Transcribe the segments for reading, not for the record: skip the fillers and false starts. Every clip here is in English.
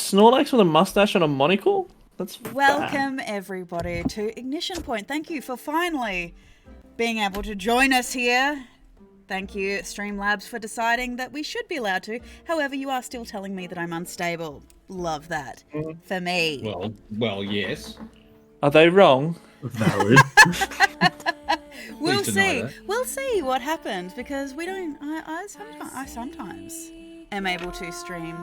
Snorlax with a mustache and a monocle? That's Welcome everybody to Ignition Point. Thank you for finally being able to join us here. Thank you, Streamlabs, for deciding that we should be allowed to. However, you are still telling me that I'm unstable. Love that. For me. Well, yes. Are they wrong? Valid. We'll Please deny see. that. We'll see what happens because we don't. I sometimes am able to stream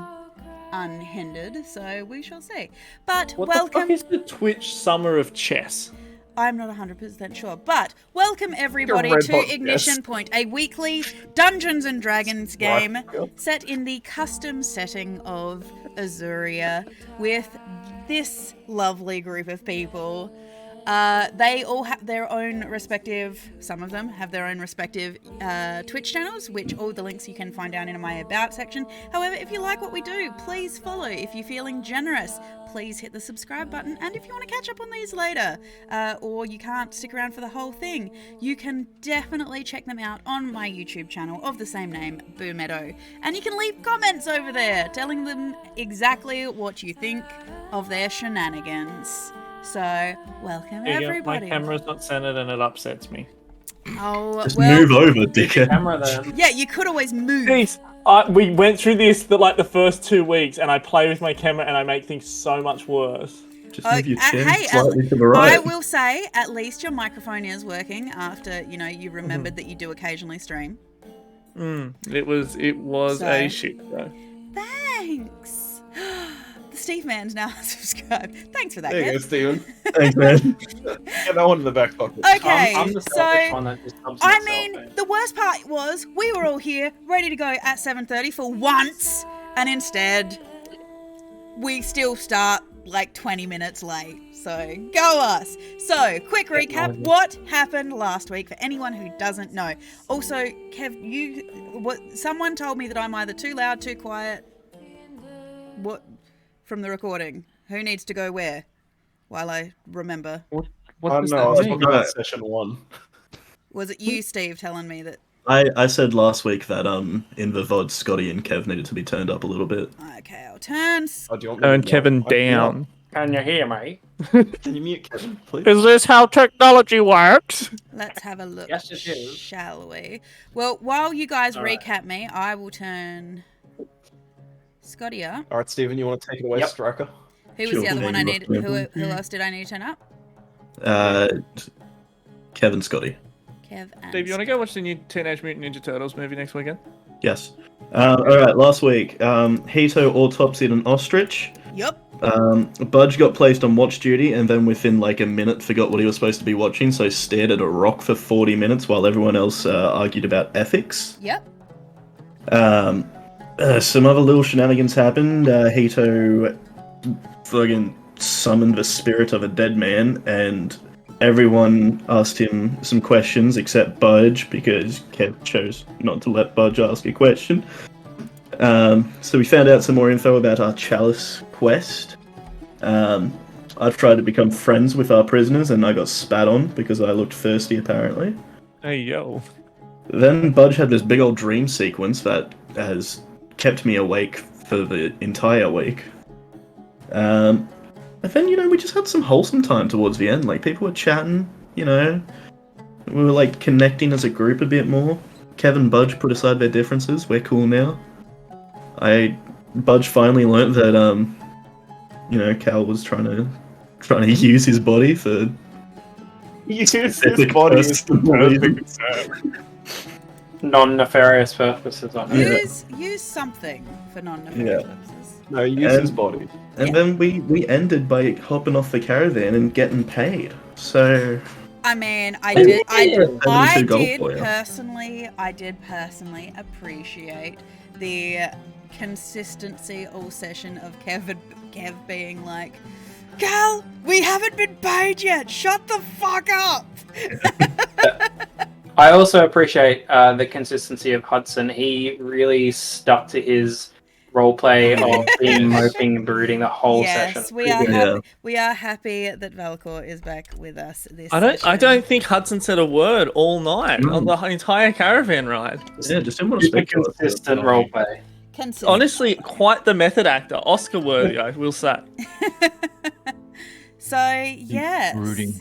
unhindered, so we shall see. But What the fuck welcome. is the Twitch Summer of Chess? I'm not 100% sure, but welcome everybody Red to Hot Ignition Yes. Point, a weekly Dungeons and Dragons game Right. set in the custom setting of Azuria with this lovely group of people. They all have their own respective, some of them have their own respective Twitch channels, which all the links you can find down in my About section. However, if you like what we do, please follow. If you're feeling generous, please hit the subscribe button. And if you want to catch up on these later, or you can't stick around for the whole thing, you can definitely check them out on my YouTube channel of the same name, Boomeadow. And you can leave comments over there telling them exactly what you think of their shenanigans. So, welcome There you go. everybody. My camera's not centered and it upsets me. Oh, Just well, move over, dickhead. Camera then. yeah, you could always move. Jeez, we went through this the first 2 weeks, and I play with my camera and I make things so much worse. Just move your chin hey, slightly to the I right. will say, at least your microphone is working after, you remembered that you do occasionally stream. It was So- a shit show. Thanks. The Steve Man's now subscribed. Thanks for that, There you go, Kev. Steven. Thanks, man. Get that one in the back pocket. Okay, I'm the selfish so one that just helps I myself, mean, eh? the worst part was we were all here ready to go at 7:30 for once, and instead we still start like 20 minutes late. So go us. So quick recap: what happened last week for anyone who doesn't know. Also, Kev, someone told me that I'm either too loud, too quiet. What from the recording? Who needs to go where? While I remember. What I does don't know, I was that mean? talking about session 1. Was it you, Steve, telling me that? I said last week that in the VOD, Scotty and Kev needed to be turned up a little bit. Okay, I'll turn. Oh, do you want me Turn to- Kevin I can down. Can you hear me? Can you mute Kevin, please? Is this how technology works? Let's have a look. Yes, it is. Shall we? Well, while you guys All right. recap me, I will turn Scotty up. All right, Steven, you want to take it away, Yep. Striker? Who was Sure. the other one Yeah, I you needed? look Who else did I need to turn up? Kevin, Scotty. Kev and Steve, you want to go watch the new Teenage Mutant Ninja Turtles movie next weekend? Yes. Alright, last week, Hito autopsied an ostrich. Yup. Budge got placed on watch duty and then within like a minute forgot what he was supposed to be watching, so stared at a rock for 40 minutes while everyone else argued about ethics. Yep. Some other little shenanigans happened. Hito fucking summoned the spirit of a dead man, and everyone asked him some questions except Budge, because Kev chose not to let Budge ask a question. So we found out some more info about our Chalice quest. I've tried to become friends with our prisoners, and I got spat on because I looked thirsty, apparently. Hey, yo. Then Budge had this big old dream sequence that has kept me awake for the entire week. And then, we just had some wholesome time towards the end. Like, people were chatting, we were, like, connecting as a group a bit more. Kev and Budge put aside their differences. We're cool now. Budge finally learnt that, Cal was trying to use his body for... Use Specific his body is the personal perfect term. Non-nefarious purposes. I know. Use something for non-nefarious purposes. No, use his body. And then we ended by hopping off the caravan and getting paid. So... I mean, I Yeah. did 72 gold for you. personally appreciate the consistency all session of Kev being like, Cal, we haven't been paid yet. Shut the fuck up. I also appreciate the consistency of Hudson. He really stuck to his roleplay of being moping and brooding the whole session. Yes, we are Yeah. happy. We are happy that Valcor is back with us this I session. don't think Hudson said a word all night on the entire caravan ride. Yeah, just didn't want to Super speak to us. consistent roleplay. Consistent. Honestly, quite the method actor. Oscar worthy, I will say. So, yes. Brooding.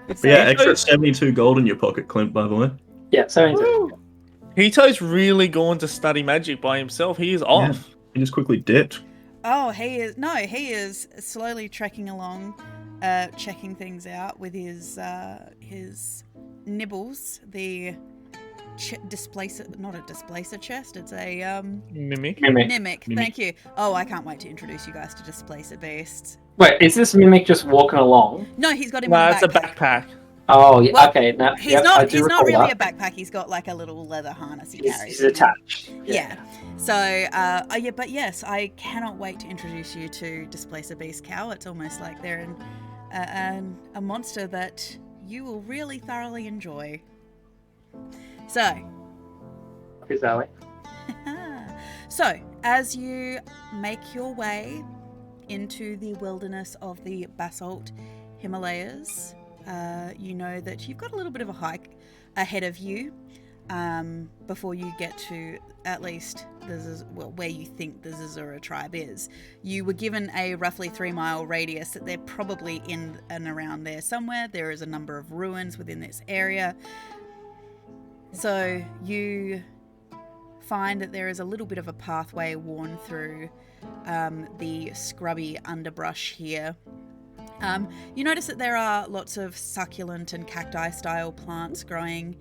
But yeah, extra 72 gold in your pocket, Clint, by the way. Yeah, so Woo. Hito's really gone to study magic by himself. He is off. He just quickly dipped. Oh, he is slowly trekking along, checking things out with his nibbles, the displacer, not a displacer chest, it's a Mimic. mimic. Thank you. Oh, I can't wait to introduce you guys to displacer beasts. Wait, is this mimic just walking along? No, he's got him Nah, in a it's a backpack. backpack. Oh, yeah, Well, okay. Now, He's yep, I not. do He's not recall really that. a backpack. He's got like a little leather harness he carries. He's attached. Yeah. So, yeah, but yes, I cannot wait to introduce you to Displacer Beast Cow. It's almost like they're a monster that you will really thoroughly enjoy. So, Exactly. so as you make your way into the wilderness of the basalt Himalayas, you know that you've got a little bit of a hike ahead of you before you get to at least where you think the Zazura tribe is. You were given a roughly 3-mile radius that they're probably in and around there somewhere. There is a number of ruins within this area. So you find that there is a little bit of a pathway worn through the scrubby underbrush here. You notice that there are lots of succulent and cacti style plants growing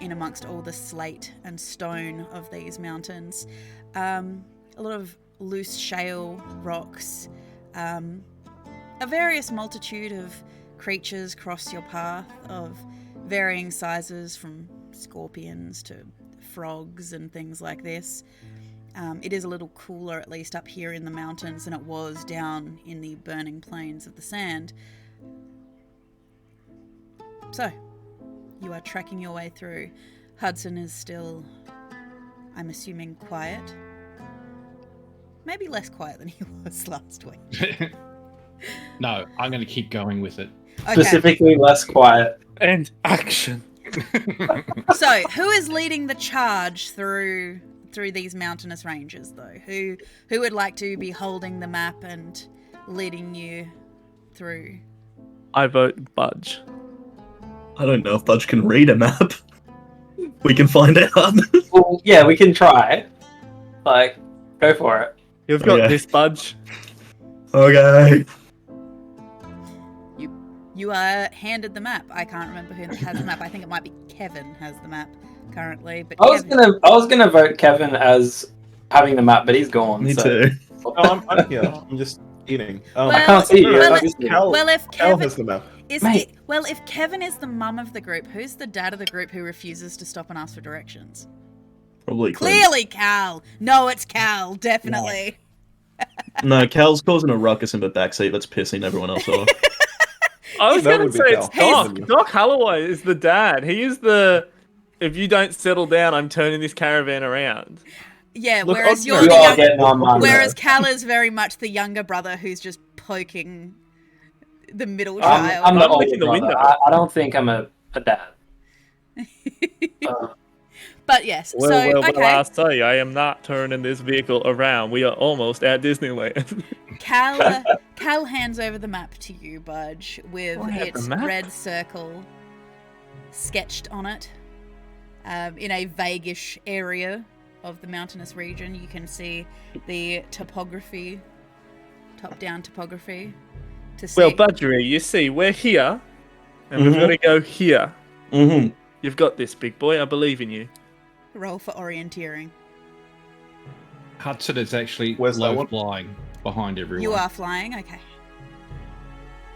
in amongst all the slate and stone of these mountains. A lot of loose shale rocks. A various multitude of creatures cross your path of varying sizes, from scorpions to frogs and things like this. It is a little cooler, at least up here in the mountains, than it was down in the burning plains of the sand. So, you are trekking your way through. Hudson is still, I'm assuming, quiet. Maybe less quiet than he was last week. No, I'm going to keep going with it. Okay. Specifically less quiet. And action. So, who is leading the charge through these mountainous ranges, though? Who would like to be holding the map and leading you through? I vote Budge. I don't know if Budge can read a map. We can find out. Well, yeah, we can try. Like, go for it. You've got Okay. this, Budge. Okay. You are handed the map. I can't remember who has the map. I think it might be Kevin has the map currently. But I was gonna vote Kevin as having the map, but he's gone. Me so. too. Oh, I'm here. I'm just eating. I can't see you. well, I'm just- Cal, well, if Cal Kevin has the map. Mate. if Kevin is the mum of the group, who's the dad of the group who refuses to stop and ask for directions? Probably Clint. Clearly, Cal. No, it's Cal. Definitely. No, Cal's causing a ruckus in the backseat that's pissing everyone else off. I was That going would to be say it's Cal. Doc. Doc Holloway is the dad. He is the, if you don't settle down, I'm turning this caravan around. Yeah. Look, whereas I'm you're sorry. the You are young, getting on my whereas nerves. Cal is very much the younger brother who's just poking the middle I'm child. the I'm older licking the brother. window. I don't think I'm a dad. But yes. Well, so but okay. I say, I am not turning this vehicle around. We are almost at Disneyland. Cal hands over the map to you, Budge, with I have its the map? red circle sketched on it. In a vaguish area of the mountainous region, you can see the topography, top-down topography. To see. Well, Budgery, you see, we're here, and we've Mhm. got to go here. Mm-hmm. You've got this, big boy. I believe in you. Roll for orienteering. Hudson is actually Where's that low one? flying behind everyone. You are flying. Okay.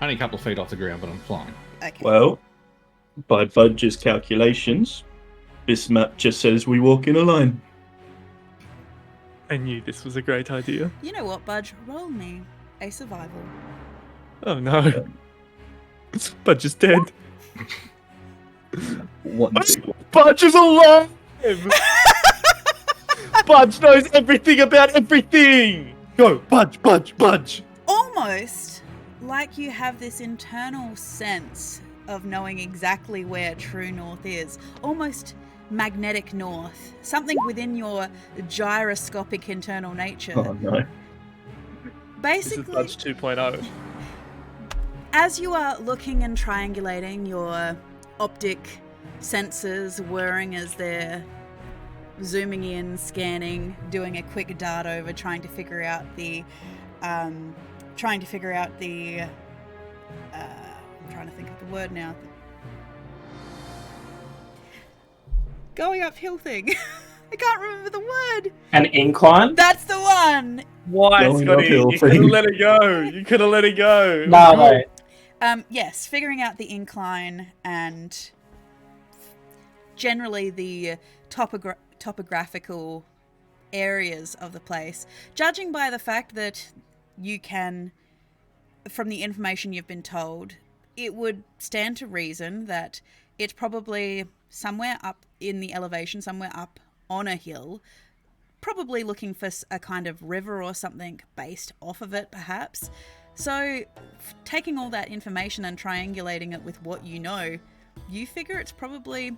Only a couple of feet off the ground, but I'm flying. Okay. Well, by Budge's calculations, this map just says we walk in a line. I knew this was a great idea. You know what, Budge? Roll me a survival. Oh no. Budge is dead. One, two. Budge is alive! Budge knows everything about everything! Go, Budge, Budge, Budge! Almost like you have this internal sense of knowing exactly where true north is. Almost magnetic north, something within your gyroscopic internal nature. Oh no. This is Basically, Budge 2.0. as you are looking and triangulating, your optic sensors whirring as they're zooming in, scanning, doing a quick dart over, trying to figure out the I'm trying to think of the word now. Going uphill thing. I can't remember the word. An incline? That's the one. Why, Going Scotty? uphill You could have thing. let it go. You could have let it go. No. Yes, figuring out the incline and generally the topographical areas of the place. Judging by the fact that you can, from the information you've been told, it would stand to reason that it's probably somewhere up in the elevation, somewhere up on a hill, probably looking for a kind of river or something based off of it, perhaps. So, taking all that information and triangulating it with what you know, you figure it's probably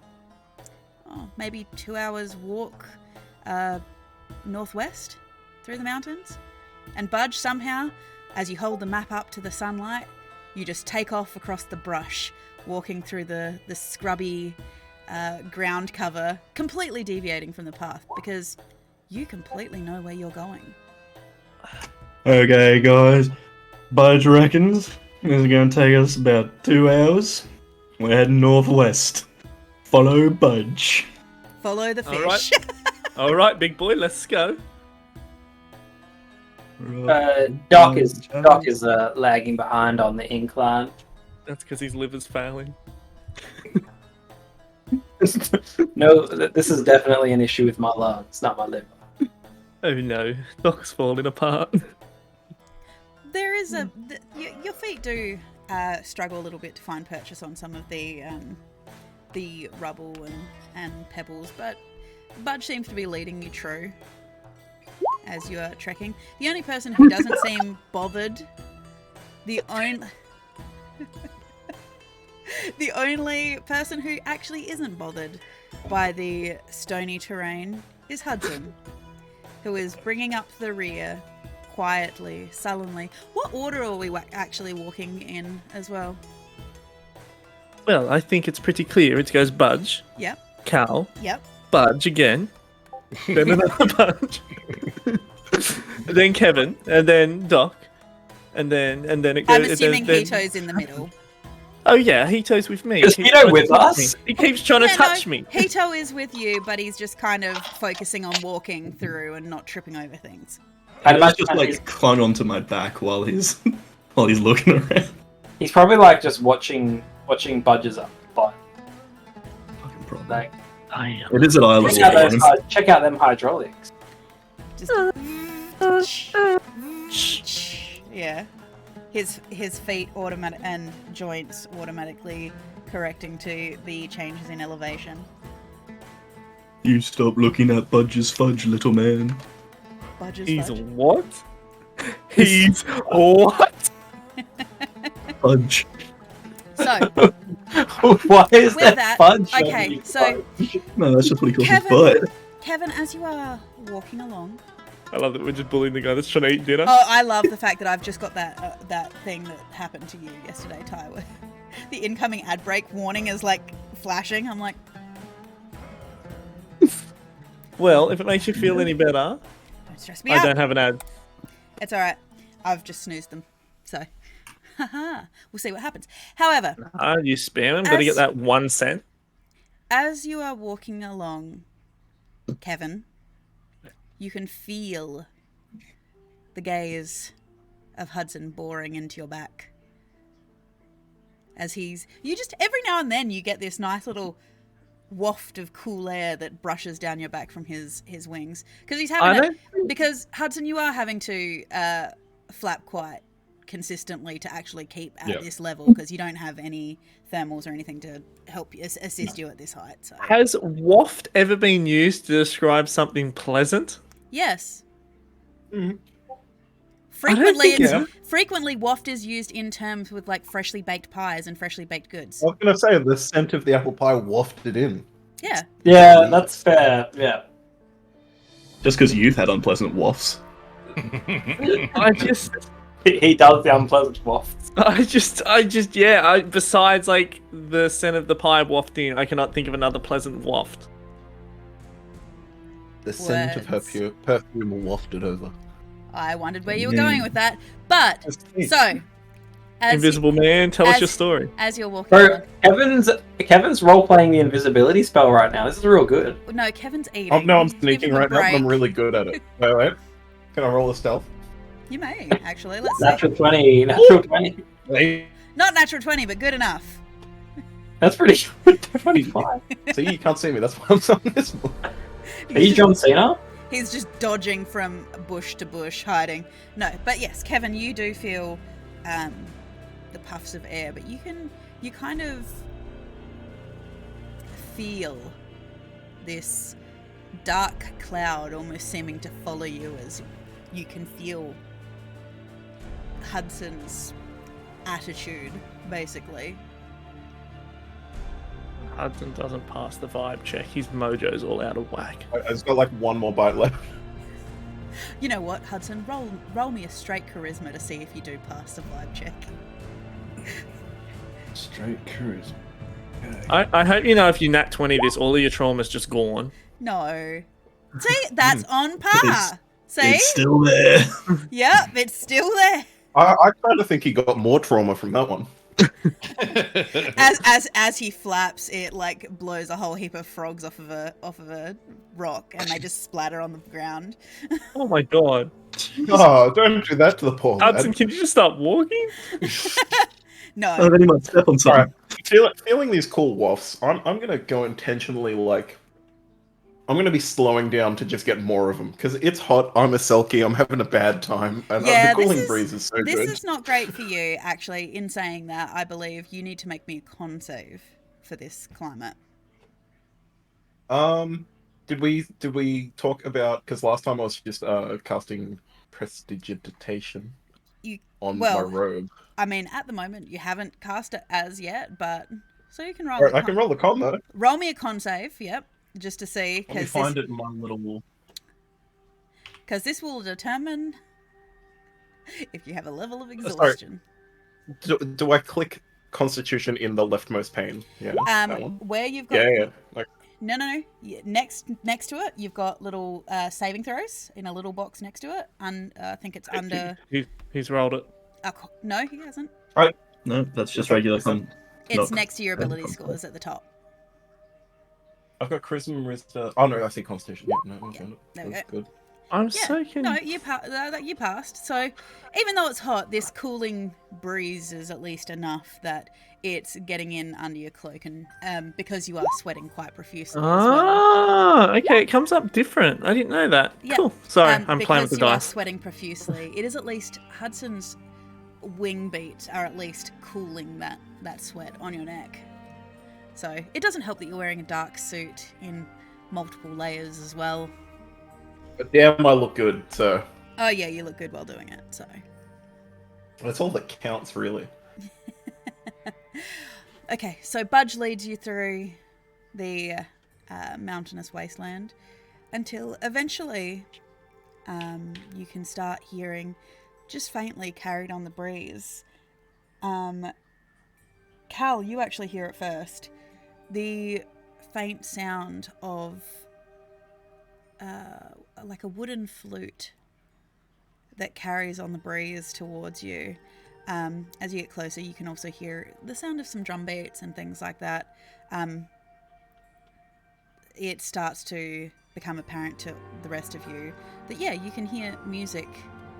maybe 2 hours walk northwest through the mountains. And Budge, somehow, as you hold the map up to the sunlight, you just take off across the brush, walking through the scrubby ground cover, completely deviating from the path because you completely know where you're going. Okay, guys. Budge reckons this is going to take us about 2 hours. We're heading northwest. Follow Budge. Follow the All fish. All right, big boy, let's go. Doc is lagging behind on the incline. That's because his liver's failing. No, this is definitely an issue with my lungs, not my liver. Oh no, Doc's falling apart. There is your feet do struggle a little bit to find purchase on some of the rubble and pebbles, but Budge seems to be leading you true as you are trekking. The only person who doesn't seem bothered, the only person who actually isn't bothered by the stony terrain is Hudson, who is bringing up the rear quietly, sullenly. What order are we actually walking in as well? Well, I think it's pretty clear. It goes Budge, Yep. Cal, Yep. Budge again, then another Budge, then Kevin, and then Doc, and then it goes. I'm assuming Hito's in the middle. Oh yeah, Hito's with me. Is He keeps Hito trying to with touch us? me. He keeps trying to Yeah, touch no, me. Hito is with you, but he's just kind of focusing on walking through and not tripping over things. I'd He's imagine just he's, clung onto my back while he's looking around. he's probably like just watching Budge's up, but Fucking problem. like I am. It is at eye level. check out them hydraulics. Just yeah. His feet automatic and joints automatically correcting to the changes in elevation. You stop looking at Budge's fudge, little man. Budge's He's fudge. what? He's what? Fudge. So Why is With that that, fudge? okay, on your so- fudge? No, that's just what he calls his Kevin- butt. Kevin, as you are walking along, I love that we're just bullying the guy that's trying to eat dinner. oh, I love the fact that I've just got that thing that happened to you yesterday, Ty. Where the incoming ad break warning is like flashing. I'm like, Well, if it makes you feel any better, don't stress me I out. don't have an ad. It's all right. I've just snoozed them, so haha. We'll see what happens. However, You spam him. Got to As- get that 1 cent. as you are walking along, Kevin, you can feel the gaze of Hudson boring into your back. As you just, every now and then you get this nice little waft of cool air that brushes down your back from his wings. Because he's having because Hudson, you are having to flap quite consistently to actually keep at this level because you don't have any thermals or anything to help you assist you at this height. So Has waft ever been used to describe something pleasant? yes. I Frequently, don't think frequently waft is used in terms with like freshly baked pies and freshly baked goods. I was gonna say the scent of the apple pie wafted in. Yeah. Yeah, that's fair. Yeah. Just because you've had unpleasant wafts. I just, He does the unpleasant wafts. besides like the scent of the pie wafting, I cannot think of another pleasant waft. The scent of her Words. perfume wafted over. I wondered where you were going with that. But, so, as, Invisible man, tell us your as- story. as you're walking Bro, along. Kevin's role playing the invisibility spell right now. This is real good. No, Kevin's eating. Oh no, I'm Give sneaking him a right now, and I'm break. really good at it. Wait. Can I roll a stealth? You may, actually. Let's see. Natural 20. Natural 20. Hey, Not natural 20, but good enough. That's pretty good. 25. see, you can't see me. That's why I'm so invisible. Are you John Cena? He's just dodging from bush to bush, hiding. No, but yes, Kevin, you do feel the puffs of air, but you kind of feel this dark cloud almost seeming to follow you as you can feel Hudson's attitude, basically. Hudson doesn't pass the vibe check. His mojo's all out of whack. I just got like one more bite left. You know what, Hudson? Roll me a straight charisma to see if you do pass the vibe check. Straight charisma. I hope you know if you nat 20 this, all of your trauma's just gone. No. See, that's on par. It's- See? It's still there. Yep, it's still there. I kind of think he got more trauma from that one. As he flaps, it like blows a whole heap of frogs off of a rock, and they just splatter on the ground. Oh my god. Oh, don't do that to the poor Hudson, lad. can you just stop walking? No. Oh, then he might step on something. Alright, feeling these cool wafts, I'm gonna go intentionally like... I'm gonna be slowing down to just get more of them, because it's hot, I'm a selkie, I'm having a bad time, and Yeah, the cooling this is- breeze is so This good. is not great for you, actually. In saying that, I believe you need to make me a con save for this climate. Did we talk about, because last time I was just casting Prestidigitation You on well, my robe. I mean, at the moment you haven't cast it as yet, but so you can roll. Alright, a I can roll the con though. Roll me a con save. Yep, just to see Let me because find it in my little... this will determine if you have a level of Sorry. exhaustion. Do I click Constitution in the leftmost pane? Yeah, that one. Where you've got Yeah. Like, no. Yeah, next to it, you've got little saving throws in a little box next to it. I think it's under. He's rolled it. No, he hasn't. No, that's just regular con. It's Not- next to your ability scores at the top. I've got Charisma, Arista. Oh no, I see Constitution. Yeah, no, Yeah, good. there we That's go. good. I'm Yeah, so confused. no, you passed. So even though it's hot, this cooling breeze is at least enough that it's getting in under your cloak, and because you are sweating quite profusely as well. Ah, okay, it comes up different. I didn't know that. Yeah, Cool. Sorry, I'm playing with the because you are dice. sweating profusely. It is at least Hudson's wing beats are at least cooling that sweat on your neck. So it doesn't help that you're wearing a dark suit in multiple layers as well. But damn, I look good. So Oh yeah, you look good while doing it. So that's all that counts, really. okay, so Budge leads you through the mountainous wasteland until eventually you can start hearing, just faintly carried on the breeze. Cal, you actually hear it first. The faint sound of like a wooden flute that carries on the breeze towards you. As you get closer, you can also hear the sound of some drum beats and things like that. It starts to become apparent to the rest of you that, yeah, you can hear music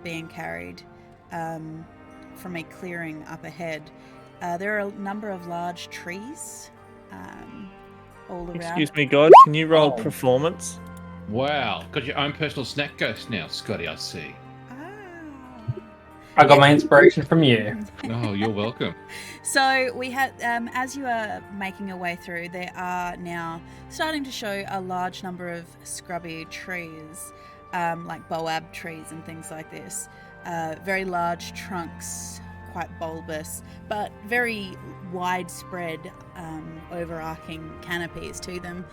being carried from a clearing up ahead. There are a number of large trees all around. Excuse me, God. Can you roll Oh. performance? Wow, got your own personal snack ghost now, Scotty, I see. I got my inspiration from you. Oh, you're welcome. So we had, as you are making your way through, there are now starting to show a large number of scrubby trees, like boab trees and things like this. Very large trunks, quite bulbous, but very widespread, overarching canopies to them.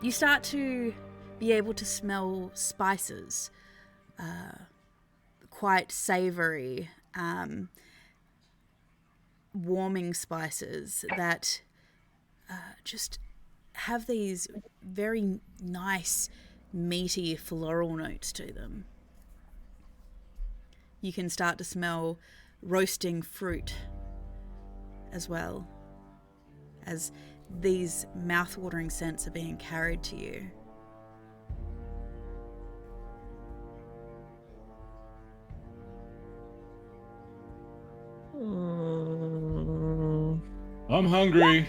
You start to be able to smell spices, quite savoury, warming spices that just have these very nice, meaty floral notes to them. You can start to smell roasting fruit as well, as these mouth-watering scents are being carried to you. I'm hungry.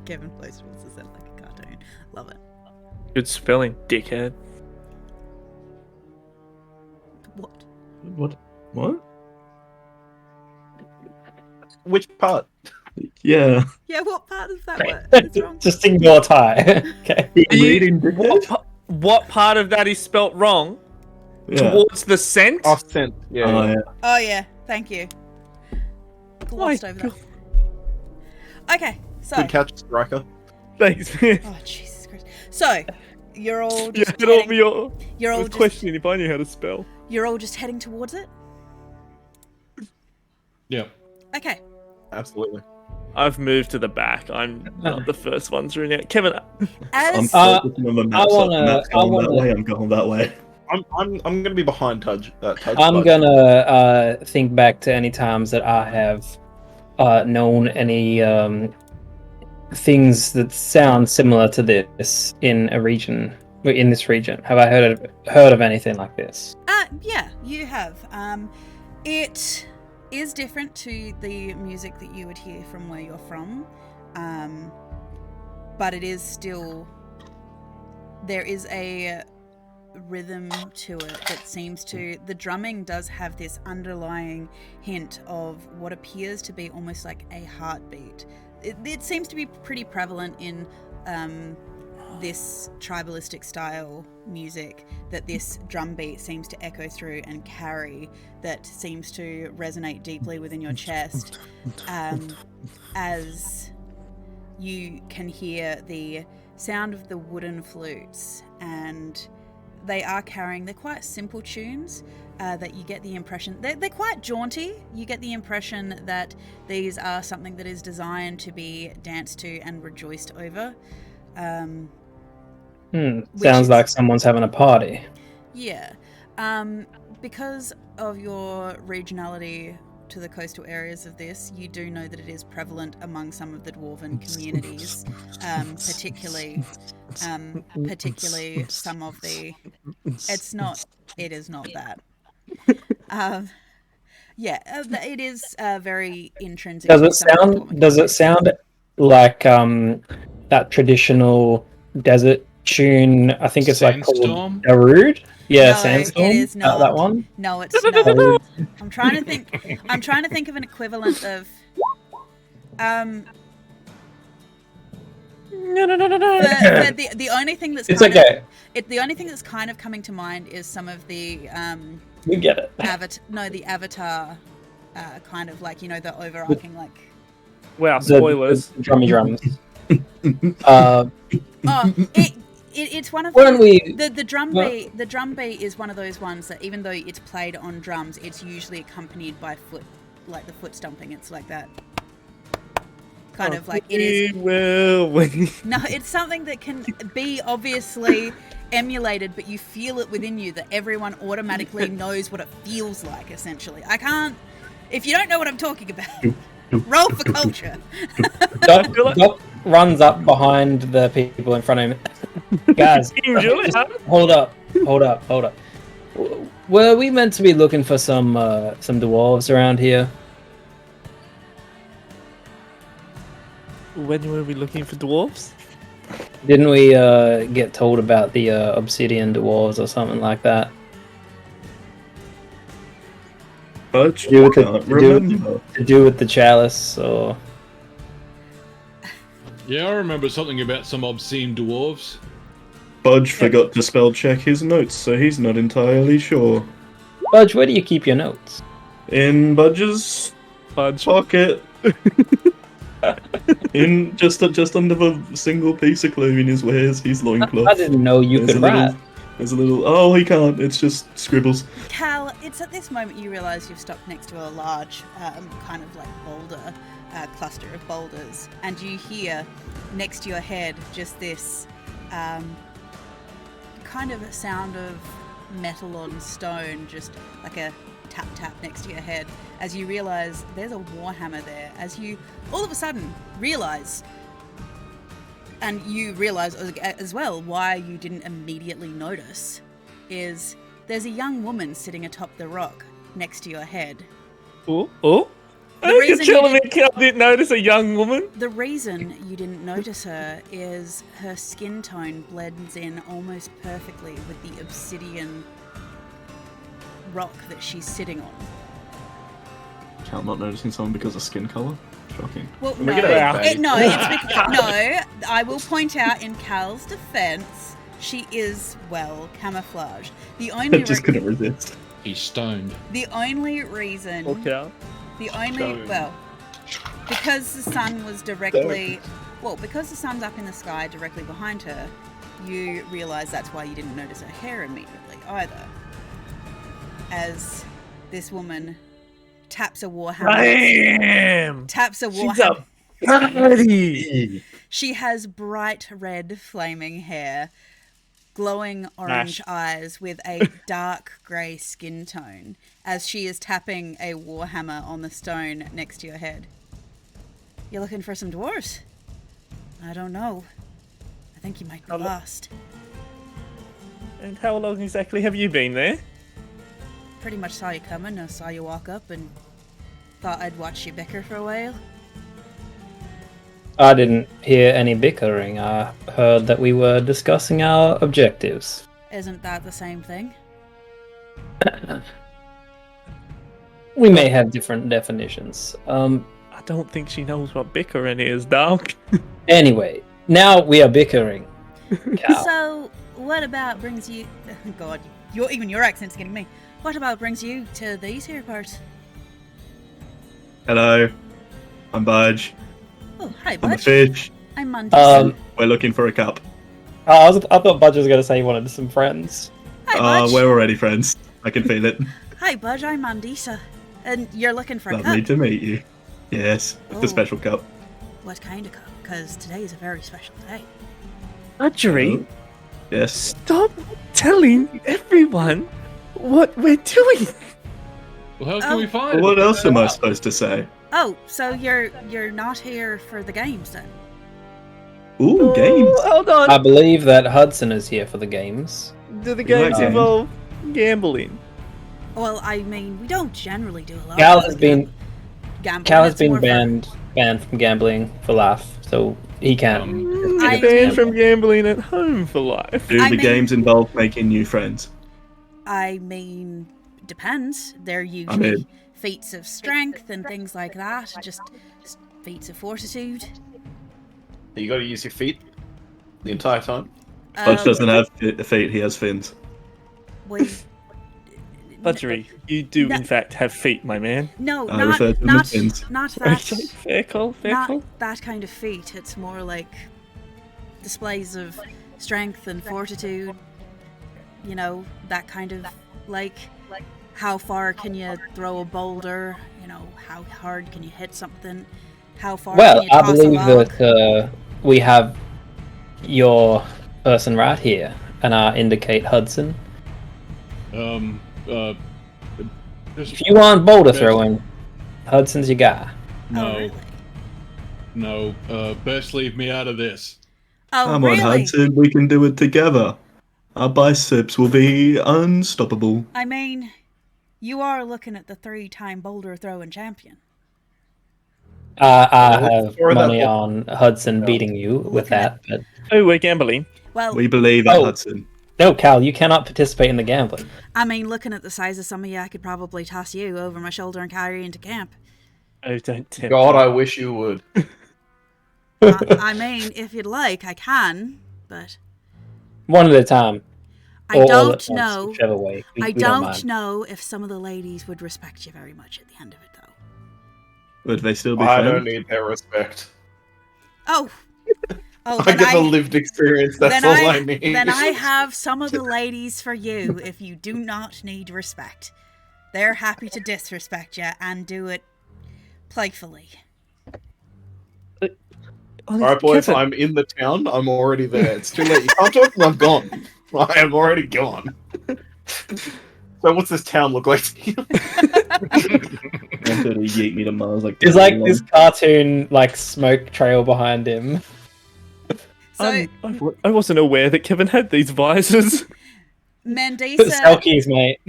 Kevin plays wants to sound like a cartoon. Love it. Good spelling, dickhead. What? What? Which part? Yeah. Yeah, what part of that word? What's wrong? Just ignore Ty. Okay. What part of that is spelt wrong? Yeah. Towards the scent? Off scent. Yeah. Oh, yeah. Oh yeah, thank you. Glossed over that. Okay, so. Good catch, Striker. Thanks, man. Oh Jesus Christ! So, you're all You just had all me you're all was just questioning if I knew how to spell. you're all just heading towards it. Yeah. Okay. Absolutely. I've moved to the back. I'm not the first one through now. Kevin, I'm As focusing on the map. I wanna- that way. I'm going that way. I'm gonna be behind Tudge. Tudge I'm but- gonna think back to any times that I have known any things that sound similar to this in this region. Have I heard of anything like this? yeah, you have. It is different to the music that you would hear from where you're from, but it is still. There is a rhythm to it that seems to. The drumming does have this underlying hint of what appears to be almost like a heartbeat. It seems to be pretty prevalent in this tribalistic style music, that this drum beat seems to echo through and carry, that seems to resonate deeply within your chest, as you can hear the sound of the wooden flutes, and they're quite simple tunes, that you get the impression they're quite jaunty. You get the impression that these are something that is designed to be danced to and rejoiced over. Sounds like someone's having a party. Yeah. Because of your regionality to the coastal areas of this, you do know that it is prevalent among some of the dwarven communities, particularly some of the. It is not that. It is very intrinsic. Does it sound like that traditional desert tune? I think it's like called Sandstorm? Darude. Yeah, No, Sandstorm. it is not. That one. No, it's not. I'm trying to think of an equivalent of. The only thing that's It's okay. The only thing that's kind of coming to mind is some of the We get it. the Avatar, kind of like, the overarching like. wow, spoilers. The drummy drums. It's one of When the drum beat. The drum beat is one of those ones that, even though it's played on drums, it's usually accompanied by foot, like the foot stomping. It's like that. Kind of like it is. No, it's something that can be obviously emulated, but you feel it within you, that everyone automatically knows what it feels like, essentially. I can't. If you don't know what I'm talking about, roll for culture. Doc runs up behind the people in front of him. Guys, hold up. Were we meant to be looking for some dwarves around here? When were we looking for dwarves? Didn't we get told about the obsidian dwarves or something like that? Budge, To do with the chalice, or Yeah, I remember something about some obscene dwarves. Budge forgot to spell check his notes, so he's not entirely sure. Budge, where do you keep your notes? In Budge's Budge. pocket. In just under the single piece of clothing he wears, his loincloth. I didn't know you There's could a little- write. There's a little. Oh, he can't. It's just scribbles. Cal, it's at this moment you realise you've stopped next to a large, kind of like boulder, cluster of boulders, and you hear next to your head just this kind of a sound of metal on stone, just like a tap tap next to your head, as you realise there's a warhammer there. As you all of a sudden realise. And you realise as well why you didn't immediately notice is there's a young woman sitting atop the rock next to your head. Oh. The You're reason telling you me Cal didn't notice a young woman? The reason you didn't notice her is her skin tone blends in almost perfectly with the obsidian rock that she's sitting on. Cal not noticing someone because of skin color. Shocking. Well, we no, get a bad no, it's no. I will point out in Cal's defense, she is well camouflaged. The I only just couldn't resist. He's stoned. the only reason Or Cal? the only Stone. well because the sun was directly because the sun's up in the sky directly behind her, you realise that's why you didn't notice her hair immediately either. As this woman taps a warhammer. Damn! Taps a She's warhammer. a baddie! She has bright red flaming hair, glowing orange eyes with a dark grey skin tone as she is tapping a warhammer on the stone next to your head. You're looking for some dwarves? I don't know. I think you might be lost. And how long exactly have you been there? Pretty much saw you coming. I saw you walk up and thought I'd watch you bicker for a while. I didn't hear any bickering. I heard that we were discussing our objectives. Isn't that the same thing? We may have different definitions. I don't think she knows what bickering is, dog. Anyway, now we are bickering. Cal. So, what about brings you... God, even your accent's getting me. What about brings you to these here parts? Hello, I'm Budge. Oh, hi, I'm a Budge. fish. I'm Monday. We're looking for a cup. I thought Budge was going to say he wanted some friends. Hi, Budge. We're already friends. I can feel it. Hi, Budge. I'm Mandisa. And you're looking for a Lovely cup. to meet you. Yes, with the Oh. special cup. What kind of cup? Because today is a very special day. Budgery, Yes. stop telling everyone what we're doing. Well, how can Oh. we find What it? else am I supposed to say? Oh, so you're not here for the games then? Ooh, games. Hold on. I believe that Hudson is here for the games. Do the games games? involve gambling? Well, I mean, we don't generally do a lot. Cal of has been gambling. Cal has It's been more for- banned from gambling for life, so he can't. I- Banned from gambling at home for life. Do I the mean- games involve making new friends? I mean, depends. They're usually mean- feats of strength and things like that. Just feats of fortitude. You got to use your feet the entire time. Budge doesn't have feet, he has fins. Well, Budgery, you do No. in fact have feet, my man. no, I refer to them as fins. not that. Fair call, fair Not call. that kind of feat. It's more like displays of strength and fortitude. You know, that kind of like how far can you throw a boulder? You know, how hard can you hit something? How far Well, can you I toss a believe log? that we have your person right here, and I indicate Hudson. If you want boulder throwing, Hudson's your guy. Oh, No, really? no. Best leave me out of this. Oh, Come really? on, Hudson, we can do it together. Our biceps will be unstoppable. I mean, you are looking at the 3-time boulder throwing champion. I have Or that money ball- on Hudson beating you with that, but Oh, we're gambling. Well, We believe in Oh. Hudson. no, Cal, you cannot participate in the gambling. I mean, looking at the size of some of you, I could probably toss you over my shoulder and carry you into camp. Oh, don't tempt God, me. I wish you would. I mean, if you'd like, I can, but One at a time. I Or all don't at once, know. whichever way. I We don't mind. know if some of the ladies would respect you very much at the end of it, though. Would they still be I friends? don't need their respect. Oh, I then get the lived experience. That's then all I need. Then I have some of the ladies for you. If you do not need respect, they're happy to disrespect you and do it playfully. All right, boys. Kevin, I'm in the town. I'm already there. It's too late. You can't talk. I'm gone. I am already gone. So, what's this town look like to you? Wanted to yeet me to Mars like There's like Elon. this cartoon like smoke trail behind him. So I wasn't aware that Kevin had these visors. Mandisa, Selkies, mate.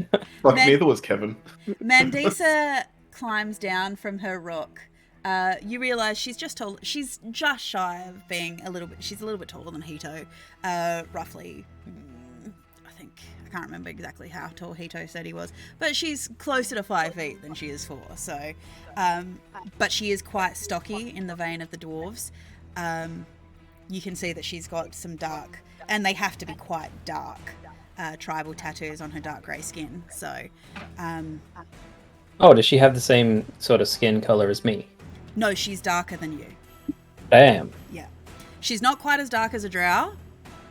Fuck, Man- neither was Kevin. Mandisa climbs down from her rock. You realize she's just shy of being a little bit. She's a little bit taller than Hito, roughly. I can't remember exactly how tall Hito said he was, but she's closer to 5 feet than she is 4. So, but she is quite stocky in the vein of the dwarves. You can see that she's got some dark, and they have to be quite dark, tribal tattoos on her dark grey skin. So, Oh, does she have the same sort of skin color as me? no, she's darker than you. Damn. Yeah. She's not quite as dark as a drow,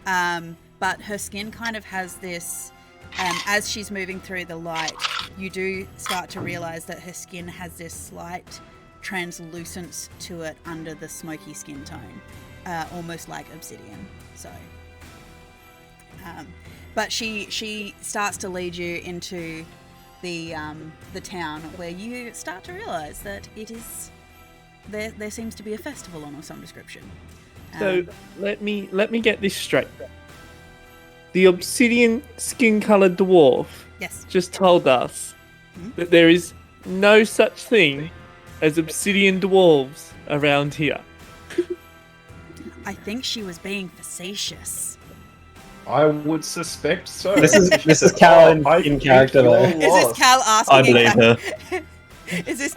but her skin kind of has this, as she's moving through the light, you do start to realize that her skin has this slight translucence to it under the smoky skin tone, almost like obsidian. So, but she starts to lead you into the town, where you start to realize that it is there seems to be a festival on of some description. So let me get this straight. The obsidian skin-colored dwarf Yes. just told us that there is no such thing as obsidian dwarves around here. I think she was being facetious. I would suspect so. This is Cal in character though. Is this Cal asking? I believe her. Is this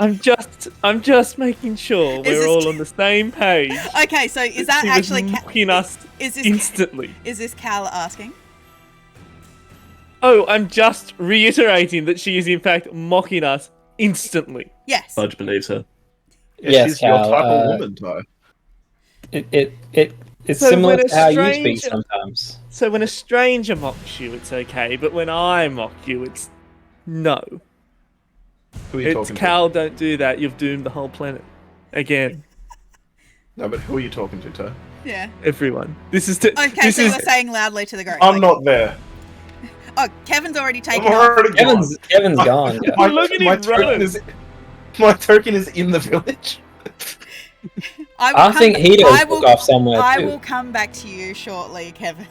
I'm just making sure this we're all on the same page. okay? So is that She was actually mocking us is this instantly? is this Cal asking? Oh, I'm just reiterating that she is in fact mocking us instantly. Yes. Budge believes her. Yeah, Yes, she's your Cal, type of woman, Ty. It's So similar when a to how you speak stranger- sometimes. So when a stranger mocks you, it's okay, but when I mock you, it's no. Who are you It's talking Cal, don't do that. You've doomed the whole planet. Again, to? No, but who are you talking to, Ty? Yeah. everyone. This is to, Okay, this so is you're saying loudly to the group. I'm like- not there. Oh, Kevin's already I'm taken off. already gone. Kevin's gone. Yeah. My, Look at my him token run. my token is in the village. I think he does book off somewhere I too. will come back to you shortly, Kevin.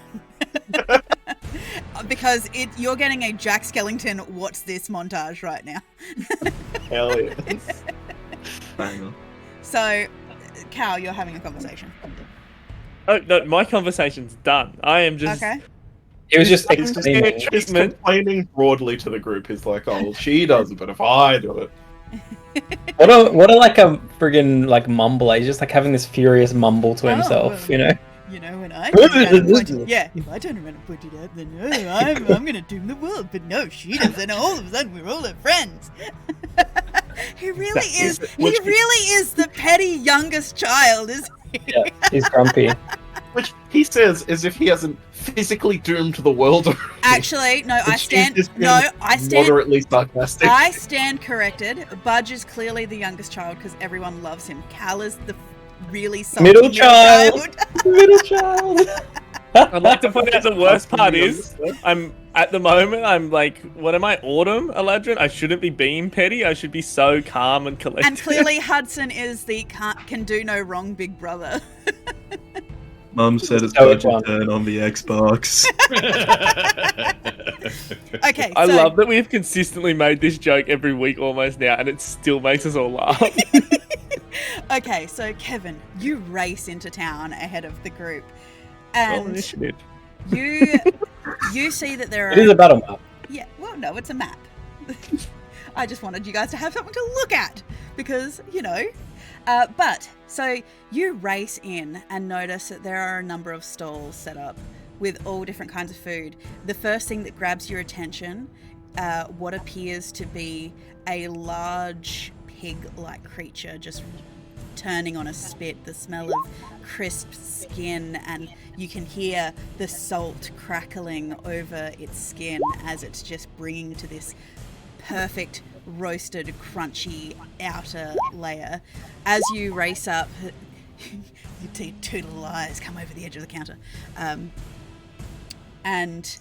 Because you're getting a Jack Skellington "What's this" montage right now. Hell yes. Banger. So, Cal, you're having a conversation. Oh no, my conversation's done. I am just Okay. He was just I'm just explaining. getting He's treatment. complaining broadly to the group. He's like, "Oh, she does it, but if I do it." What a like a friggin' like mumble. He's just like having this furious mumble to himself, you know? You know, when I turn around and point it, yeah, if I turn around and point it up, then I'm gonna doom the world. But no, she doesn't. All of a sudden, we're all her friends. He really is. He really is the petty youngest child, isn't he? Yeah, he's grumpy. Which he says as if he hasn't physically doomed the world. already. Actually, no, And I she's stand. just No, been I stand. Moderately sarcastic. I stand corrected. Budge is clearly the youngest child because everyone loves him. Cal is the really salty Middle child. Middle child. I'd like to point out the worst part is I'm like, what am I, Autumn Eladrin? I shouldn't be being petty. I should be so calm and collected. And clearly Hudson is the can do no wrong big brother. Mum said it's So Budge's fun. turn on the Xbox. Okay, I so love that we've consistently made this joke every week almost now, and it still makes us all laugh. okay, so Kevin, you race into town ahead of the group, Roll and initiative. you see that there It is are a battle map. yeah. Well, no, it's a map. I just wanted you guys to have something to look at because you know. But so you race in and notice that there are a number of stalls set up with all different kinds of food. The first thing that grabs your attention, what appears to be a large pig-like creature just turning on a spit, the smell of crisp skin, and you can hear the salt crackling over its skin as it's just bringing to this perfect roasted crunchy outer layer. As you race up, you see two little eyes come over the edge of the counter, and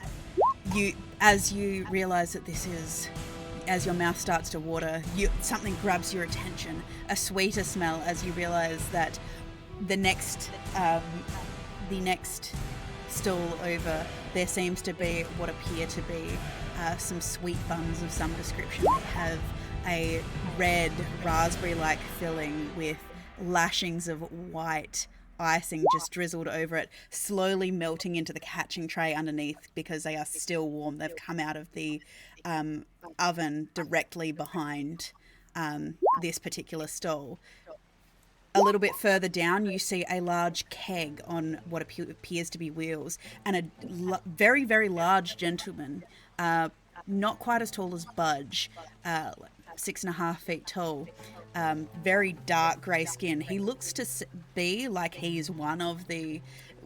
as you realize that this is, as your mouth starts to water, something grabs your attention, a sweeter smell, as you realize that the next stall over, there seems to be what appear to be some sweet buns of some description. They have a red raspberry-like filling with lashings of white icing just drizzled over it, slowly melting into the catching tray underneath because they are still warm. They've come out of the oven directly behind this particular stall. A little bit further down, you see a large keg on what appears to be wheels, and a very, very large gentleman, not quite as tall as Budge, 6.5 feet tall, very dark grey skin. He looks to be like he's one of the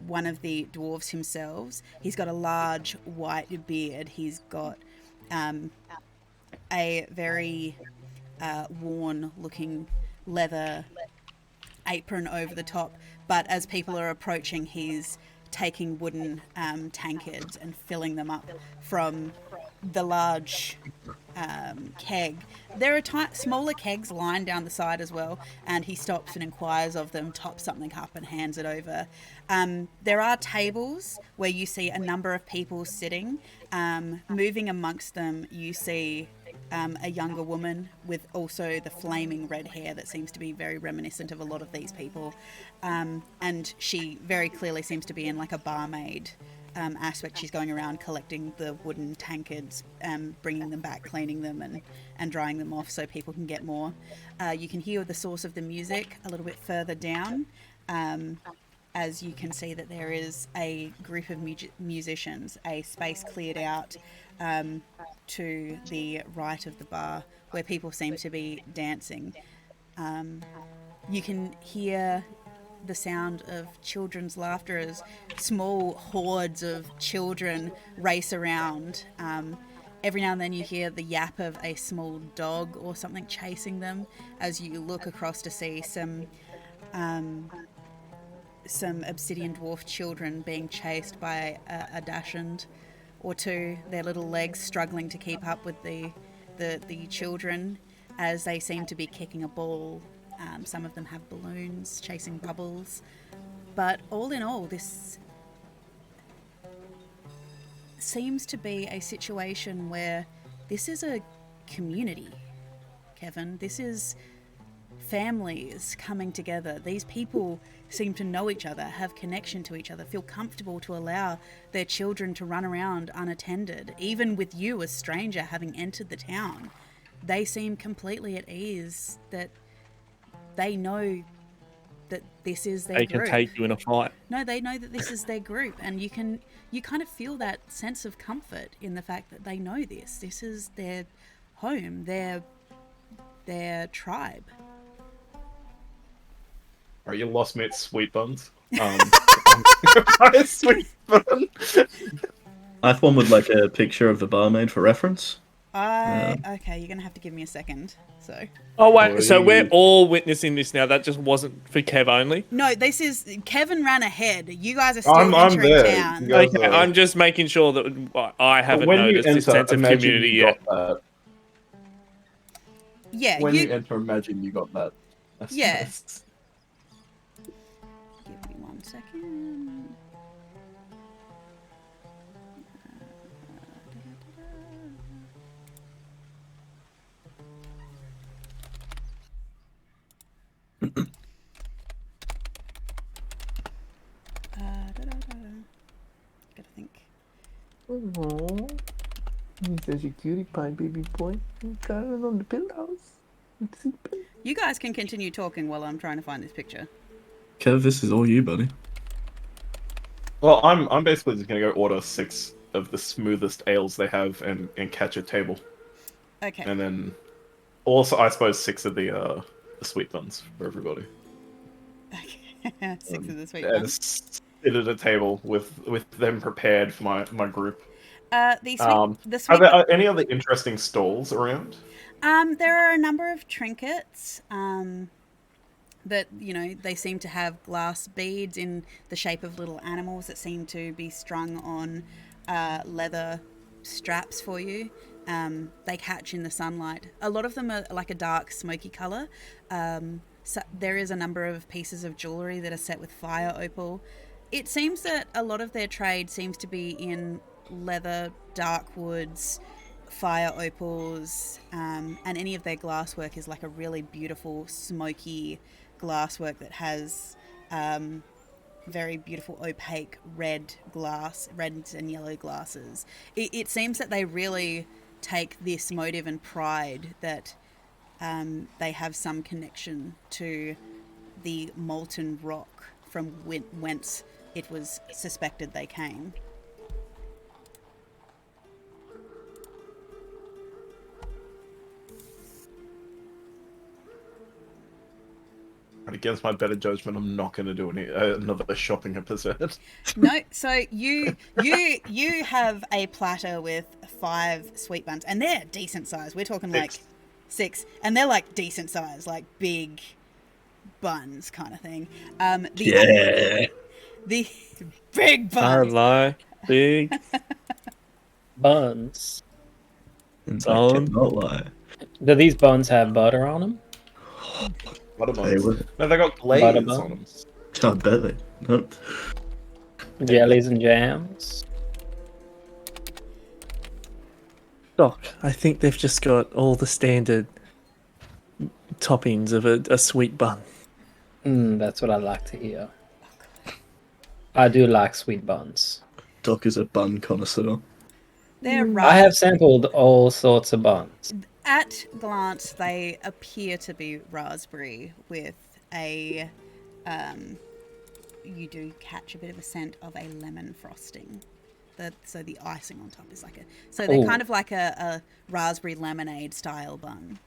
dwarves himself. He's got a large white beard. He's got a very worn-looking leather apron over the top, but as people are approaching, he's taking wooden tankards and filling them up from the large keg. There are smaller kegs lying down the side as well, and he stops and inquires of them, tops something up and hands it over. There are tables where you see a number of people sitting. Moving amongst them, you see a younger woman with also the flaming red hair that seems to be very reminiscent of a lot of these people. And she very clearly seems to be in like a barmaid aspect. She's going around collecting the wooden tankards, bringing them back, cleaning them and drying them off so people can get more. You can hear the source of the music a little bit further down, as you can see that there is a group of musicians, a space cleared out to the right of the bar where people seem to be dancing. You can hear the sound of children's laughter as small hordes of children race around. Every now and then you hear the yap of a small dog or something chasing them as you look across to see some obsidian dwarf children being chased by a dachshund or two, their little legs struggling to keep up with the children as they seem to be kicking a ball. Some of them have balloons chasing bubbles. But all in all, this seems to be a situation where this is a community, Kevin. This is families coming together. These people seem to know each other, have connection to each other, feel comfortable to allow their children to run around unattended. Even with you, a stranger, having entered the town, they seem completely at ease that they know that this is their group. They can take you in a fight. No, they know that this is their group, and you kind of feel that sense of comfort in the fact that they know this. This is their home, their tribe. Are you lost mates sweet buns? Sweet bun. I thought would like a picture of the barmaid for reference. Okay, you're gonna have to give me a second. So. Oh wait, so we're all witnessing this now. That just wasn't for Kev only. No, this is Kevin ran ahead. You guys are still I'm entering there. town. Okay, I'm just making sure that I haven't noticed this sense of community yet. Yeah, when you enter, imagine you got that. Yeah. Give me 1 second. Gotta think. Oh, he's such a cutie pie, baby boy. He's got it on the pillows. You guys can continue talking while I'm trying to find this picture. Kev, this is all you, buddy. Well, I'm basically just gonna go order 6 of the smoothest ales they have and catch a table, Okay. and then also I suppose 6 of the sweet buns for everybody. Okay. 6 of the sweet And ones. sit at a table with them prepared for my group. The Are sweet there any other interesting stalls around? There are a number of trinkets that, they seem to have glass beads in the shape of little animals that seem to be strung on leather straps for you. They catch in the sunlight. A lot of them are like a dark, smoky color. So there is a number of pieces of jewelry that are set with fire opal. It seems that a lot of their trade seems to be in leather, dark woods, fire opals, and any of their glasswork is like a really beautiful, smoky glasswork that has very beautiful opaque red and yellow glasses. It seems that they really take this motive and pride that they have some connection to the molten rock from whence it was suspected they came. Against my better judgment, I'm not going to do another shopping episode. No, so you have a platter with 5 sweet buns, and they're decent size. We're talking 6. like 6, and they're like decent size, like big buns kind of thing. The big I buns. like big Buns. And I cannot lie. Do these buns have butter on them? Butter They buns. would. No, they got glaze Butter on them. buns. I bet they. No. Jellies and jams? Doc, I think they've just got all the standard toppings of a sweet bun. That's what I like to hear. I do like sweet buns. Doc is a bun connoisseur. They're I have sampled all sorts of buns. At glance, they appear to be raspberry with a. You do catch a bit of a scent of a lemon frosting. So the icing on top is like a. So they're kind of like a raspberry lemonade style bun.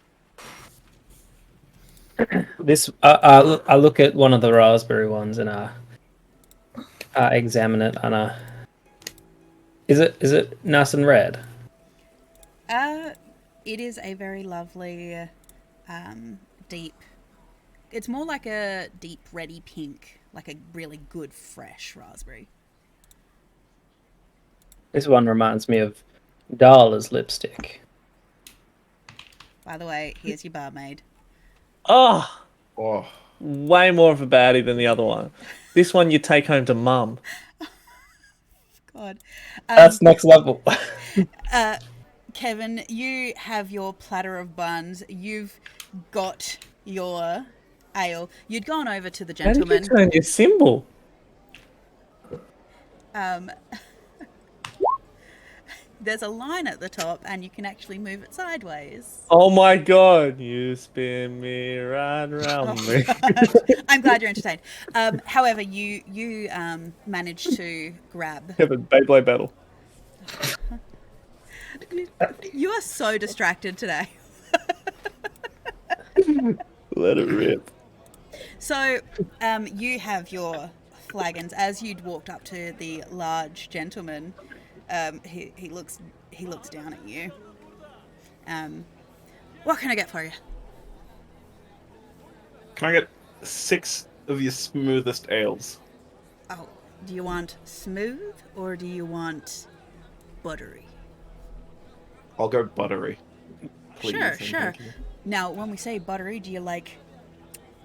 This I look at one of the raspberry ones and I examine it and is it nice and red? It is a very lovely, deep. It's more like a deep reddy pink, like a really good fresh raspberry. This one reminds me of Darla's lipstick. By the way, here's your barmaid. Oh, Oh, way more of a baddie than the other one. This one you take home to mum. God. That's next level. Kevin, you have your platter of buns. You've got your ale. You'd gone over to the How did you gentleman. turn your symbol? There's a line at the top, and you can actually move it sideways. Oh my god, you spin me right round me. I'm glad you're entertained. However, you managed to grab. Kevin, Beyblade battle. You are so distracted today. Let it rip. So, you have your flagons. As you'd walked up to the large gentleman, he looks down at you. What can I get for you? can I get 6 of your smoothest ales? Oh, do you want smooth or do you want buttery? I'll go buttery. Please, Sure, and sure. thank you. Now, when we say buttery, do you like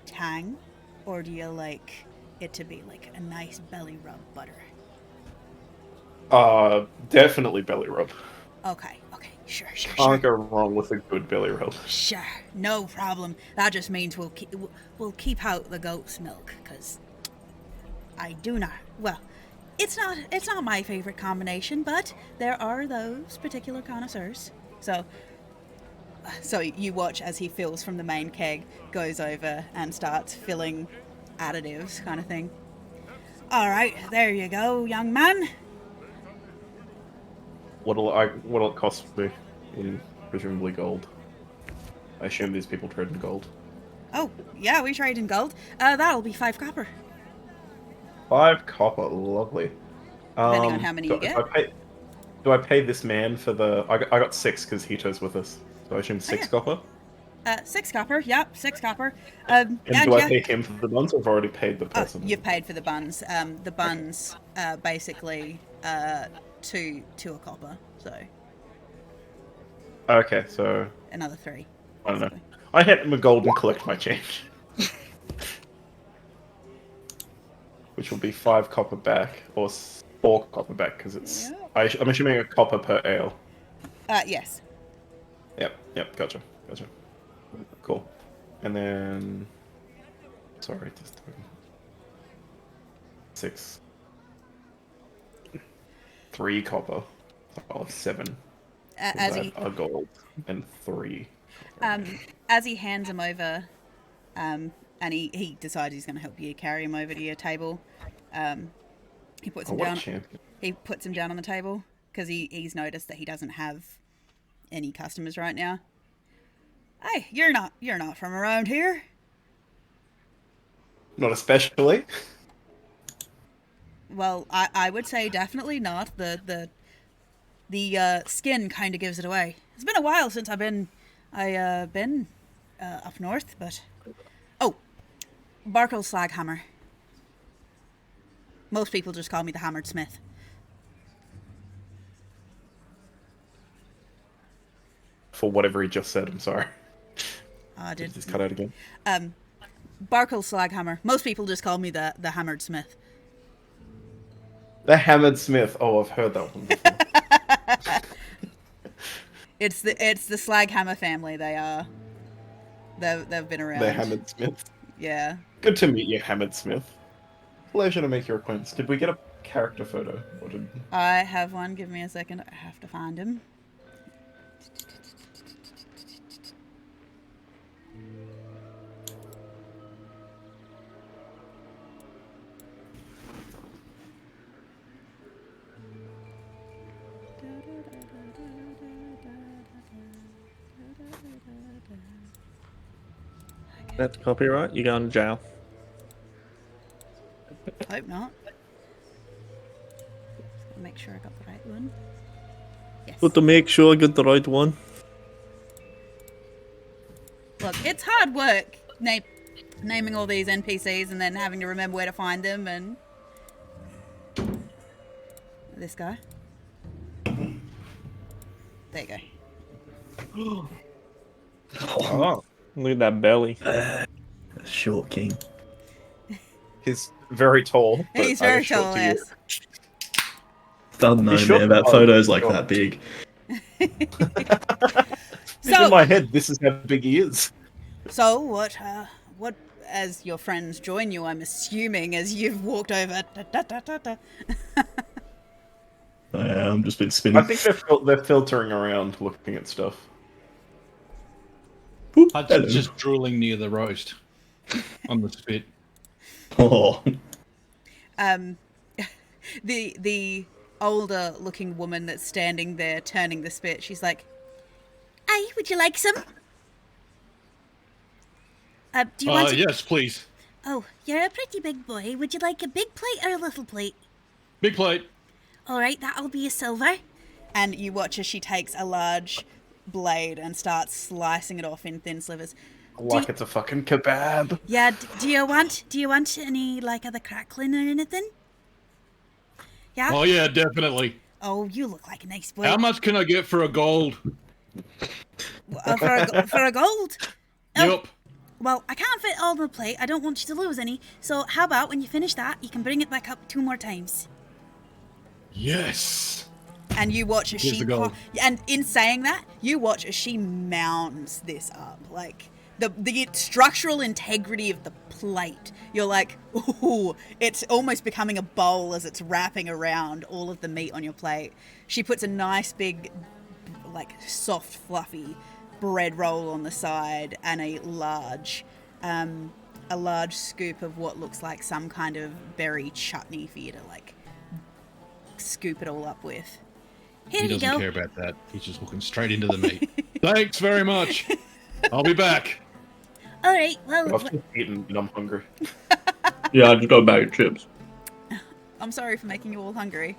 tang or do you like it to be like a nice belly rub butter? Definitely belly rub. Okay, sure. Can't go wrong with a good belly rub. Sure, no problem. That just means we'll keep out the goat's milk, because I do not. Well, it's not my favorite combination, but there are those particular connoisseurs. So you watch as he fills from the main keg, goes over and starts filling additives, kind of thing. All right, there you go, young man. What'll it cost me in presumably gold? I assume these people trade in gold. Oh, yeah, we trade in gold. That'll be 5 copper. 5 copper, lovely. Depending on how many you get. Do I pay this man for the? I got 6 because Hito's with us. So I assume 6 copper. 6 copper. Yep, 6 copper. And do I pay him for the buns, or have I already paid the person? You've paid for the buns. The buns basically 2 a copper. So. Okay, so Another 3. I don't know. I hit him with gold and collect my change. Which will be 5 copper back, or 4 copper back, because it's... Yeah. I'm assuming a copper per ale. Yes. Yep, gotcha. Cool. And then... Sorry, just... 6. 3 copper. Oh, 7. As he... A gold. And 3. As he hands him over, and he decides he's going to help you carry him over to your table, he puts him down. He puts him down on the table because he's noticed that he doesn't have any customers right now. Hey, you're not from around here. Not especially. Well, I would say definitely not. The skin kind of gives it away. It's been a while since I've been up north, but Barkle Slaghammer. Most people just call me the Hammered Smith. For whatever he just said, I'm sorry. Did this cut out again? Barkle Slaghammer. Most people just call me the Hammered Smith. The Hammered Smith. Oh, I've heard that one before. It's the Slaghammer family. They've been around. The Hammered Smith. Yeah. Good to meet you, Hammered Smith. Pleasure to make your acquaintance. Did we get a character photo? Or did... I have one. Give me a second. I have to find him. That's copyright. You're going to jail. Hope not. Make sure I got the right one. Yes. But to make sure I get the right one. Look, it's hard work naming all these NPCs and then having to remember where to find them and... This guy. There you go. Oh, look at that belly. Short king. He's very tall. He's very tall, yes. Doesn't know, man, about photos like that big. So, in my head, this is how big he is. So, what, as your friends join you, I'm assuming, as you've walked over... I've just been spinning. I think they're filtering around, looking at stuff. Hudson's just drooling near the roast on the spit. Oh. The older looking woman that's standing there turning the spit, she's like, "Hey, would you like some? Do you want Yes, please. Oh, you're a pretty big boy. Would you like a big plate or a little plate? Big plate. All right, that'll be a silver." And you watch as she takes a large blade and starts slicing it off in thin slivers. Like it's a fucking kebab. Yeah, do you want any, like, other crackling or anything? Yeah? Oh, yeah, definitely. Oh, you look like a nice boy. How much can I get for a gold? For a gold? Oh, Yep. well, I can't fit all on the plate. I don't want you to lose any. So how about when you finish that, you can bring it back up 2 more times. Yes. And you watch as Here's the gold. And in saying that, you watch as she mounds this up. Like, the structural integrity of the plate. You're like, ooh, it's almost becoming a bowl as it's wrapping around all of the meat on your plate. She puts a nice big, like, soft, fluffy bread roll on the side and a large a large scoop of what looks like some kind of berry chutney for you to like scoop it all up with. Here He you doesn't go. care about that. He's just looking straight into the meat. Thanks very much. I'll be back. All right. Well, I've just eaten and I'm hungry. Yeah, I just got a bag of chips. I'm sorry for making you all hungry.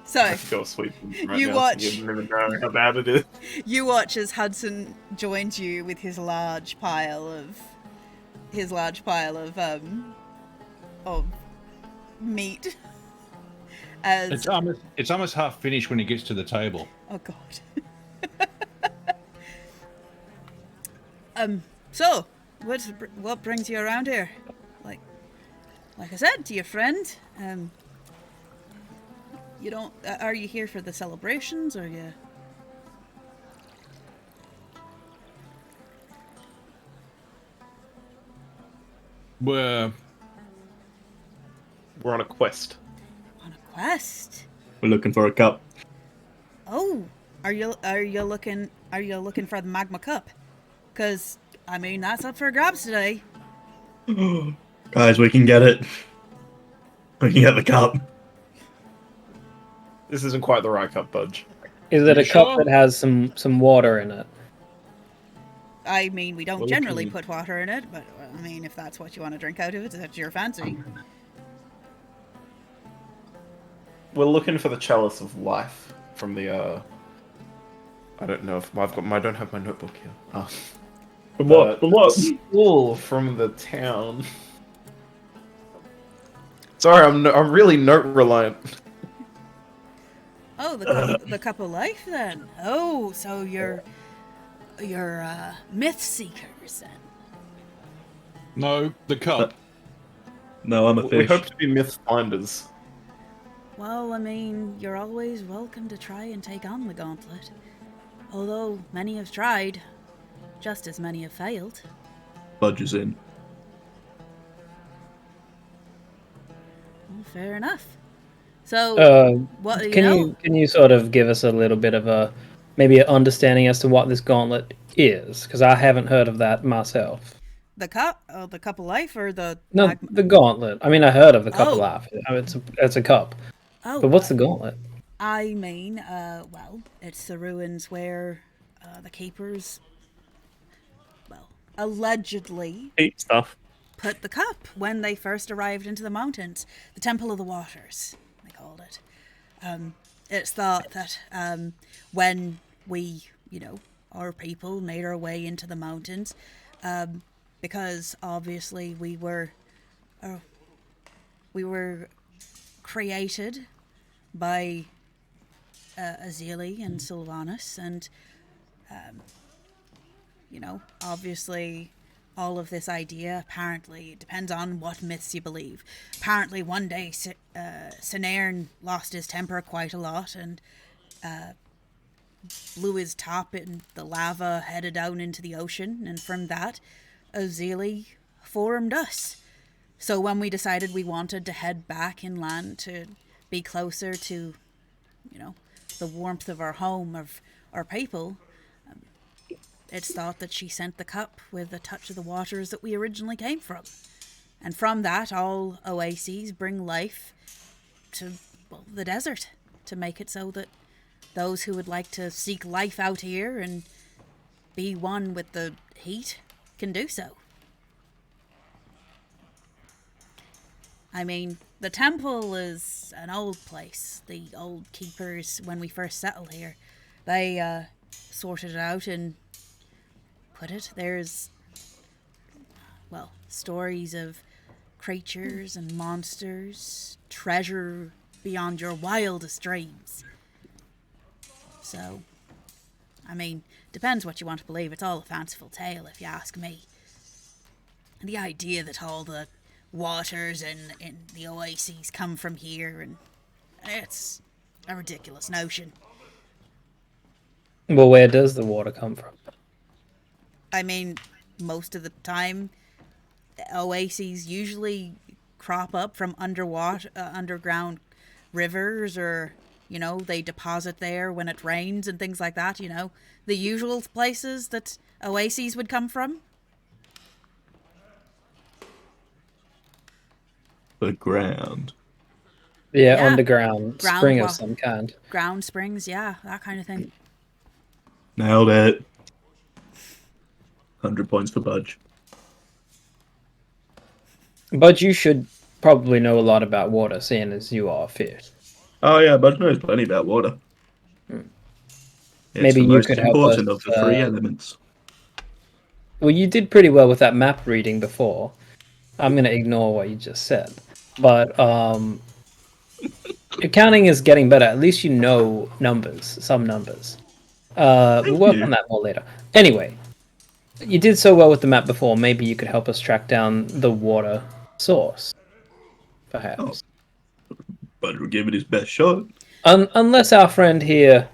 So, Let's go sleep right You now. watch. You don't even know how bad it is. you watch as Hudson joins you with his large pile of meat. As It's almost half finished when he gets to the table. oh god. So what brings you around here? Like I said to your friend, you don't. Are you here for the celebrations, or you? We're We're on a quest. On a quest? We're looking for a cup. Oh, are you looking for the magma cup? Cause I mean that's up for grabs today. Guys, we can get it. We can get the cup. This isn't quite the right cup, Budge. Is it You a cup sure? that has some water in it? I mean we don't Well, generally we can- put water in it, but I mean if that's what you want to drink out of it, that's your fancy. We're looking for the chalice of life from the. I don't know if I don't have my notebook here. From what? From what? School from the town. Sorry, I'm really note reliant. Oh, the cup of life then. Oh, so you're myth seekers then. no the cup. No, I'm a We fish. hope to be myth finders. Well, I mean, you're always welcome to try and take on the gauntlet. Although many have tried, just as many have failed. Budge is in. Well, fair enough. So, what do you know? Can you sort of give us a little bit of a maybe an understanding as to what this gauntlet is? Because I haven't heard of that myself. The cup of life, or the No, the gauntlet. I mean, I heard of the cup of Oh. life. It's a cup. Oh, But what's the gauntlet? I mean, well, it's the ruins where the keepers, well, allegedly Eat stuff. put the cup when they first arrived into the mountains. The Temple of the Waters, they called it. It's thought that when we, our people made our way into the mountains, because obviously we were created by Azili and Sylvanus, and obviously all of this idea, apparently, it depends on what myths you believe. Apparently one day Ciner'n lost his temper quite a lot and blew his top and the lava headed down into the ocean, and from that Azili formed us. So when we decided we wanted to head back inland to be closer to, the warmth of our home, of our people, it's thought that she sent the cup with a touch of the waters that we originally came from. And from that, all oases bring life to, the desert, to make it so that those who would like to seek life out here and be one with the heat can do so. I mean, the temple is an old place. The old keepers, when we first settled here, they sorted it out and put it. There's, stories of creatures and monsters, treasure beyond your wildest dreams. So, I mean, depends what you want to believe. It's all a fanciful tale, if you ask me. And the idea that all the waters and the oases come from here, and it's a ridiculous notion. Well, where does the water come from? I mean, most of the time, oases usually crop up from underground rivers or you know, they deposit there when it rains and things like that, you know, the usual places that oases would come from. The ground. Yeah, Yeah. underground spring of Ground some kind. Ground springs, yeah, that kind of thing. Nailed it. 100 points for Budge. But you should probably know a lot about water, seeing as you are a fish. Oh yeah, Budge knows plenty about water. It's Maybe the you most could help important us, of the three elements. Well, you did pretty well with that map reading before. I'm going to ignore what you just said. But accounting is getting better. At least you know numbers, some numbers. We'll work on that more later. Anyway, you did so well with the map before. Maybe you could help us track down the water source, perhaps. Budge will give it his best shot. Unless our friend here,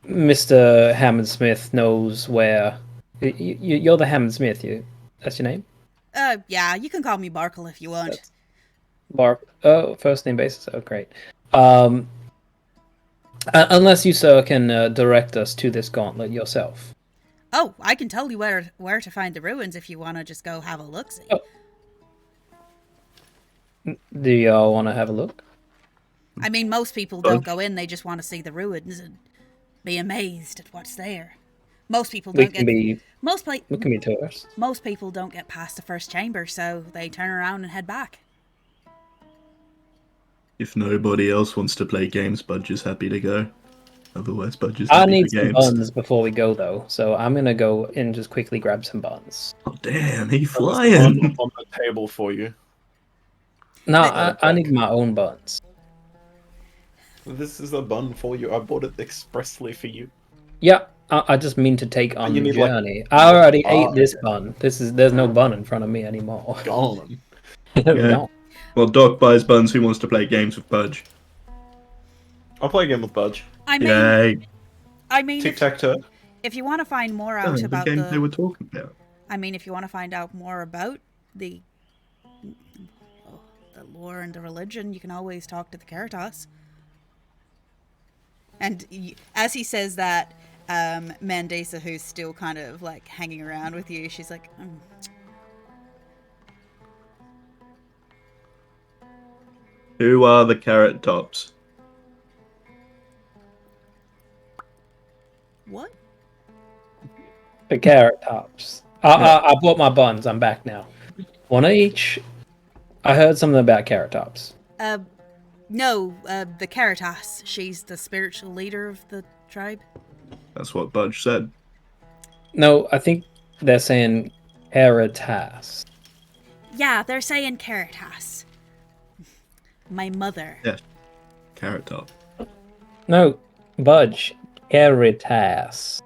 Mr. Hammond Smith, knows where... You're the Hammond Smith, that's your name? Yeah, you can call me Barkle if you want. Oh, first name basis. Oh, great. Unless you, sir, can direct us to this gauntlet yourself. Oh, I can tell you where to find the ruins if you want to just go have a look-see. Oh. Do y'all want to have a look? I mean, most people don't go in, they just want to see the ruins and be amazed at what's there. Most people don't We can be tourists. Most people don't get past the first chamber, so they turn around and head back. If nobody else wants to play games, Budge is happy to go. Otherwise, Budge is I happy need for some games. buns before we go, though, so I'm gonna go and just quickly grab some buns. Oh damn, he There's flying! one on the table for you. No, I need my own buns. This is a bun for you. I bought it expressly for you. Yeah, I just mean to take on you the need, like, journey. I already ate okay. this bun. There's no bun in front of me anymore. Gone. No. Well, Doc buys buns. Who wants to play games with Budge? I'll play a game with Budge. I mean, Yay! Tic-tac-toe. if you want to find more Oh, out the about game they were talking about. I mean, if you want to find out more about the lore and the religion, you can always talk to the Caritas. And as he says that, Mandisa, who's still kind of like hanging around with you, she's like, Who are the Carrot Tops? What? The carrot tops. I bought my buns. I'm back now. One of each. I heard something about carrot tops. No, the Caritas. She's the spiritual leader of the tribe. That's what Budge said. No, I think they're saying Caritas. Yeah, they're saying Caritas. My mother. Yeah. Carrot Top. No, Budge. Caritas.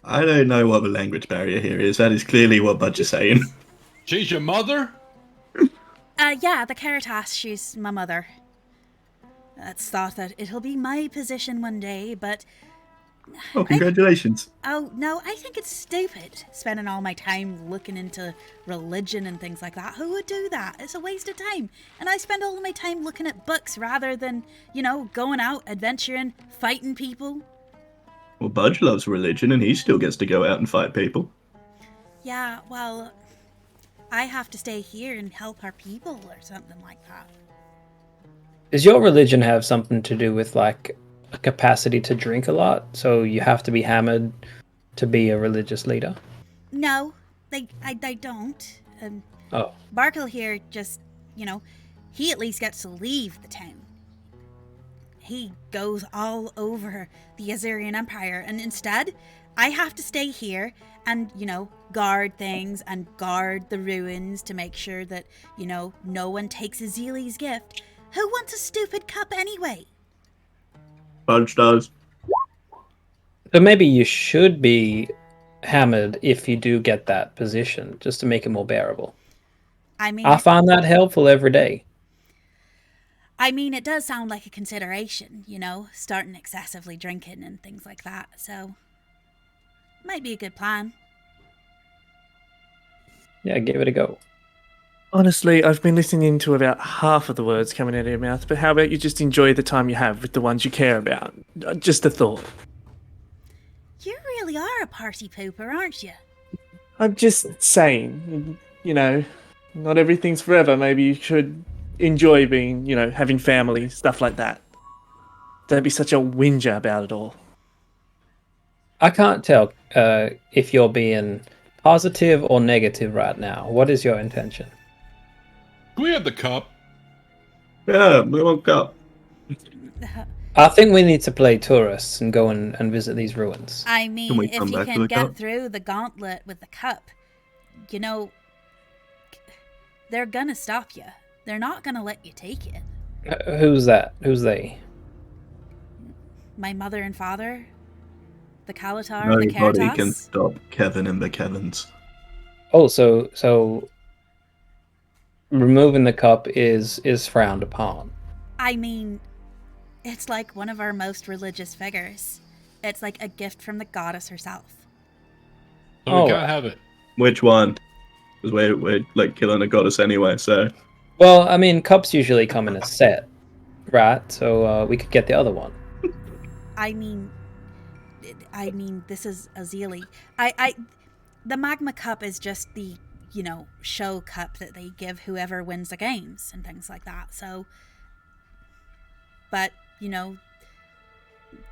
I don't know what the language barrier here is. That is clearly what Budge is saying. She's your mother? Yeah, the Caritas. She's my mother. It's thought that it'll be my position one day, but... Oh, congratulations. Oh, no, I think it's stupid, spending all my time looking into religion and things like that. Who would do that? It's a waste of time. And I spend all of my time looking at books rather than, you know, going out, adventuring, fighting people. Well, Budge loves religion, and he still gets to go out and fight people. Yeah, well, I have to stay here and help our people or something like that. Does your religion have something to do with, like, a capacity to drink a lot? So you have to be hammered to be a religious leader? No, they don't. Oh. Barkle here just, you know, he at least gets to leave the town. He goes all over the Azurian Empire, and instead, I have to stay here and, you know, guard things and guard the ruins to make sure that, you know, no one takes Azili's gift. Who wants a stupid cup anyway? Budge does. So maybe you should be hammered if you do get that position, just to make it more bearable. I mean, I find that helpful every day. I mean, it does sound like a consideration, you know, starting excessively drinking and things like that, so might be a good plan. Yeah, give it a go. Honestly, I've been listening to about half of the words coming out of your mouth, but how about you just enjoy the time you have with the ones you care about? Just a thought. You really are a party pooper, aren't you? I'm just saying, not everything's forever. Maybe you should enjoy being, having family, stuff like that. Don't be such a whinger about it all. I can't tell if you're being positive or negative right now. What is your intention? Can we have the cup? Yeah, we won't go. I think we need to play tourists and go and visit these ruins. I Can mean, we if come you back to can the get cup? through the gauntlet with the cup, they're gonna stop you. They're not gonna let you take it. Who's that? Who's they? My mother and father, the Kalatar, the Nobody can Caritas. stop Kevin and the Kevins. Oh, so removing the cup is frowned upon. I mean, it's like one of our most religious figures. It's like a gift from the goddess herself. So Oh. we can't have it. Which one? Because we're like killing a goddess anyway, so. Well, I mean, cups usually come in a set, right? So we could get the other one. I mean, this is Azili. The magma cup is just the, show cup that they give whoever wins the games and things like that. So, but,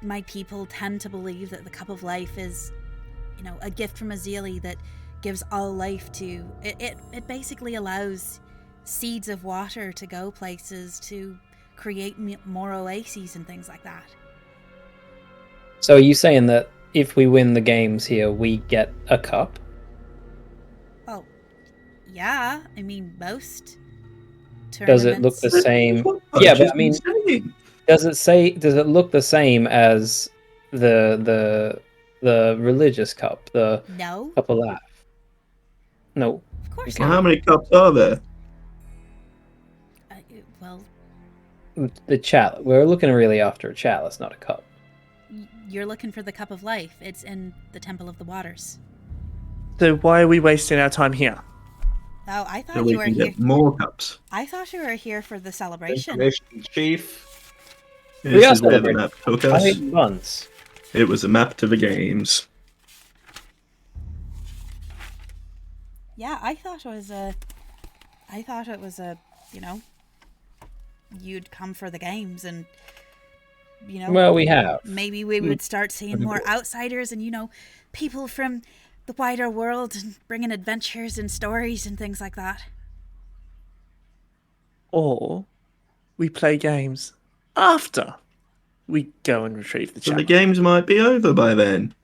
my people tend to believe that the cup of life is, a gift from Azili that gives all life to it basically allows seeds of water to go places to create more oases and things like that. So are you saying that if we win the games here, we get a cup? Oh, yeah. I mean, most Does it look the same? Yeah, but I mean, does it look the same as the religious cup, the No, cup of life? No. of course Okay. Well, not. how many cups are there? Well, The chalice. We're looking really after a chalice, not a cup. you're looking for the cup of life. It's in the Temple of the Waters. So why are we wasting our time here? Oh, I So thought we you were can here. get more cups. I thought you were here for the celebration. Information chief. We This are is where the celebrating. map took I us. hate buns. It was a map to the games. Yeah, I thought it was a, you'd come for the games and, Well, we have. maybe we would start seeing more outsiders and, people from the wider world and bringing adventures and stories and things like that. Or we play games after we go and retrieve the So the chalice. games might be over by then.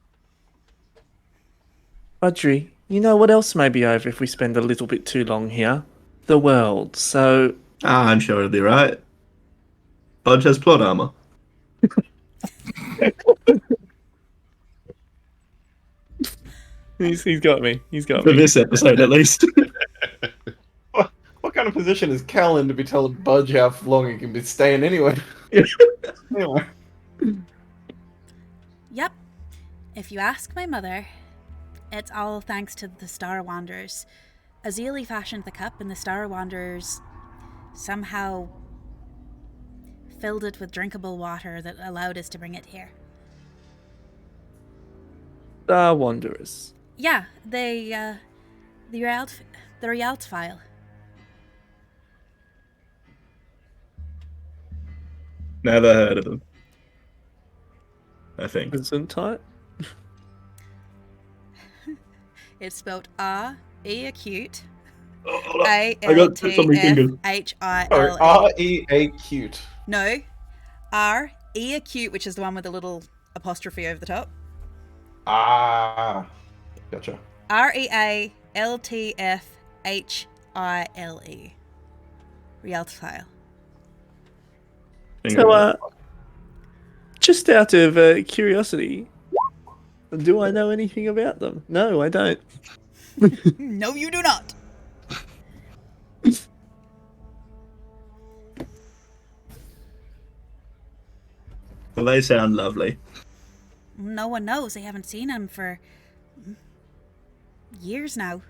Audrey, you know what else may be over if we spend a little bit too long here? The world. So I'm sure it'll be right. Budge has plot armor. he's got me. He's got For me. this episode, at least. What kind of position is Cal in to be telling Budge how long he can be staying anyway? Anyway. Yep. If you ask my mother, it's all thanks to the Star Wanderers. Azili fashioned the cup, and the Star Wanderers somehow filled it with drinkable water that allowed us to bring it here. Star Wanderers. Yeah, the Rialt file. Never heard of them. I think. Gesundheit? It's spelled R-E acute Hold on. I got tips on my fingers. A-L-T-F-H-I-L-A. R-E-A cute. No, R-E acute, which is the one with the little apostrophe over the top. Ah. Gotcha. R-E-A-L-T-F-H-I-L-E. Rialt file. So, just out of curiosity, do I know anything about them? No, I don't. No, you do not. Well, they sound lovely. No one knows. They haven't seen him for years now.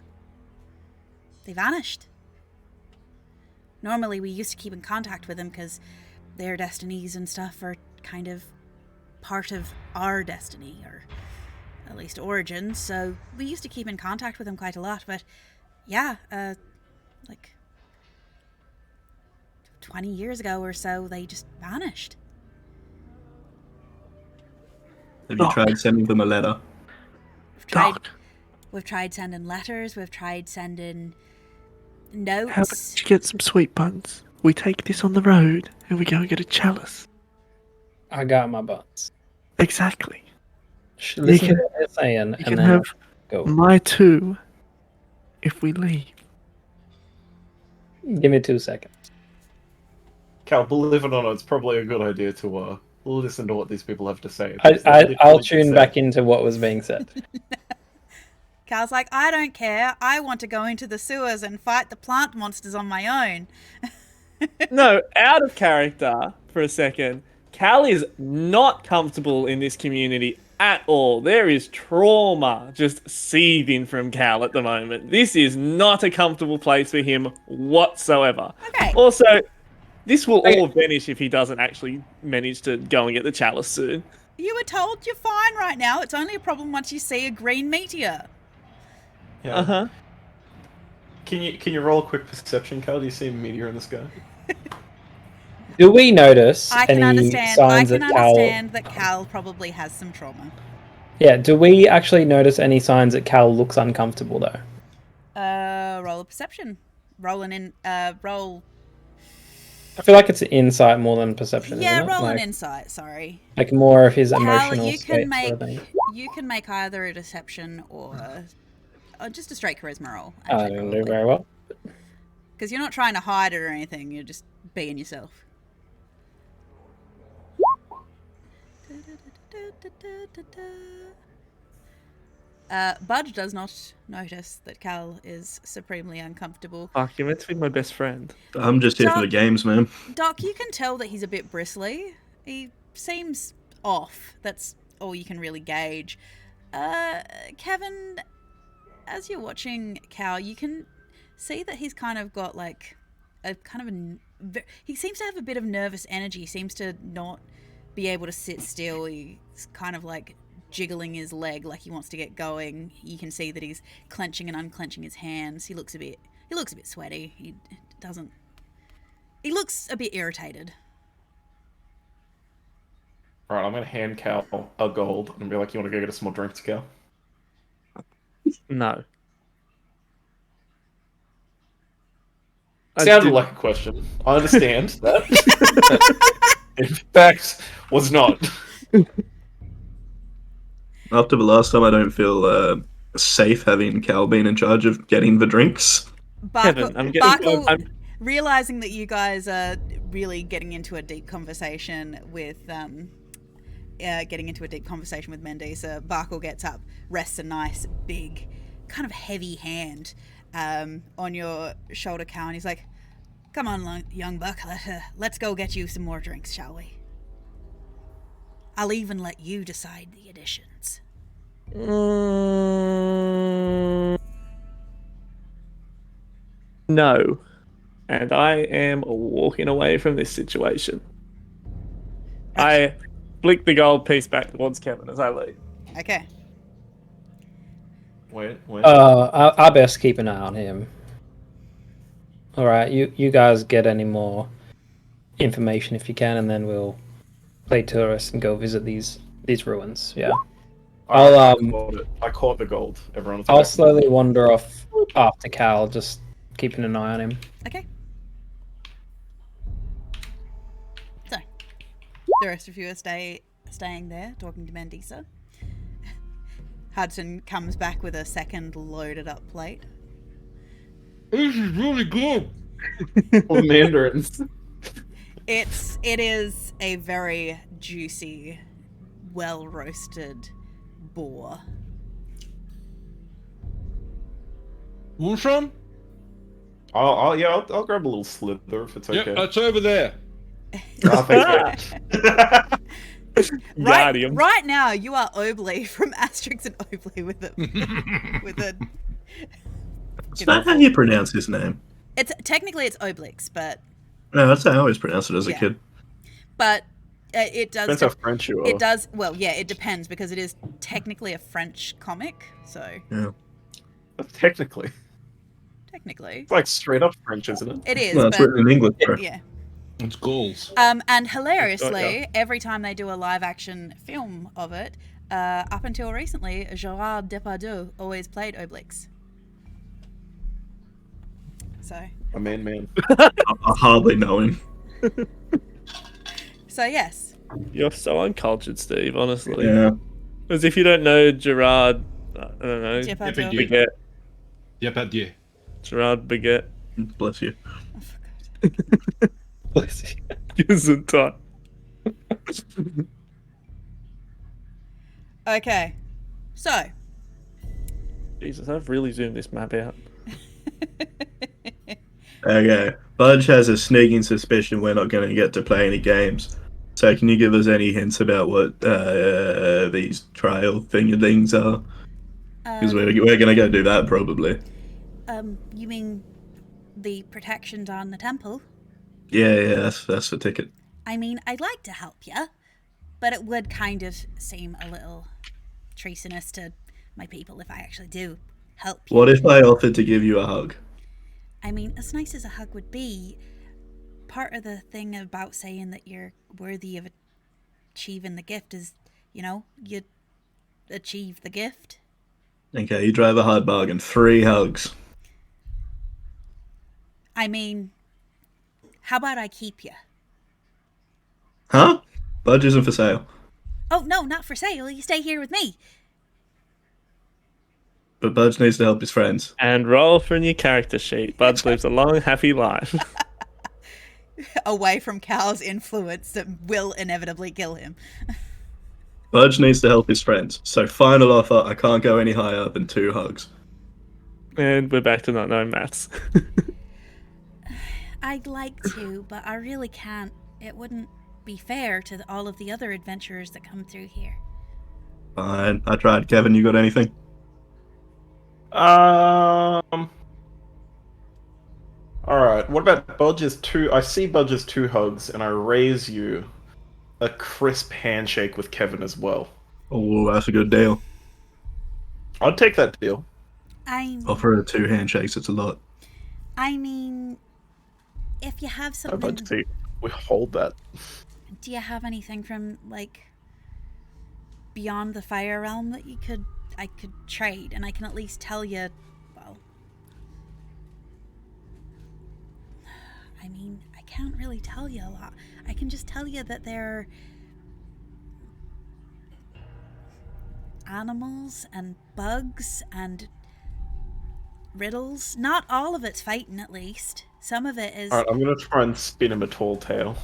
They vanished. normally we used to keep in contact with them because their destinies and stuff are kind of part of our destiny, or at least origins, so we used to keep in contact with them quite a lot, but yeah, like 20 years ago or so, they just vanished. Have you tried sending them a letter? We've tried sending letters, we've tried sending How about notes. you get some sweet buns? We take this on the road and we go and get a chalice. I got my buns. Exactly. Listen can- to what they're saying, You and can then have go. my 2 if we leave. Give me 2 seconds. Cal, believe it or not, it's probably a good idea to listen to what these people have to say. I'll tune back into what was being said. Cal's like, I don't care. I want to go into the sewers and fight the plant monsters on my own. No, out of character for a second. Cal is not comfortable in this community at all. There is trauma just seething from Cal at the moment. This is not a comfortable place for him whatsoever. Okay. Also, this will all vanish if he doesn't actually manage to go and get the chalice soon. You were told you're fine right now. It's only a problem once you see a green meteor. Yeah. Uh-huh. Can you roll a quick perception, Cal? Do you see a meteor in the sky? Do we notice I can any understand. I signs can that Cal? understand that Cal probably has some trauma. Yeah. Do we actually notice any signs that Cal looks uncomfortable though? Roll a perception. Roll. I feel like it's insight more than perception. Yeah, isn't it? roll an Like, insight. Sorry. like more of his Cal, emotional you state. can make Sort of thing. you can make either a deception or just a straight charisma roll. I didn't do very well. Because you're not trying to hide it or anything. You're just being yourself. Budge does not notice that Cal is supremely uncomfortable. Fuck, you're meant to be my best friend. I'm just here for the games, man. Doc, you can tell that he's a bit bristly. He seems off. That's all you can really gauge. Kevin, as you're watching Cal, you can see that he's kind of got like a kind of he seems to have a bit of nervous energy. He seems to not be able to sit still. He's kind of like jiggling his leg like he wants to get going. You can see that he's clenching and unclenching his hands. He looks a bit sweaty. He looks a bit irritated. Alright, I'm gonna hand Cal a gold and be like, you want to go get us some more drinks, Cal? No. Sounded like a question. I understand that. In fact, was not. After the last time, I don't feel safe having Cal being in charge of getting the drinks. Kevin, Realizing that you guys are really getting into a deep conversation with Mendisa, Barkle gets up, rests a nice, big, kind of heavy hand on your shoulder, Cal, and he's like, "Come on, young buck, let's go get you some more drinks, shall we? I'll even let you decide the additions." No. And I am walking away from this situation. I flick the gold piece back towards Kevin as I leave. Okay. Wait. I best keep an eye on him. All right, you guys get any more information if you can, and then we'll play tourists and go visit these ruins. Yeah. I caught the gold. Everyone. I'll slowly wander off after Cal, just keeping an eye on him. Okay. So, the rest of you are staying there, talking to Mendisa. Hudson comes back with a second loaded up plate. This is really good. Or mandarins. It is a very juicy, well roasted boar. Want some? I'll grab a little slither if it's okay. Yep, that's over there. Oh, thanks, man. Got him. Right now, you are Obley from Asterix and Obley with a Is that how you pronounce his name? It's technically it's oblix, but No, that's how I always pronounced it as a Yeah. kid. it does. Depends how French you are. It does. Well, yeah, it depends because it is technically a French comic. So Yeah. Technically. technically, It's like straight up French, isn't it? it is. No, it's but written in English, bro. yeah. It's Gauls. And hilariously, yeah. every time they do a live action film of it, up until recently, Gerard Depardieu always played Obelix. So, A man. I hardly know him. so yes. You're so uncultured, Steve. Honestly, Yeah. as if you don't know Gerard. I don't know. Depardieu. Depardieu. Baguette. Yep, adieu. Gerard Baguette. Bless you. Bless you. Gesundheit. Okay. So, Jesus, I've really zoomed this map out. Okay. Budge has a sneaking suspicion we're not going to get to play any games. So can you give us any hints about what these trial things are? Because we're going to go do that probably. you mean the protections on the temple? Yeah, that's the ticket. I mean, I'd like to help you, but it would kind of seem a little treasonous to my people if I actually do help you. What if I offered to give you a hug? I mean, as nice as a hug would be, part of the thing about saying that you're worthy of achieving the gift is, you achieve the gift. Okay, you drive a hard bargain. 3 hugs. I mean, how about I keep you? Huh? Budge isn't for sale. Oh, no, not for sale. You stay here with me. But Budge needs to help his friends. And roll for a new character sheet. Budge lives a long, happy life. Away from Cal's influence that will inevitably kill him. Budge needs to help his friends. So final offer, I can't go any higher than 2 hugs. And we're back to not knowing maths. I'd like to, but I really can't. It wouldn't be fair to all of the other adventurers that come through here. Fine, I tried. Kevin, you got anything? Alright, what about Budge's 2? I see Budge's 2 hugs, and I raise you a crisp handshake with Kevin as well. Oh, that's a good deal. I'd take that deal. Offer her 2 handshakes, it's a lot. I mean, if you have I'd like to something, see we hold that. do you have anything from beyond the Fire Realm that I could trade, and I can at least tell you, well, I mean, I can't really tell you a lot. I can just tell you that they're animals and bugs and riddles. Not all of it's fighting, at least. Some of it is... Alright, I'm gonna try and spin him a tall tale.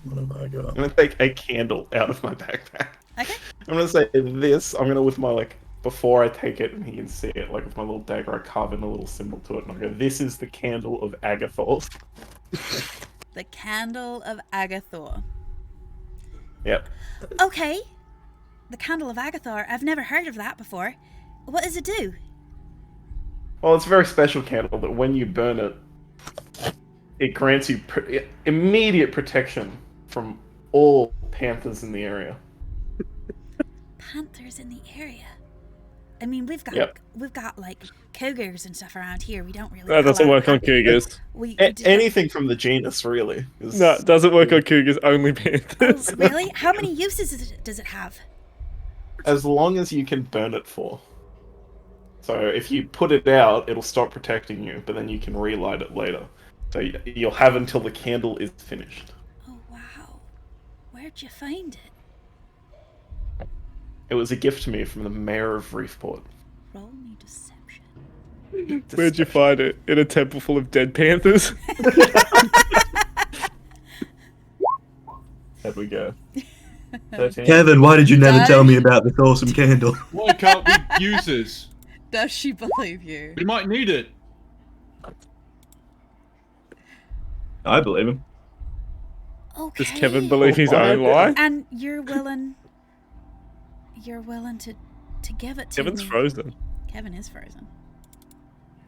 What have I got? I'm gonna take a candle out of my backpack. Okay. I'm gonna say this. I'm gonna, with my, before I take it and he can see it, with my little dagger, I carve in a little symbol to it, and I go, this is the candle of Agathor. The Candle of Agathor. Yep. Okay. The Candle of Agathor. I've never heard of that before. What does it do? Well, it's a very special candle that when you burn it, it grants you immediate protection from all panthers in the area. Panthers in the area. I mean, we've got Yep. cougars and stuff around here. We don't really. That doesn't allow work on panthers. cougars. We Anything from the genus, really. is- No, it doesn't work on cougars, only Oh, panthers. really? How many uses does it have? As long as you can burn it for. So if you put it out, it'll stop protecting you, but then you can relight it later. So you'll have until the candle is finished. Oh wow! Where'd you find it? It was a gift to me from the mayor of Reefport. Roll me deception. Where'd you find it? In a temple full of dead panthers? There we go. 13. Kevin, why did you never Dad? tell me about this awesome candle? Why can't we use this? Does she believe you? We might need it. I believe him. Okay. Does Kevin believe his own lie? And you're willing to give it to Kevin's me. frozen. Kevin is frozen.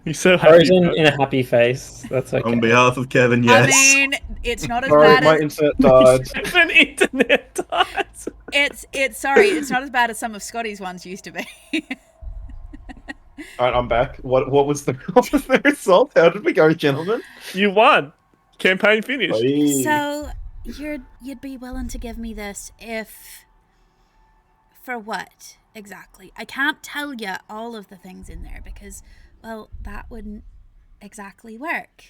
He's so happy. Frozen bro. in a happy face. That's okay. On behalf of Kevin, yes. I mean, it's not as Sorry, bad my as internet died. An internet dies. it's sorry, it's not as bad as some of Scotty's ones used to be. Alright, I'm back. What was the result? How did we go, gentlemen? You won. Campaign finished. Oi. So you'd be willing to give me this if for what exactly? I can't tell you all of the things in there because, well, that wouldn't exactly work.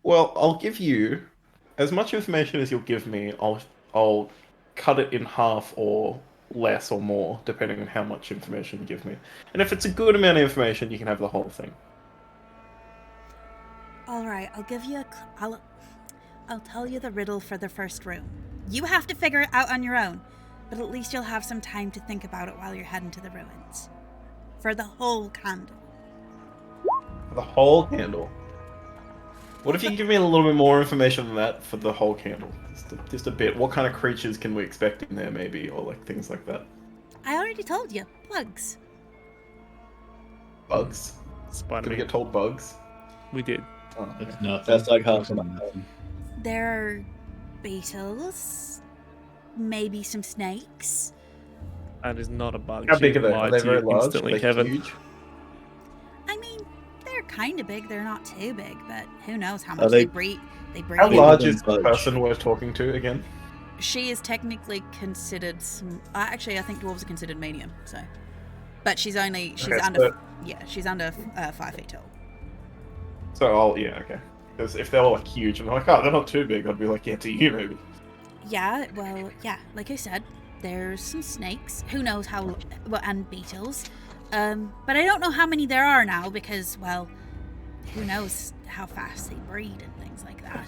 Well, I'll give you as much information as you'll give me. I'll cut it in half or less or more, depending on how much information you give me. And if it's a good amount of information, you can have the whole thing. All right, I'll give you I'll tell you the riddle for the first room. You have to figure it out on your own, but at least you'll have some time to think about it while you're heading to the ruins. For the whole candle. The whole candle. What if you give me a little bit more information than that for the whole candle? Just a bit. What kind of creatures can we expect in there, maybe, or like things like that? I already told you, bugs. Bugs. Spider Did we get told bugs? We did. Oh, That's nothing. That's like half of my There are beetles, maybe some snakes. That is not a bug. How big She are they? Are lied they to very you large? instantly, Are they Kevin. huge? I mean, they're kind of big. They're not too big, but who knows how Are much they- they breed. They breed. How Bigger large than is the bugs. person we're talking to again? She is technically considered. Actually, I think dwarves are considered medium. So, but she's Okay, under. so- Yeah, she's under 5 feet tall. So okay. Because if they were like huge and they're like, oh, they're not too big, I'd be like, yeah, to you maybe. Yeah, well, yeah. Like I said, there's some snakes. Who knows how? Well, and beetles. But I don't know how many there are now because, well, who knows how fast they breed and things like that.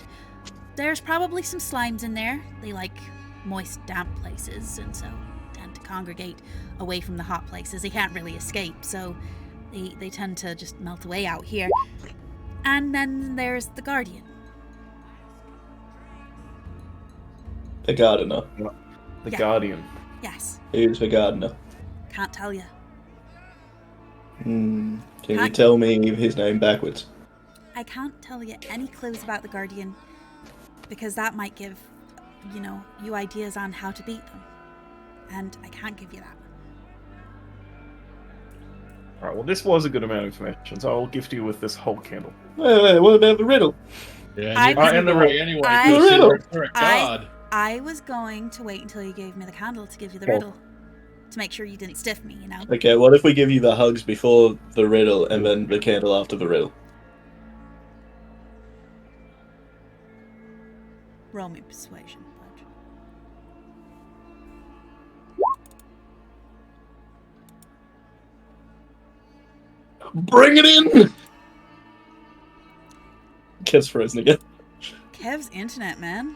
There's probably some slimes in there. They like moist, damp places, and so tend to congregate away from the hot places. They can't really escape, so they tend to just melt away out here. And then there's the Guardian. The gardener. The Yeah. Guardian. Yes, Who's the gardener? can't tell you. Can you Can't- tell me his name backwards? I can't tell you any clues about the Guardian because that might give, you ideas on how to beat them. And I can't give you that. Alright, well, this was a good amount of information, so I'll gift you with this whole candle. Wait, what about the riddle? Yeah, I- you give and it the away anyway. I- Because you're a I- god. I was going to wait until you gave me the candle to give you the Oh. riddle. To make sure you didn't stiff me, Okay, what if we give you the hugs before the riddle and then the candle after the riddle? Roll me persuasion, Pudge. Bring it in! Kev's frozen again. Kev's internet, man.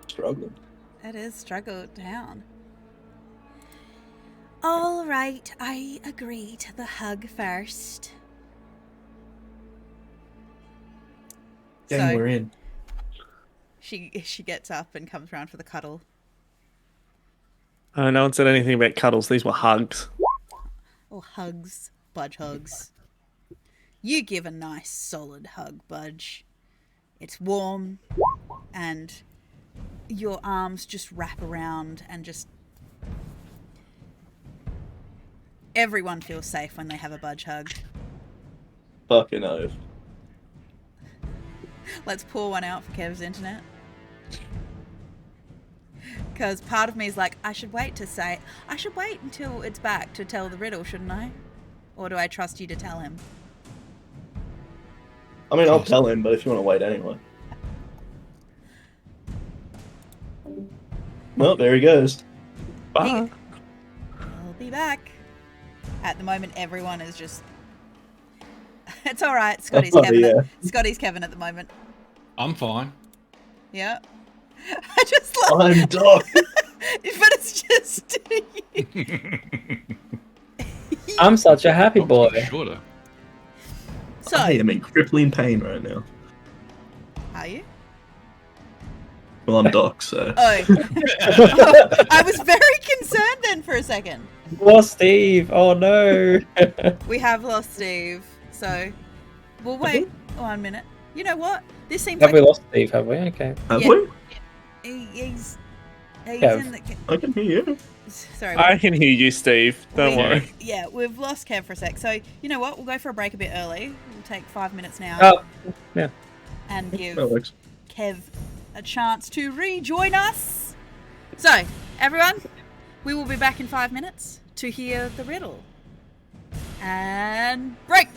Struggling. It is struggled down. All right, I agree to the hug first. Dang, So we're in. she gets up and comes round for the cuddle. No one said anything about cuddles. These were hugs. Or hugs, Budge hugs. You give a nice solid hug, Budge. It's warm, and your arms just wrap around and just... Everyone feels safe when they have a Budge hug. Fucking oath. Let's pour one out for Kev's internet. Because part of me is like, I should wait until it's back to tell the riddle, shouldn't I? Or do I trust you to tell him? I mean, I'll tell him, but if you want to wait anyway. Well, there he goes. Bye. I'll be back. At the moment, everyone is just... It's alright, Scotty's Oh, Kevin. yeah. Scotty's Kevin at the moment. I'm fine. Yeah. I just love I'm Doc. but it's just... I'm such a happy boy. Shorter. So, I am in crippling pain right now. are you? Well, I'm Doc, so. Oh. I was very concerned then for a second. Lost Steve. Oh no. We have lost Steve. So we'll wait 1 minute. You know what? This seems Have like we lost Steve? Have we? Okay. Have Yeah. we? he's Kev. in the. I can hear you. Sorry. I can hear you, Steve. Don't we- worry. Yeah, we've lost Kev for a sec. So you know what? We'll go for a break a bit early. We'll take 5 minutes now Oh, yeah. and give That works. Kev a chance to rejoin us. So, everyone, we will be back in 5 minutes to hear the riddle. And break!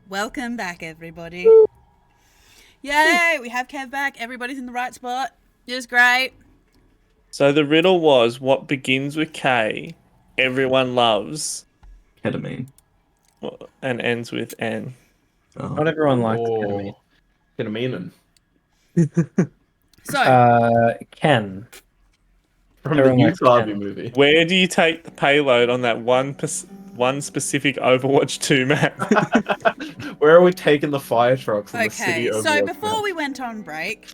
Welcome back, everybody. Yay! We have Kev back. Everybody's in the right spot. It was great. So the riddle was what begins with K, everyone loves, Ketamine. and ends with N. Not everyone likes ketamine. Ketamine. So, Ken. From Everyone the new likes Barbie Ken. movie. Where do you take the payload on that one specific Overwatch 2 map? Where are we taking the fire trucks in the city okay. of So before we went on break,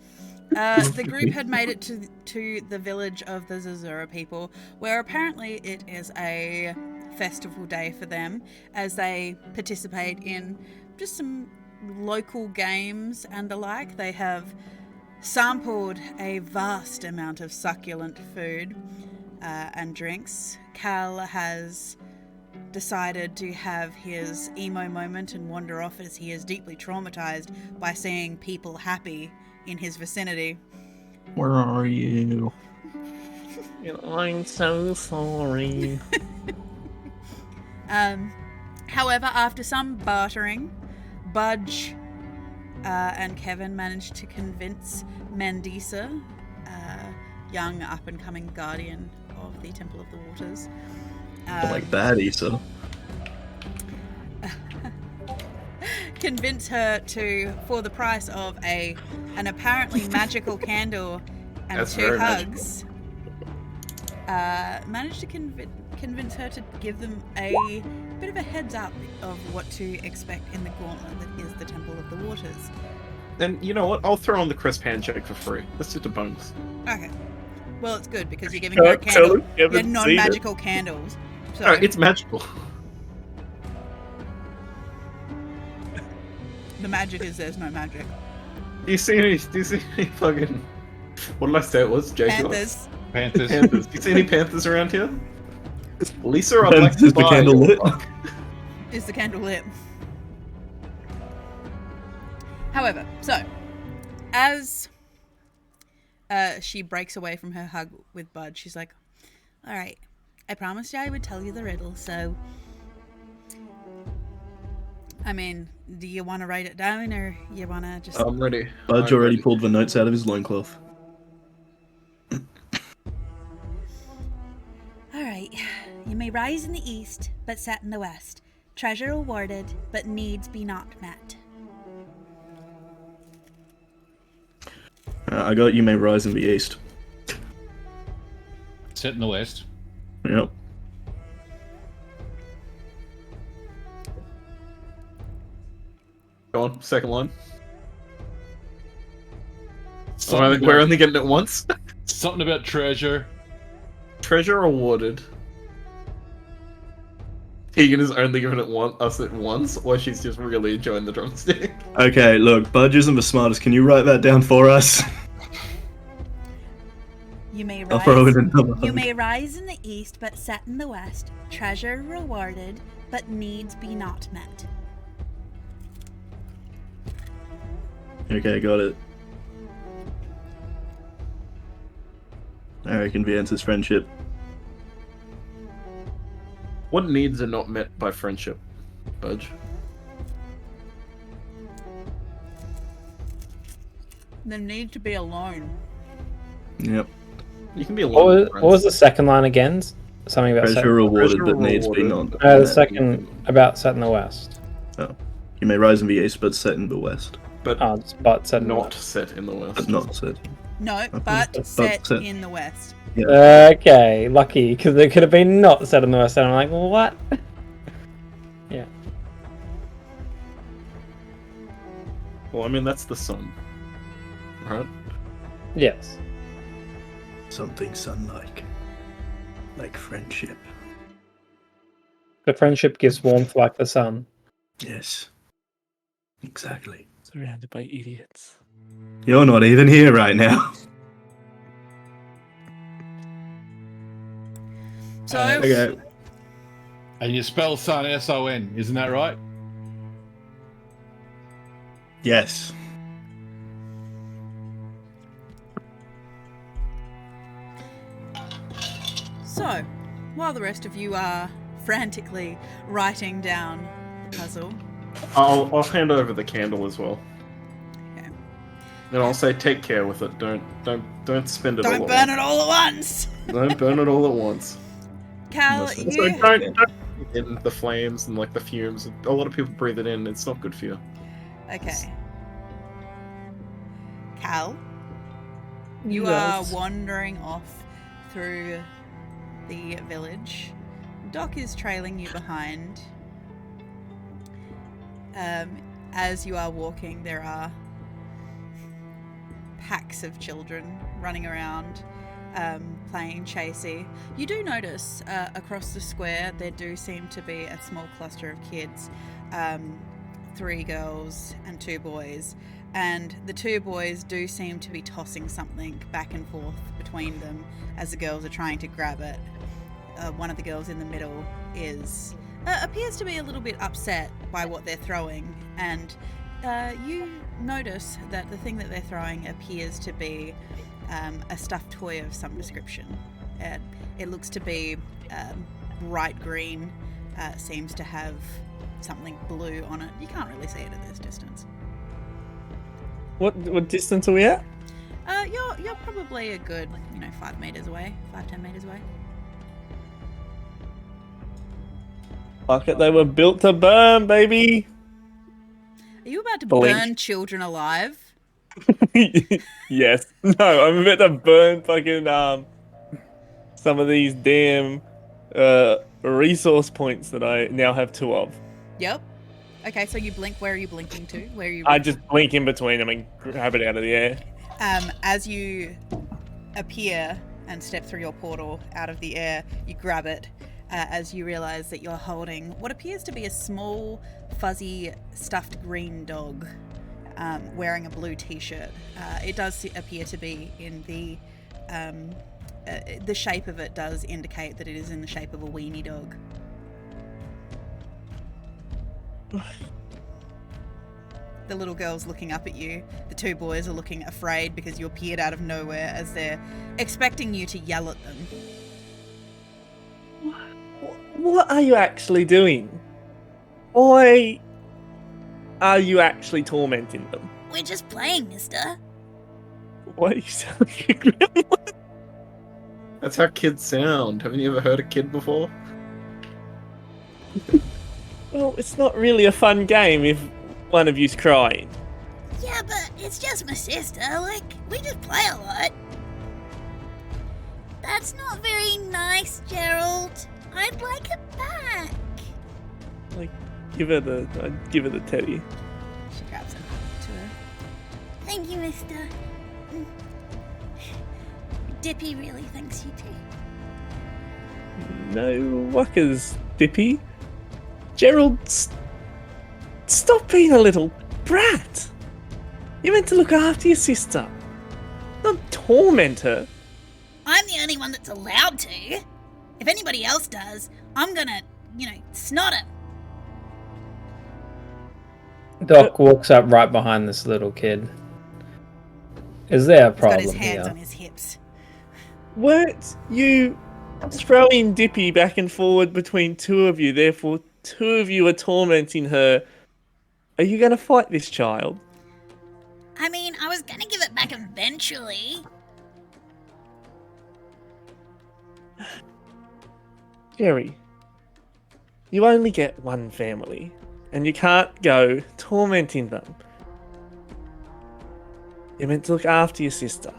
the group had made it to the village of the Zazura people, where apparently it is a festival day for them, as they participate in just some local games and the like. They have sampled a vast amount of succulent food and drinks. Cal has decided to have his emo moment and wander off, as he is deeply traumatized by seeing people happy in his vicinity. Where are you? I'm so sorry. However, after some bartering, Budge and Kevin managed to convince Mandisa, young up-and-coming guardian of the Temple of the Waters, Like that, Issa. convince her to, for the price of an apparently magical candle and That's 2 very hugs, managed to convince her to give them a bit of a heads up of what to expect in the gauntlet that is the Temple of the Waters. And you know what? I'll throw on the crisp handshake for free. That's just a bonus. Okay. Well, it's good because you're giving her a Can't tell candle. if you haven't You're seen it. non-magical candles. So No, it's magical. the magic is there's no magic. Do you see any fucking... What did I say it was? Jaguars? Panthers. Panthers. Panthers. Do you see any panthers around here? Lisa, I'd like Is to the buy candle your lit? fuck. Is the candle lit? However, so as she breaks away from her hug with Bud, she's like, "All right, I promised you I would tell you the riddle. So, I mean, do you want to write it down, or you want to just?" I'm ready. Budge I'm already ready. pulled the notes out of his loincloth. All right. You may rise in the east, but set in the west. Treasure awarded, but needs be not met. I got you may rise in the east. Set in the west. Yep. Go on, second line. Something We're about, only getting it once. something about treasure. Treasure awarded. Tegan is only giving it us it once, or she's just really enjoying the drumstick. Okay, look, Budge isn't the smartest. Can you write that down for us? You may I'll throw rise. it in another You hug. may rise in the east, but set in the west. Treasure rewarded, but needs be not met. Okay, got it. I reckon the answer's friendship. What needs are not met by friendship, Budge? The need to be alone. Yep. You can be alone. with What was the second line again? Something about Treasure set, rewarded, Treasure but needs be rewarded. not. the met. second about set in the west. You may rise in the east, but set in the west. But Oh, it's but set in the not west. set in the west. But not set. No, But but set set. in the west. Okay, lucky, because it could have been not set in the west, and I'm like, what? Yeah. Well, I mean, that's the sun. Right? Yes. Something sun-like. Like friendship. The friendship gives warmth like the sun. Yes. Exactly. Surrounded by idiots. You're not even here right now. So, Okay. And you spell sun S-O-N, isn't that right? Yes. so, while the rest of you are frantically writing down the puzzle, I'll hand over the candle as well. Okay. And I'll say, take care with it. Don't spend it all Don't at burn once. it all at once. Don't burn it all at once. Cal, Also, Also, you... don't breathe in the flames and like the fumes. A lot of people breathe it in. It's not good for you. Okay. Cal, you Yes. are wandering off through the village. Doc is trailing you behind. As you are walking, there are packs of children running around, playing chasey. You do notice across the square there do seem to be a small cluster of kids, 3 girls and 2 boys, and the 2 boys do seem to be tossing something back and forth between them as the girls are trying to grab it. One of the girls in the middle appears to be a little bit upset by what they're throwing, and you notice that the thing that they're throwing appears to be a stuffed toy of some description. It looks to be bright green, seems to have something blue on it. You can't really see it at this distance. What distance are we at? You're probably a good 5 meters away, 5-10 meters away. Fuck it, they were built to burn, baby. Are you about to Blink. burn children alive? Yes. No, I'm about to burn fucking some of these damn resource points that I now have 2 of. Yep. Okay, so you blink. Where are you blinking to? Where are you? I just blink in between them and grab it out of the air. As you appear and step through your portal out of the air, you grab it as you realize that you're holding what appears to be a small, fuzzy, stuffed green dog wearing a blue t-shirt. It does appear to be in the shape of it does indicate that it is in the shape of a weenie dog. The little girl's looking up at you. The 2 boys are looking afraid because you appeared out of nowhere as they're expecting you to yell at them. What are you actually doing? Why are you actually tormenting them? We're just playing, mister. Why are you sound like a gremlin? That's how kids sound. Haven't you ever heard a kid before? Well, it's not really a fun game if one of you's crying. Yeah, but it's just my sister. Like, we just play a lot. That's not very nice, Gerald. I'd like it back. Like, give her the teddy. She grabs it to her. Thank you, mister. Dippy really thinks you do. No wuckers, Dippy. Gerald, stop being a little brat. You're meant to look after your sister, not torment her. I'm the only one that's allowed to. If anybody else does, I'm gonna, snot him. Doc walks up right behind this little kid. Is there a He's problem got his hands here? on his hips. Weren't you throwing Dippy back and forward between 2 of you, therefore 2 of you are tormenting her? Are you going to fight this child? I mean, I was gonna give it back eventually. Jerry, you only get one family, and you can't go tormenting them. You're meant to look after your sister,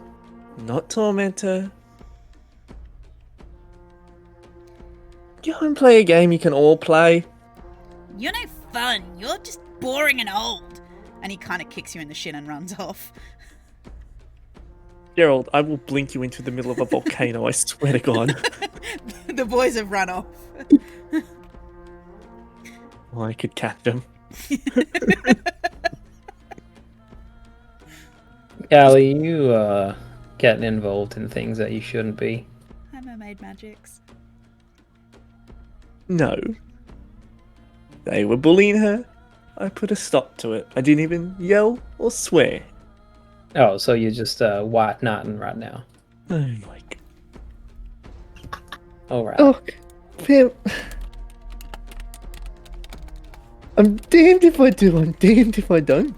not torment her. Go and play a game you can all play. You're no fun. You're just boring and old. And he kind of kicks you in the shin and runs off. Gerald, I will blink you into the middle of a volcano, I swear to God. The boys have run off. Oh, I could catch them. Callie, you getting involved in things that you shouldn't be. Hi, mermaid magics. No. They were bullying her. I put a stop to it. I didn't even yell or swear. Oh, so you're just white knighting right now. Oh my God. Alright. Oh, Pim. I'm damned if I do, I'm damned if I don't.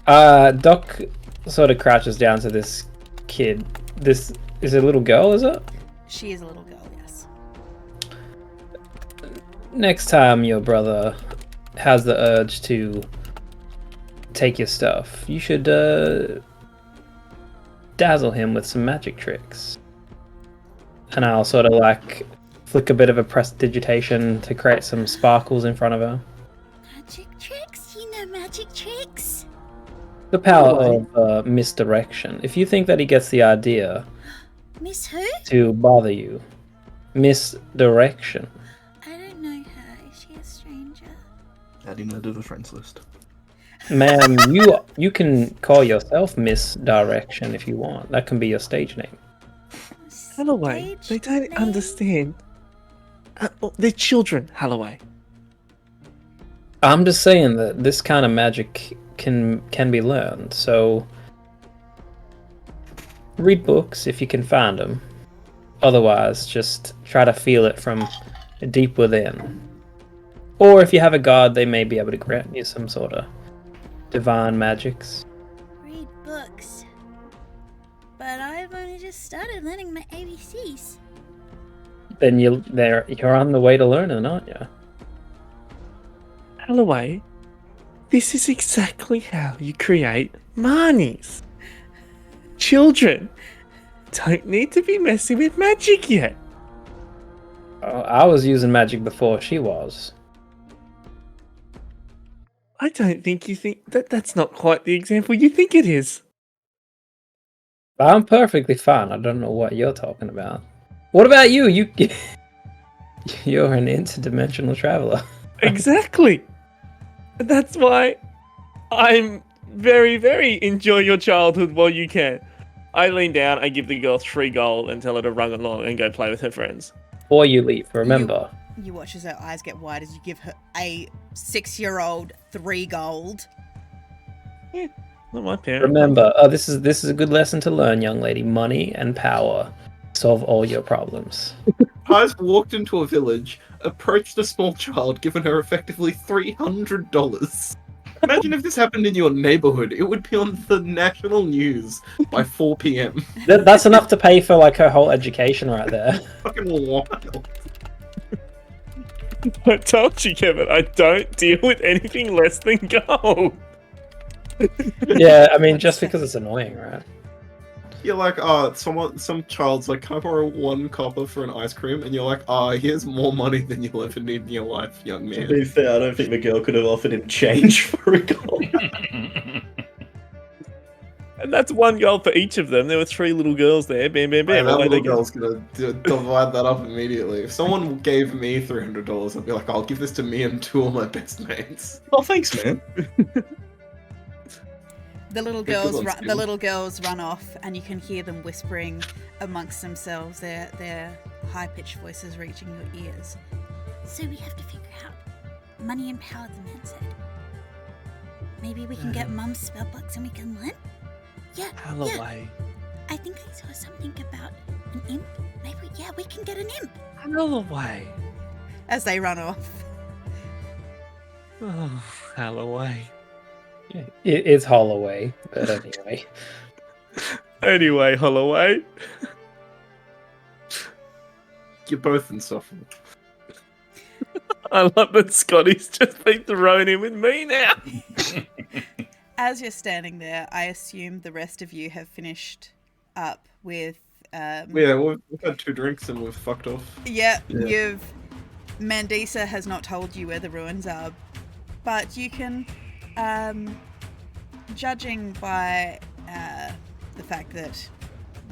Doc sort of crouches down to this kid. This is a little girl, is it? She is a little girl, yes. Next time your brother has the urge to take your stuff, you should dazzle him with some magic tricks. And I'll sort of like flick a bit of a prestidigitation to create some sparkles in front of her. Magic tricks? You know magic tricks? The power of misdirection. If you think that he gets the idea Miss who? to bother you, misdirection. I don't know her. Is she a stranger? Adding her to the friends list. Ma'am, you can call yourself Misdirection if you want. That can be your stage name. Holloway, they Stage don't name? understand. They're children, Holloway. I'm just saying that this kind of magic can be learned. So read books if you can find them. Otherwise, just try to feel it from deep within. Or if you have a god, they may be able to grant you some sort of divine magics. Read books. But I've only just started learning my ABCs. Then you're on the way to learning, aren't you? Holloway, this is exactly how you create Marnies. Children don't need to be messing with magic yet. I was using magic before she was. I don't think you think that's not quite the example you think it is. I'm perfectly fine. I don't know what you're talking about. What about you? You're an interdimensional traveler. Exactly. That's why I'm very, very enjoy your childhood while you can. I lean down, I give the girl 3 gold and tell her to run along and go play with her friends. Before you leave, remember. You watch as her eyes get wide as you give her a 6-year-old 3 gold. Not my parents. Remember, this is a good lesson to learn, young lady. Money and power solve all your problems. Has walked into a village, approached a small child, given her effectively $300. Imagine if this happened in your neighborhood. It would be on the national news by 4 p.m. That's enough to pay for like her whole education right there. Fucking wild. I told you, Kevin, I don't deal with anything less than gold. Yeah, I mean, just because it's annoying, right? You're like, some child's like, can I borrow 1 copper for an ice cream? And you're like, here's more money than you'll ever need in your life, young To man. be fair, I don't think the girl could have offered him change for a goal. And that's 1 gold for each of them. There were 3 little girls there. Bam, bam, bam. Man, that Away little they go. girl's gonna divide that up immediately. If someone gave me $300, I'd be like, I'll give this to me and 2 of my best mates. Oh, thanks, man. The little Yeah, good girls, one, the Steven. little girls run off, and you can hear them whispering amongst themselves. Their high-pitched voices reaching your ears. So we have to figure out money and power, the man said. Maybe we can get Mum's spellbooks and we can learn? Yeah, Holloway. I think I saw something about an imp. Maybe, we can get an imp. Holloway. as they run off. Oh, Holloway. It is Holloway, but anyway. Anyway, Holloway. You're both insufferable. I love that Scotty's just been thrown in with me now. As you're standing there, I assume the rest of you have finished up with. Yeah, we've had 2 drinks and we've fucked off. Yeah, Mandisa has not told you where the ruins are, but you can, judging by the fact that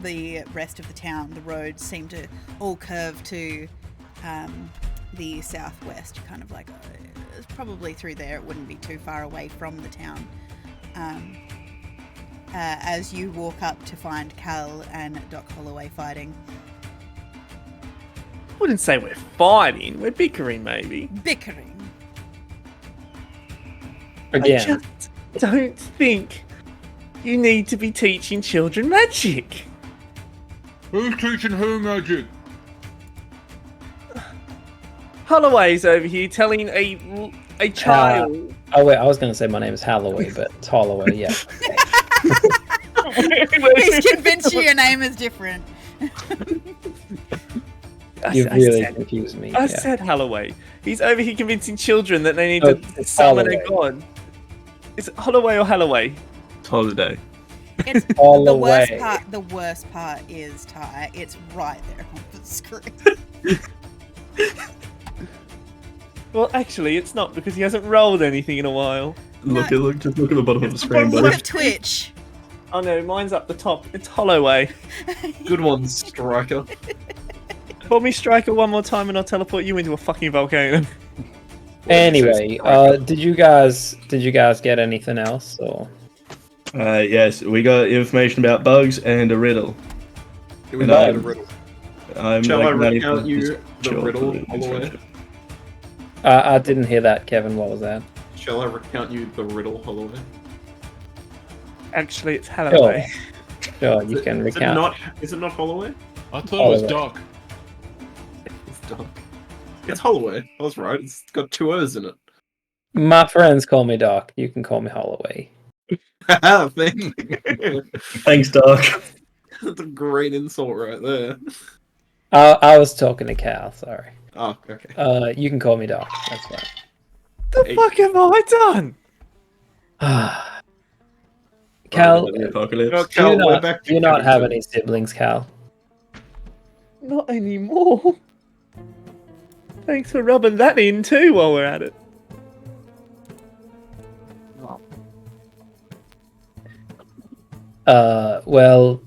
the rest of the town, the roads seem to all curve to the southwest. You're kind of like, it's probably through there. It wouldn't be too far away from the town. As you walk up to find Cal and Doc Holloway fighting. I wouldn't say we're fighting. We're bickering, maybe. Bickering. Again. I just don't think you need to be teaching children magic. Who's teaching who magic? Holloway's over here telling a child. Oh wait, I was gonna say my name is Holloway, but it's Holloway. Yeah. He's convinced you your name is different. You really confused me. I yeah. said Holloway. He's over here convincing children that they need Oh, to it's summon Holloway. a god. Is it Holloway or Holloway? Holiday. It's All the the worst way. part. The worst part is Ty. It's right there on the screen. Well, actually, it's not because he hasn't rolled anything in a while. Just look at the bottom of the screen, Look buddy. at Twitch. Oh no, mine's up the top. It's Holloway. Good one, Striker. Call me Striker one more time and I'll teleport you into a fucking volcano. Anyway, did you guys get anything else or? Yes, we got information about bugs and a riddle. Here we And go, I'm- the riddle. I'm Shall like I 90% recount you the sure riddle that all the way? it's- I didn't hear that, Kevin. What was that? Shall I recount you the riddle, Holloway? Actually, it's Holloway. Sure, you can recount. Is it not Holloway? I thought it was Holloway. Doc. It's Doc. It's Holloway. I was right. It's got 2 O's in it. My friends call me Doc. You can call me Holloway. Thank you. Thanks, Doc. That's a great insult right there. I was talking to Cal. Sorry. Oh, okay. You can call me Doc. That's fine. The fuck have I done? Cal, The apocalypse. No, do Cal, you we're not, back to do you not Kevin have too. any siblings, Cal? Not anymore. Thanks for rubbing that in too while we're at it. Well,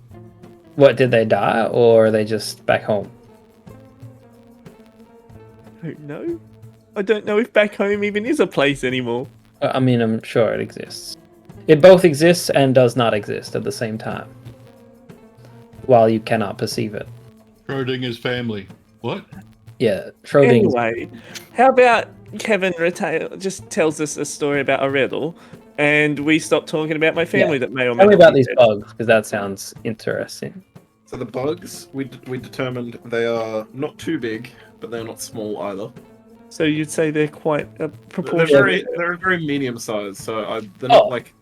what, did they die or are they just back home? I don't know. I don't know if back home even is a place anymore. I mean, I'm sure it exists. It both exists and does not exist at the same time. While you cannot perceive it. Schrodinger's family. What? Yeah, Schrodinger's. Anyway, how about Kevin just tells us a story about a riddle, and we stop talking about my family that may or may Tell me not about be these dead. bugs, because that sounds interesting. So the bugs, we determined they are not too big, but they're not small either. So you'd say they're quite a They're proportion. very medium sized. So they're Oh. not like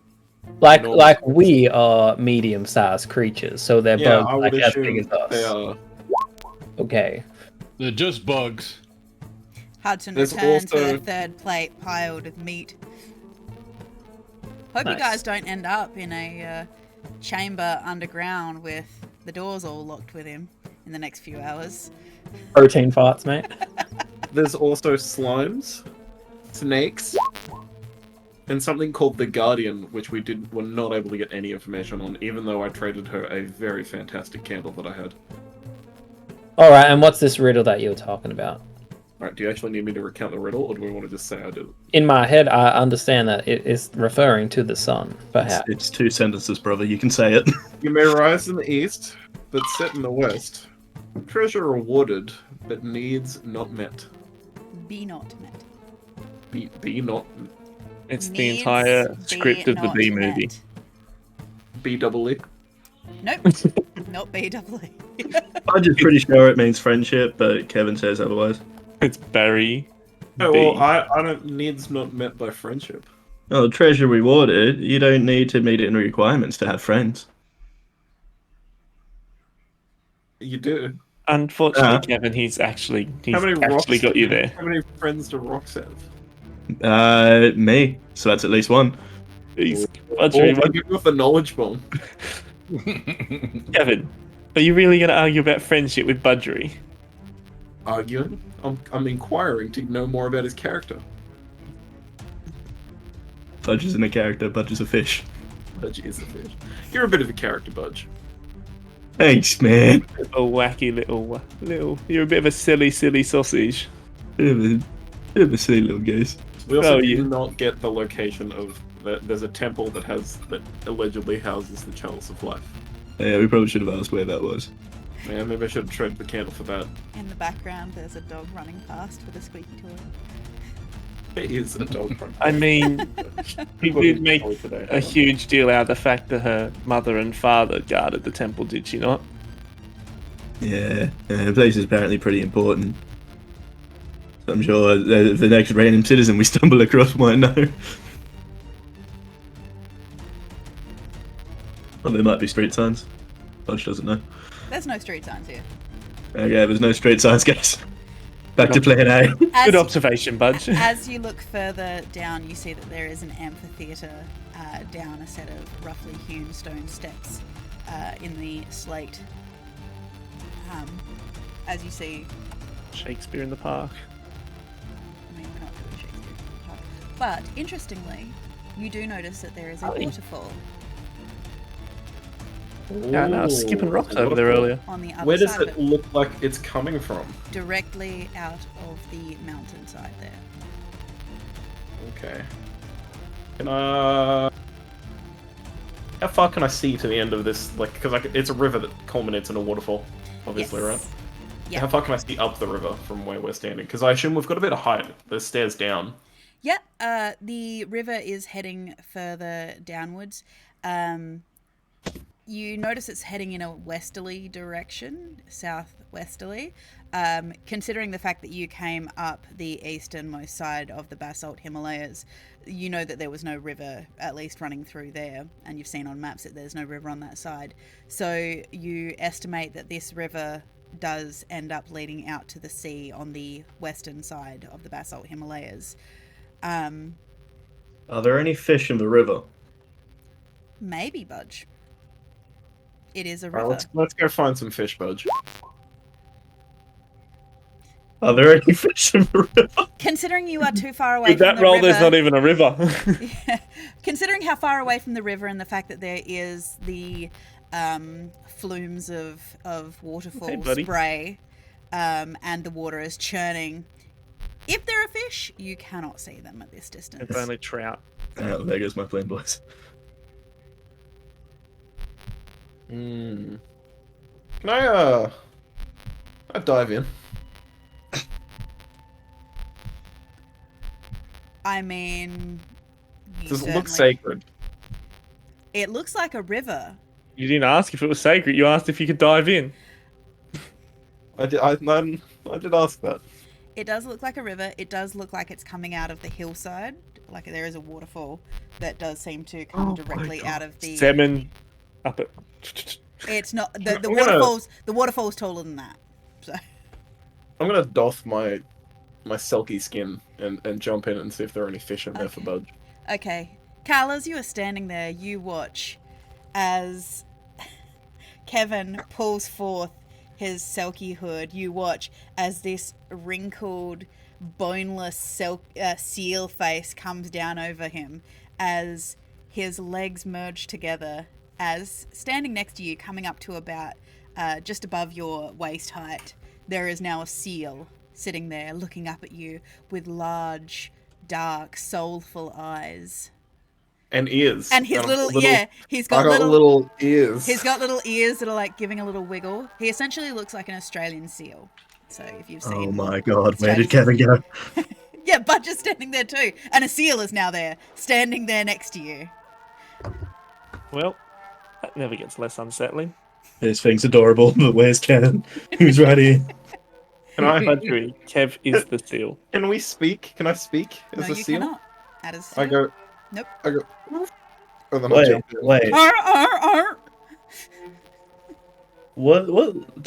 Like we are medium-sized creatures, so they're yeah. bugs I would like as big assume as us. they are. Okay. They're just bugs. Hudson There's returns with also- a third plate piled with meat. Hope you Nice. guys don't end up in a chamber underground with the doors all locked with him in the next few hours. Protein farts, mate. There's also slimes, snakes, and something called the Guardian, which were not able to get any information on, even though I traded her a very fantastic candle that I had. Alright, and what's this riddle that you're talking about? Alright, do you actually need me to recount the riddle, or do we want to just say I did it? In my head, I understand that it is referring to the sun, perhaps. It's 2 sentences, brother. You can say it. You may rise in the east, but set in the west. Treasure rewarded, but needs not met. Be not met. Be not It's the Needs entire be script of the not B movie. met. be double E. Nope. Not B-double-E. I'm just pretty sure it means friendship, but Kevin says otherwise. It's Barry. No, B. well, I don't needs not met by friendship. Oh, treasure rewarded. You don't need to meet any requirements to have friends. You do. Unfortunately, Kevin, he's actually rocks got you there. How many friends do rocks have? Me. So that's at least one. He's Or Budgery. I give off a knowledge bomb. Kevin, are you really going to argue about friendship with Budgery? Arguing? I'm inquiring to know more about his character. Budge isn't a character, Budge is a fish. Budge is a fish. You're a bit of a character, Budge. Thanks, man. A wacky little. You're a bit of a silly sausage. Bit of a silly little goose. We also Oh, did yeah. not get the location of there's a temple that allegedly houses the chalice of life. Yeah, we probably should have asked where that was. Yeah, maybe I should have traded the candle for that. In the background, there's a dog running past with a squeaky toy. It is a dog front. I mean, he did make a huge deal out of the fact that her mother and father guarded the temple, did she not? Yeah, the place is apparently pretty important. I'm sure the next random citizen we stumble across might know. Well, there might be street signs. Budge doesn't know. There's no street signs here. Okay, there's no street signs, guys. Back to plan A. Good observation, Budge. As you look further down, you see that there is an amphitheatre down a set of roughly hewn stone steps in the slate. As you see, Shakespeare in the Park. I mean, we're not doing Shakespeare, but interestingly, you do notice that there is a waterfall Yeah, no, I was skipping rocks over there earlier. on the other Where does side of it look like it's coming from? directly out of the mountainside there. Okay. Can I... How far can I see to the end of this? Like, because it's a river that culminates in a waterfall, obviously, Yes. right? Yeah. How far can I see up the river from where we're standing? Because I assume we've got a bit of height. There's stairs down. Yeah, the river is heading further downwards. You notice it's heading in a westerly direction, southwesterly. Considering the fact that you came up the easternmost side of the basalt Himalayas, you know that there was no river, at least running through there, and you've seen on maps that there's no river on that side. So you estimate that this river does end up leading out to the sea on the western side of the basalt Himalayas. Are there any fish in the river? Maybe, Budge. It is a Alright, river. let's go find some fish, Budge. Are there any fish in the river? Considering you are too far away With from that the roll, river, there's not even a river. Yeah. Considering how far away from the river and the fact that there is the flumes of waterfall Hey, buddy. spray and the water is churning, if there are fish, you cannot see them at this distance. It's only trout. There goes my plan, boys. Can I dive in? I mean, you Does it look certainly- sacred? It looks like a river. You didn't ask if it was sacred. You asked if you could dive in. I did ask that. It does look like a river. It does look like it's coming out of the hillside. Like there is a waterfall that does seem to come directly out of the. Salmon up it. It's not the I'm gonna- waterfall's. The waterfall's taller than that. So I'm gonna doff my selkie skin and jump in and see if there are any fish in there for Budge. okay, Carl, as you are standing there, you watch as Kevin pulls forth his selkie hood. You watch as this wrinkled, boneless seal face comes down over him as his legs merge together, as standing next to you, coming up to about just above your waist height, there is now a seal sitting there looking up at you with large, dark, soulful eyes. And ears. And his Got little, yeah, he's I got got little ears. He's got little ears that are like giving a little wiggle. He essentially looks like an Australian seal. So if you've seen, Oh my god, where did Kevin go? yeah, Budge is standing there too, and a seal is now there, standing there next to you. Well, that never gets less unsettling. This thing's adorable, but where's Kevin? Who's right here? Can I? Budgery, Kev is the seal. Can we speak? Can I speak as No, a you seal? cannot. That is. I go. Nope. I go. And then I Wait, jump in. wait. Arr, arr, arr. What?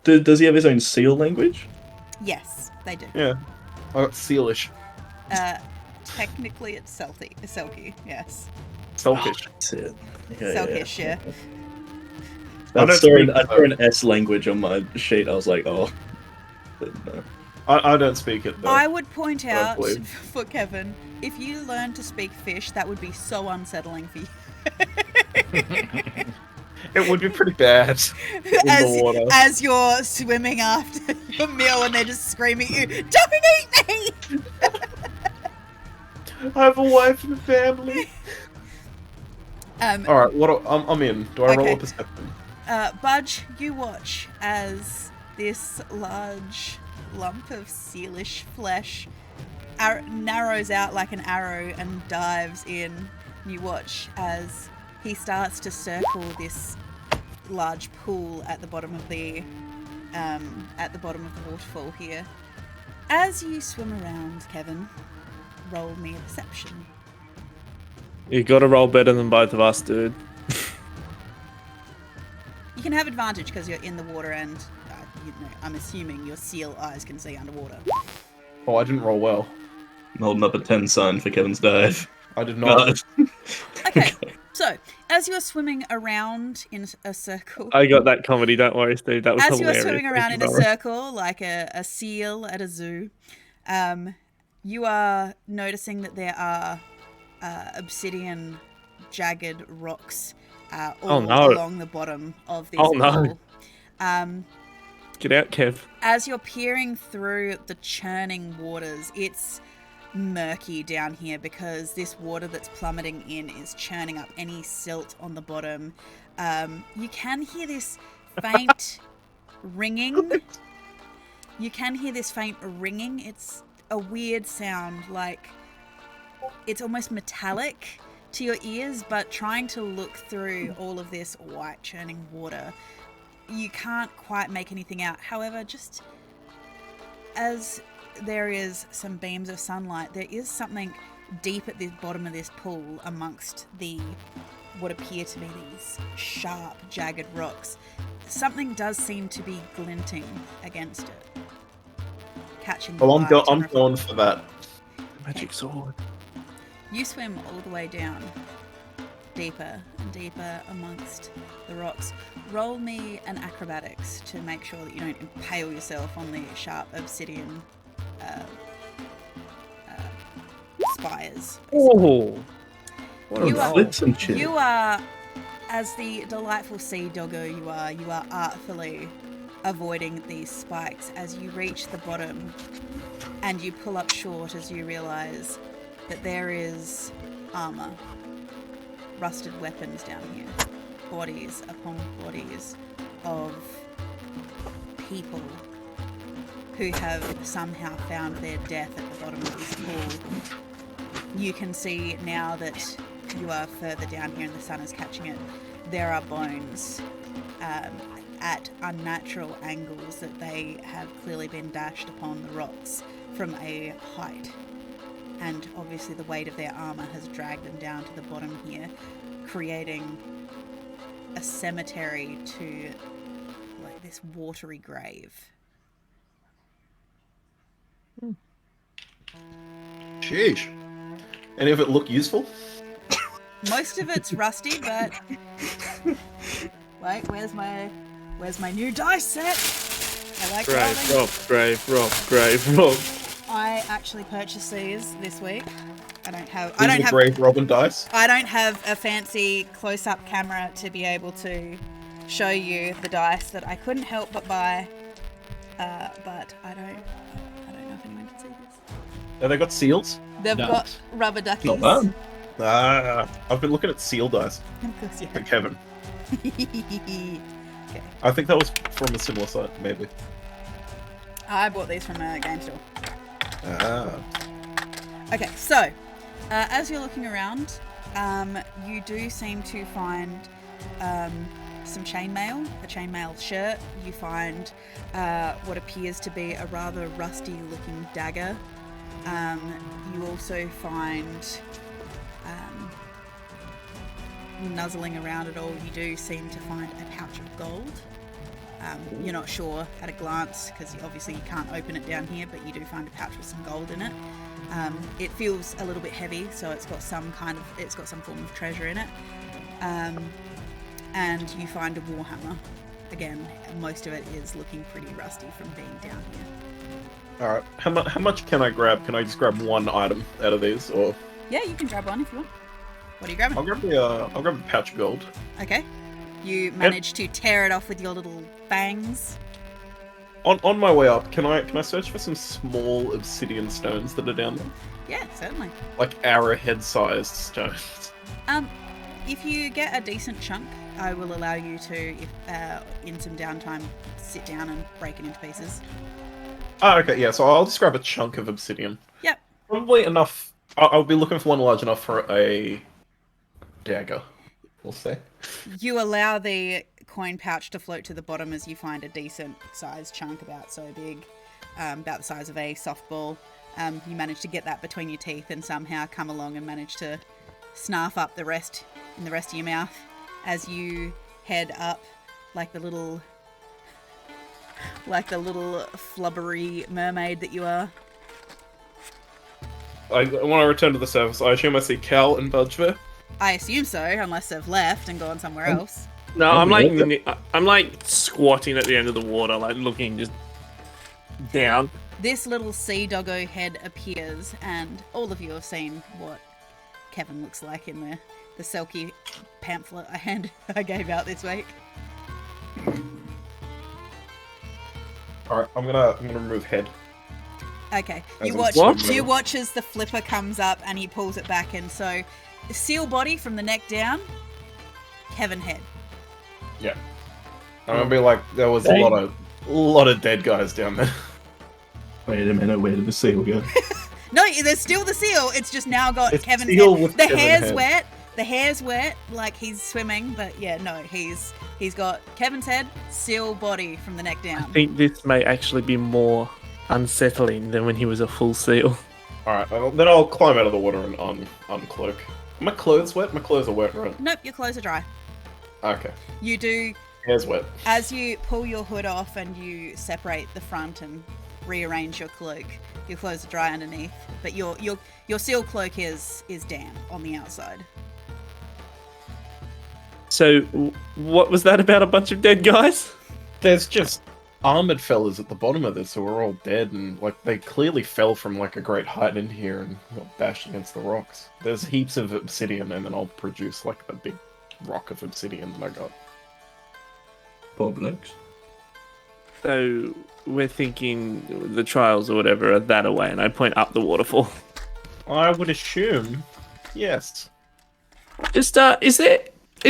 Does he have his own seal language? Yes, they do. Yeah. I got sealish. Technically, it's Selkie. Yes, Selfish. That's it. Selkish. Yeah. I don't I saw speak an S language on my sheet. I was like, oh. But no. I don't speak it though. I would point out believe. for Kevin, if you learn to speak fish, that would be so unsettling for you. It would be pretty bad in the water. As you're swimming after your meal and they're just screaming at you, "Don't eat me!" I have a wife and a family. All right, I'm in. Do I roll Okay. a perception? Budge, you watch as this large lump of sealish flesh narrows out like an arrow and dives in. You watch as he starts to circle this large pool at the bottom of the waterfall here, As you swim around, Kevin, roll me a perception. You gotta roll better than both of us, dude. You can have advantage because you're in the water and I'm assuming your seal eyes can see underwater. Oh, I didn't roll well. I'm holding up a 10 sign for Kevin's dive. I did not. Okay, so as you're swimming around in a circle, I got that comedy, don't worry, Steve. That was as hilarious. you're swimming around Thank in you, a brother. circle like a seal at a zoo, you are noticing that there are obsidian jagged rocks all no. along the bottom of this Oh, no. pool. Get out, Kev. As you're peering through the churning waters, it's murky down here because this water that's plummeting in is churning up any silt on the bottom. You can hear this faint ringing. You can hear this faint ringing. It's a weird sound, like it's almost metallic to your ears, but trying to look through all of this white churning water, you can't quite make anything out. However, just as there is some beams of sunlight, there is something deep at the bottom of this pool amongst the what appear to be these sharp, jagged rocks. Something does seem to be glinting against it, catching the Well, light I'm and going for that. Magic sword. You swim all the way down, deeper and deeper amongst the rocks. Roll me an acrobatics to make sure that you don't impale yourself on the sharp obsidian spires. Oh, What You a are- flits and shit. You are, as the delightful sea doggo you are artfully avoiding these spikes as you reach the bottom, and you pull up short as you realise that there is armour, rusted weapons down here, bodies upon bodies of people who have somehow found their death at the bottom of this pool. You can see now that you are further down here and the sun is catching it, there are bones at unnatural angles that they have clearly been dashed upon the rocks from a height. And obviously the weight of their armour has dragged them down to the bottom here, creating a cemetery to like this watery grave. Sheesh. Any of it look useful? Most of it's rusty, but wait, where's my new dice set? I like grave, rolling. rock, grave, rock. I actually purchased these this week. I don't have Grave Robin dice. I don't have a fancy close-up camera to be able to show you the dice that I couldn't help but buy. But I don't know if anyone can see this. Have they got seals? They've No. got rubber duckies. Not bad. I've been looking at seal dice Of course you for have. Kevin. Okay. I think that was from a similar site, maybe. I bought these from a game store. Ah. Okay, so as you're looking around, you do seem to find some chainmail, a chainmail shirt. You find what appears to be a rather rusty-looking dagger. You also find, nuzzling around it all, you do seem to find a pouch of gold. You're not sure at a glance because obviously you can't open it down here, but you do find a pouch with some gold in it. It feels a little bit heavy, so it's got some form of treasure in it. And you find a warhammer. Again, most of it is looking pretty rusty from being down here. Alright. How much can I grab? Can I just grab one item out of these? Or Yeah, you can grab one if you want. What are you grabbing? I'll grab the pouch of gold. Okay. You manage to tear it off with your little fangs. On my way up, can I search for some small obsidian stones that are down there? Yeah, certainly. Like arrowhead-sized stones. If you get a decent chunk, I will allow you to, in some downtime, sit down and break it into pieces. Oh, okay, yeah, so I'll just grab a chunk of obsidian. Yep. Probably enough. I'll be looking for one large enough for a dagger, we'll say. You allow the coin pouch to float to the bottom as you find a decent sized chunk, about so big. about the size of a softball. You manage to get that between your teeth and somehow come along and manage to snarf up the rest in the rest of your mouth as you head up like the little flubbery mermaid that you are. I want to return to the surface. I assume I see Cal and Budge there. I assume so, unless they've left and gone somewhere else. No, I'm like squatting at the end of the water, like looking just down. This little sea doggo head appears, and all of you have seen what Kevin looks like in the Selkie pamphlet I gave out this week. Alright, I'm gonna remove head. Okay, As you in watch. what? You watch as the flipper comes up and he pulls it back in. So, seal body from the neck down, Kevin head. Yeah. I'm gonna be like, there was a lot of dead guys down there. Wait a minute, where did the seal go? No, there's still the seal. It's just now got It's Kevin's seal head. with The Kevin hair's head. wet. The hair's wet, like he's swimming. But yeah, no, he's got Kevin's head, seal body from the neck I down. think this may actually be more unsettling than when he was a full seal. Alright, then I'll climb out of the water and uncloak. Are my clothes wet? My clothes are wet, right? Nope, your clothes are dry. Okay. You do. Hair's wet. As you pull your hood off and you separate the front and rearrange your cloak, your clothes are dry underneath, but your seal cloak is damp on the outside. So, what was that about a bunch of dead guys? There's just armored fellas at the bottom of this who are all dead, and like they clearly fell from like a great height in here and got bashed against the rocks. There's heaps of obsidian, and then I'll produce like a big rock of obsidian that I got. Publix. So, we're thinking the trials or whatever are that away, and I point up the waterfall. I would assume, yes. Just, is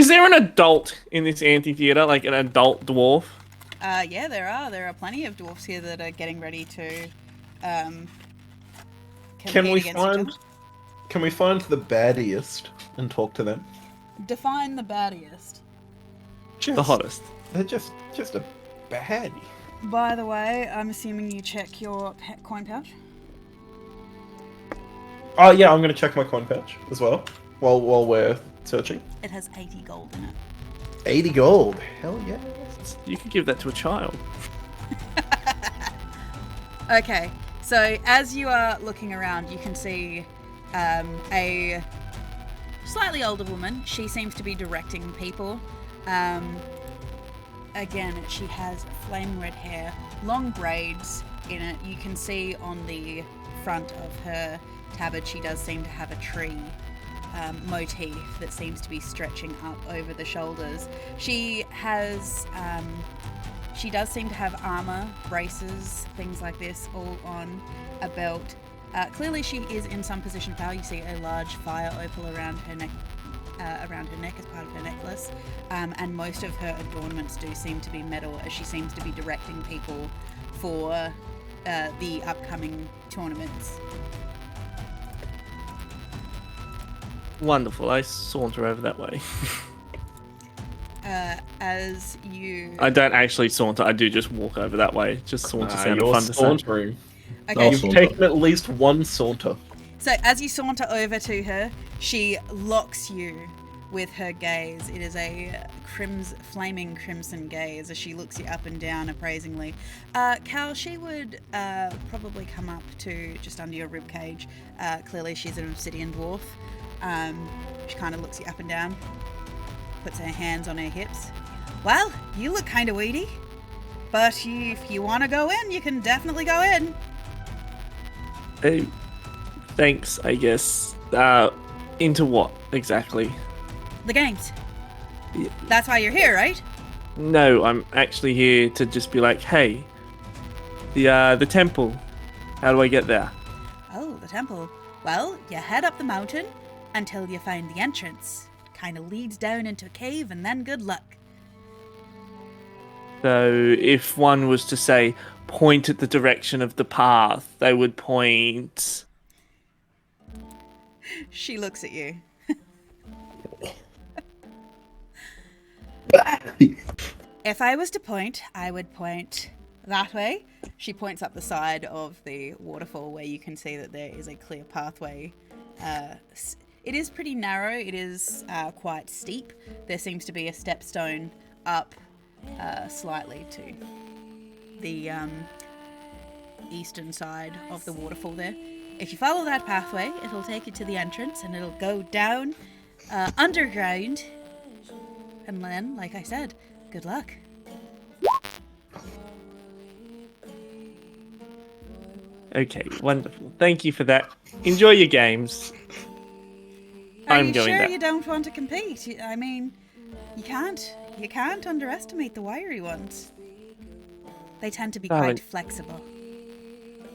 there an adult in this amphitheater, like an adult dwarf? Yeah, there are. There are plenty of dwarfs here that are getting ready to Can compete we against each other. find the baddiest and talk to them? Define the baddiest. Just, The hottest. They're just a baddie. By the way, I'm assuming you check your coin pouch. Oh yeah, I'm gonna check my coin pouch as well while we're searching. It has 80 gold in it. 80 gold. Hell yeah. You could give that to a child. Okay, so as you are looking around, you can see a slightly older woman. She seems to be directing people. Again, she has flame red hair, long braids in it. You can see on the front of her tabard she does seem to have a tree motif that seems to be stretching up over the shoulders. She has she does seem to have armor, braces, things like this all on a belt. Clearly she is in some position of power. You see a large fire opal around her neck as part of her necklace, and most of her adornments do seem to be metal, as she seems to be directing people for the upcoming tournaments. Wonderful. I saunter over that way. As you... I don't actually saunter. I do just walk over that way. Just saunter sounded You're fun to say. sauntering. Okay, You've taken at least one saunter. so as you saunter over to her, she locks you with her gaze. It is a flaming crimson gaze as she looks you up and down appraisingly. Cal, she would probably come up to just under your ribcage. Clearly she's an obsidian dwarf. She kind of looks you up and down, puts her hands on her hips. Well, you look kind of weedy, but if you want to go in, you can definitely go in. Hey, thanks, I guess. Into what exactly? The games. Yeah. That's why you're here, right? No, I'm actually here to just be like, hey, the temple. How do I get there? Oh, the temple. Well, you head up the mountain until you find the entrance. Kind of leads down into a cave, and then good luck. So, if one was to say, point at the direction of the path, they would point. She looks at you. If I was to point, I would point that way. She points up the side of the waterfall where you can see that there is a clear pathway. It is pretty narrow. It is quite steep. There seems to be a stepstone up slightly to the eastern side of the waterfall there. If you follow that pathway, it'll take you to the entrance and it'll go down underground. And then, like I said, good luck. Okay, wonderful. Thank you for that. Enjoy your games. Are I'm you going sure there. you don't want to compete? I mean, you can't underestimate the wiry ones. They tend to be Darling. quite flexible.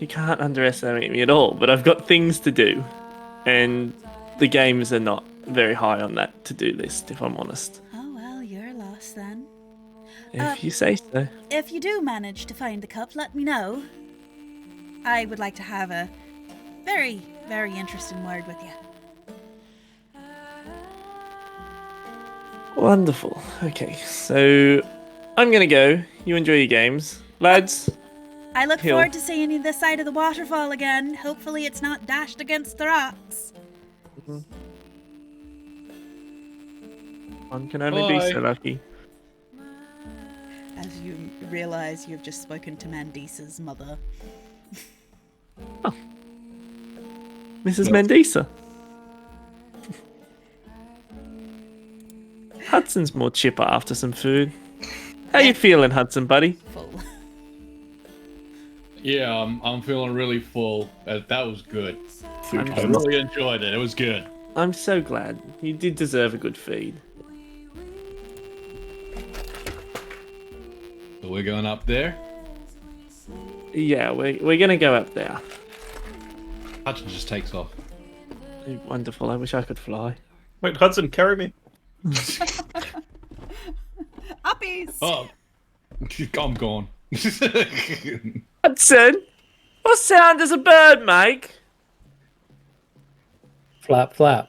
You can't underestimate me at all, but I've got things to do. And the games are not very high on that to-do list, if I'm honest. Oh well, you're lost then. If you say so. If you do manage to find the cup, let me know. I would like to have a very, very interesting word with you. Wonderful. Okay, so I'm gonna go. You enjoy your games. Lads, I look Hill. forward to seeing you this side of the waterfall again. Hopefully it's not dashed against the rocks. one can only be so Bye. lucky. As you realize you've just spoken to Mandisa's mother. Mrs. Mendisa. Hudson's more chipper after some food. How you feeling, Hudson, buddy? Full. Yeah, I'm feeling really full. That was good. Food I coma. really enjoyed it. It was good. I'm so glad. You did deserve a good feed. So we're going up there. Yeah, we're gonna go up there. Hudson just takes off. Wonderful. I wish I could fly. Wait, Hudson, carry me. Uppies! Oh, I'm gone. Hudson, what sound does a bird make? Flap, flap.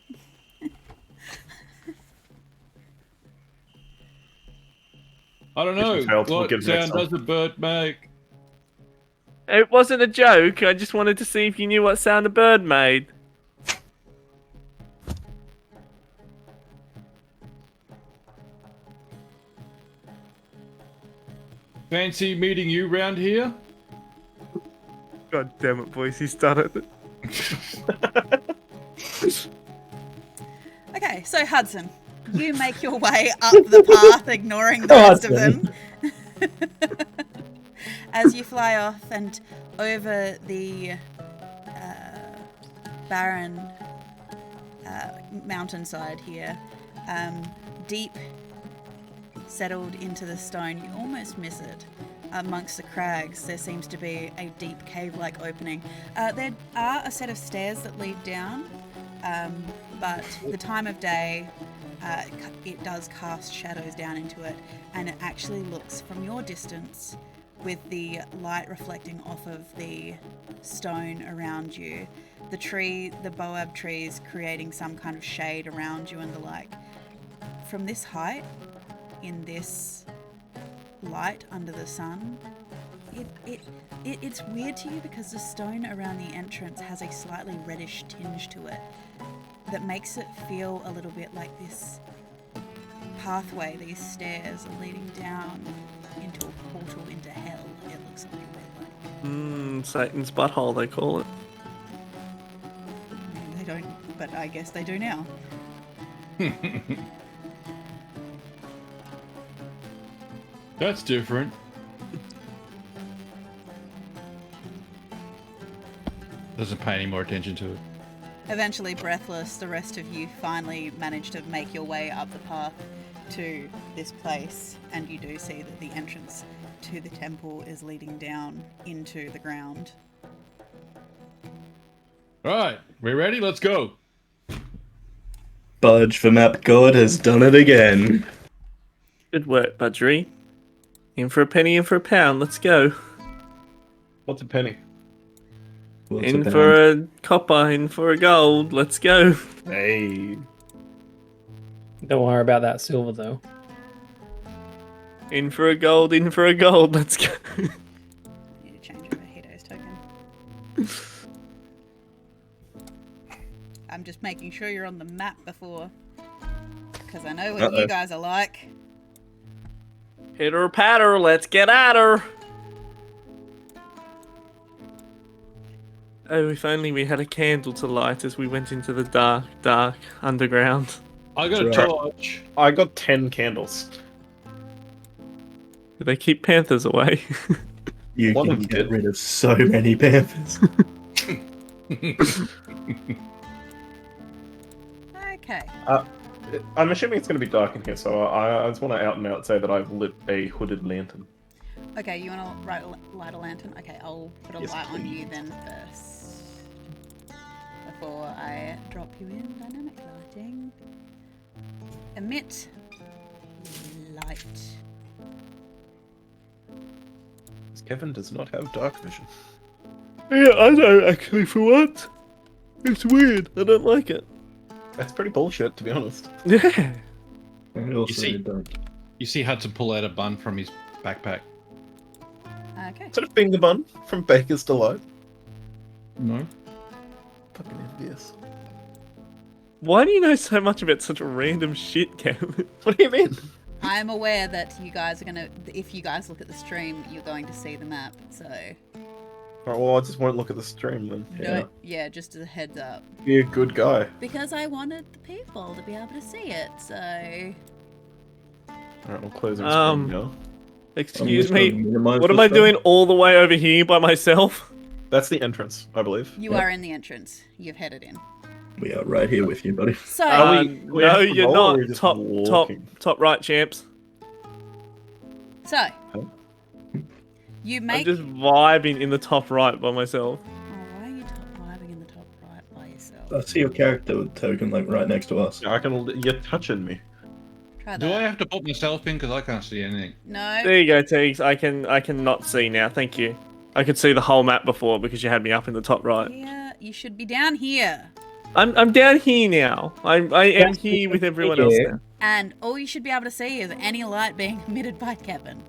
I don't It's failed to know. look at What the next sound one. does a bird make? It wasn't a joke. I just wanted to see if you knew what sound a bird made. Fancy meeting you round here? God damn it, boys. He started it. Okay, so Hudson, you make your way up the path, ignoring the rest of them. As you fly off and over the barren mountainside here, deep settled into the stone, you almost miss it. Amongst the crags, there seems to be a deep cave-like opening. There are a set of stairs that lead down, but the time of day, it does cast shadows down into it, and it actually looks, from your distance, with the light reflecting off of the stone around you, the boab trees creating some kind of shade around you and the like. From this height, in this light under the sun, it's weird to you because the stone around the entrance has a slightly reddish tinge to it that makes it feel a little bit like this pathway, these stairs are leading down into a portal into hell. It looks a little bit like. Satan's butthole, they call it. I mean, they don't, but I guess they do now. That's different. Doesn't pay any more attention to it. Eventually, breathless, the rest of you finally manage to make your way up the path to this place, and you do see that the entrance to the temple is leading down into the ground. Alright, we ready? Let's go. Budge from Apgod has done it again. Good work, Budgery. In for a penny, in for a pound. Let's go. What's a penny? What's In a for pound? a copper, in for a gold. Let's go. Hey. Don't worry about that silver though. In for a gold, in for a gold. Let's go. just making sure you're on the map before. Because I know what Uh-oh. you guys are like. Hitter patter, let's get at her. Oh, if only we had a candle to light as we went into the dark, dark underground. I got a That's right. torch. I got 10 candles. Did they keep panthers away? You One can of them get did. rid of so many panthers. Okay. I'm assuming it's going to be dark in here, so I just want to out and out say that I've lit a hooded lantern. Okay, you want to light a lantern? Okay, I'll put a Yes, light on you please. then first. Before I drop you in dynamic lighting. Emit light. Kevin does not have dark vision. Yeah, I know, actually, for once. It's weird. I don't like it. That's pretty bullshit, to be honest. Yeah. I also see- don't. You see Hudson pull out a bun from his backpack. Okay. Is that a finger bun from Baker's Delight? No. Fucking envious. Why do you know so much about such random shit, Kevin? What do you mean? I'm aware that you guys are gonna, if you guys look at the stream, you're going to see the map. So, Alright, well, I just won't look at the stream then. yeah, just as a heads up. Be a good guy. Because I wanted the people to be able to see it. So, Alright, we'll close our screen now. I'm Excuse just me. gonna minimize What am this I stuff. doing all the way over here by myself? That's the entrance, I believe. you Yep. are in the entrance. You've headed in. We are right here with you, buddy. So, Are we No, have to you're roll, or are we not. just Top walking? right, champs. you I'm make. just vibing in the top right by myself. Oh, why are you vibing in the top right by yourself? I see your character with token like right next to us. You're touching me. Try Do I that. have to put myself in because I can't see anything? No. There you go, Teagues. I can not see now. Thank you. I could see the whole map before because you had me up in the top right. Here, you should be down here. I'm down here now. I am here with everyone else now. And all you should be able to see is any light being emitted by Kevin.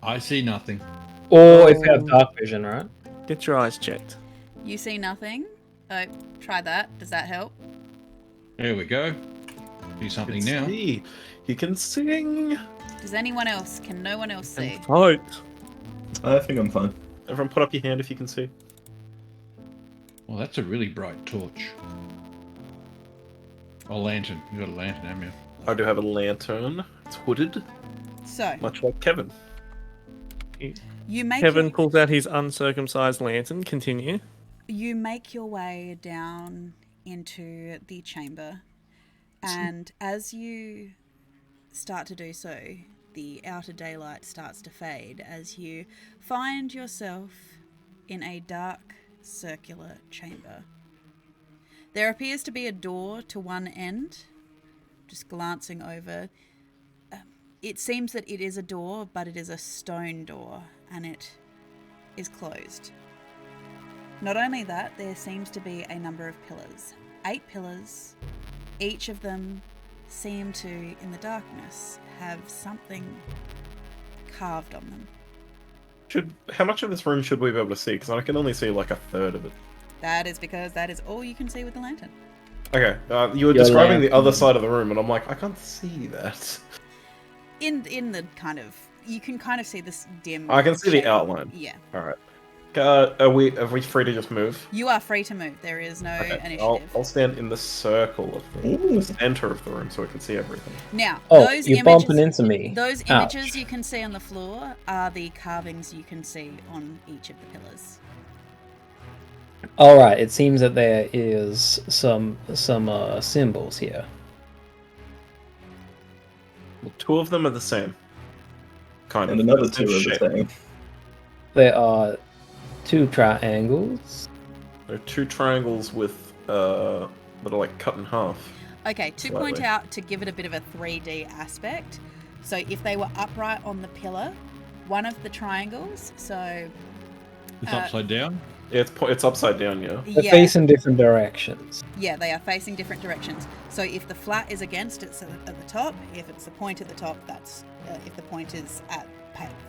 I see nothing. Or if you have dark vision, right? Get your eyes checked. You see nothing. Oh, try that. Does that help? There we go. Do something now. See. He can sing. Does anyone else? Can no one else see? And float. I think I'm fine. Everyone put up your hand if you can see. Well, that's a really bright torch. Oh, lantern. You got a lantern, haven't you? I do have a lantern. It's hooded, So, much like Kevin. you make Kevin your, pulls out his uncircumcised lantern. Continue. you make your way down into the chamber, and as you start to do so, the outer daylight starts to fade as you find yourself in a dark circular chamber. There appears to be a door to one end. Just glancing over, it seems that it is a door, but it is a stone door, and it is closed. Not only that, there seems to be a number of pillars. 8 pillars. Each of them seem to, in the darkness, have something carved on them. How much of this room should we be able to see? Because I can only see like a third of it. That is because that is all you can see with the lantern. Okay, you were Your describing the lantern. other side of the room, and I'm like, I can't see that. In the kind of, you can kind of see this dim. I can see the shape. outline. Yeah, All right. Are we free to just move? you are free to move. There is no Okay, initiative. I'll stand in the circle of the center of the room so we can see everything. Now, Oh, those you're images, bumping into me. Those Ouch. images you can see on the floor are the carvings you can see on each of the pillars. All right. It seems that there is some symbols here. Well, 2 of them are the same. Kind And of. another Same 2 are the shape. same. There are 2 triangles. There are 2 triangles with that are like cut in half. Okay, to point Slightly. out, to give it a bit of a 3D aspect, so if they were upright on the pillar, one of the triangles, so It's Uh, upside down. Yeah, it's upside down, yeah. They're yeah, facing different directions. yeah, they are facing different directions. So if the flat is against, it's at the top. If it's the point at the top, that's if the point is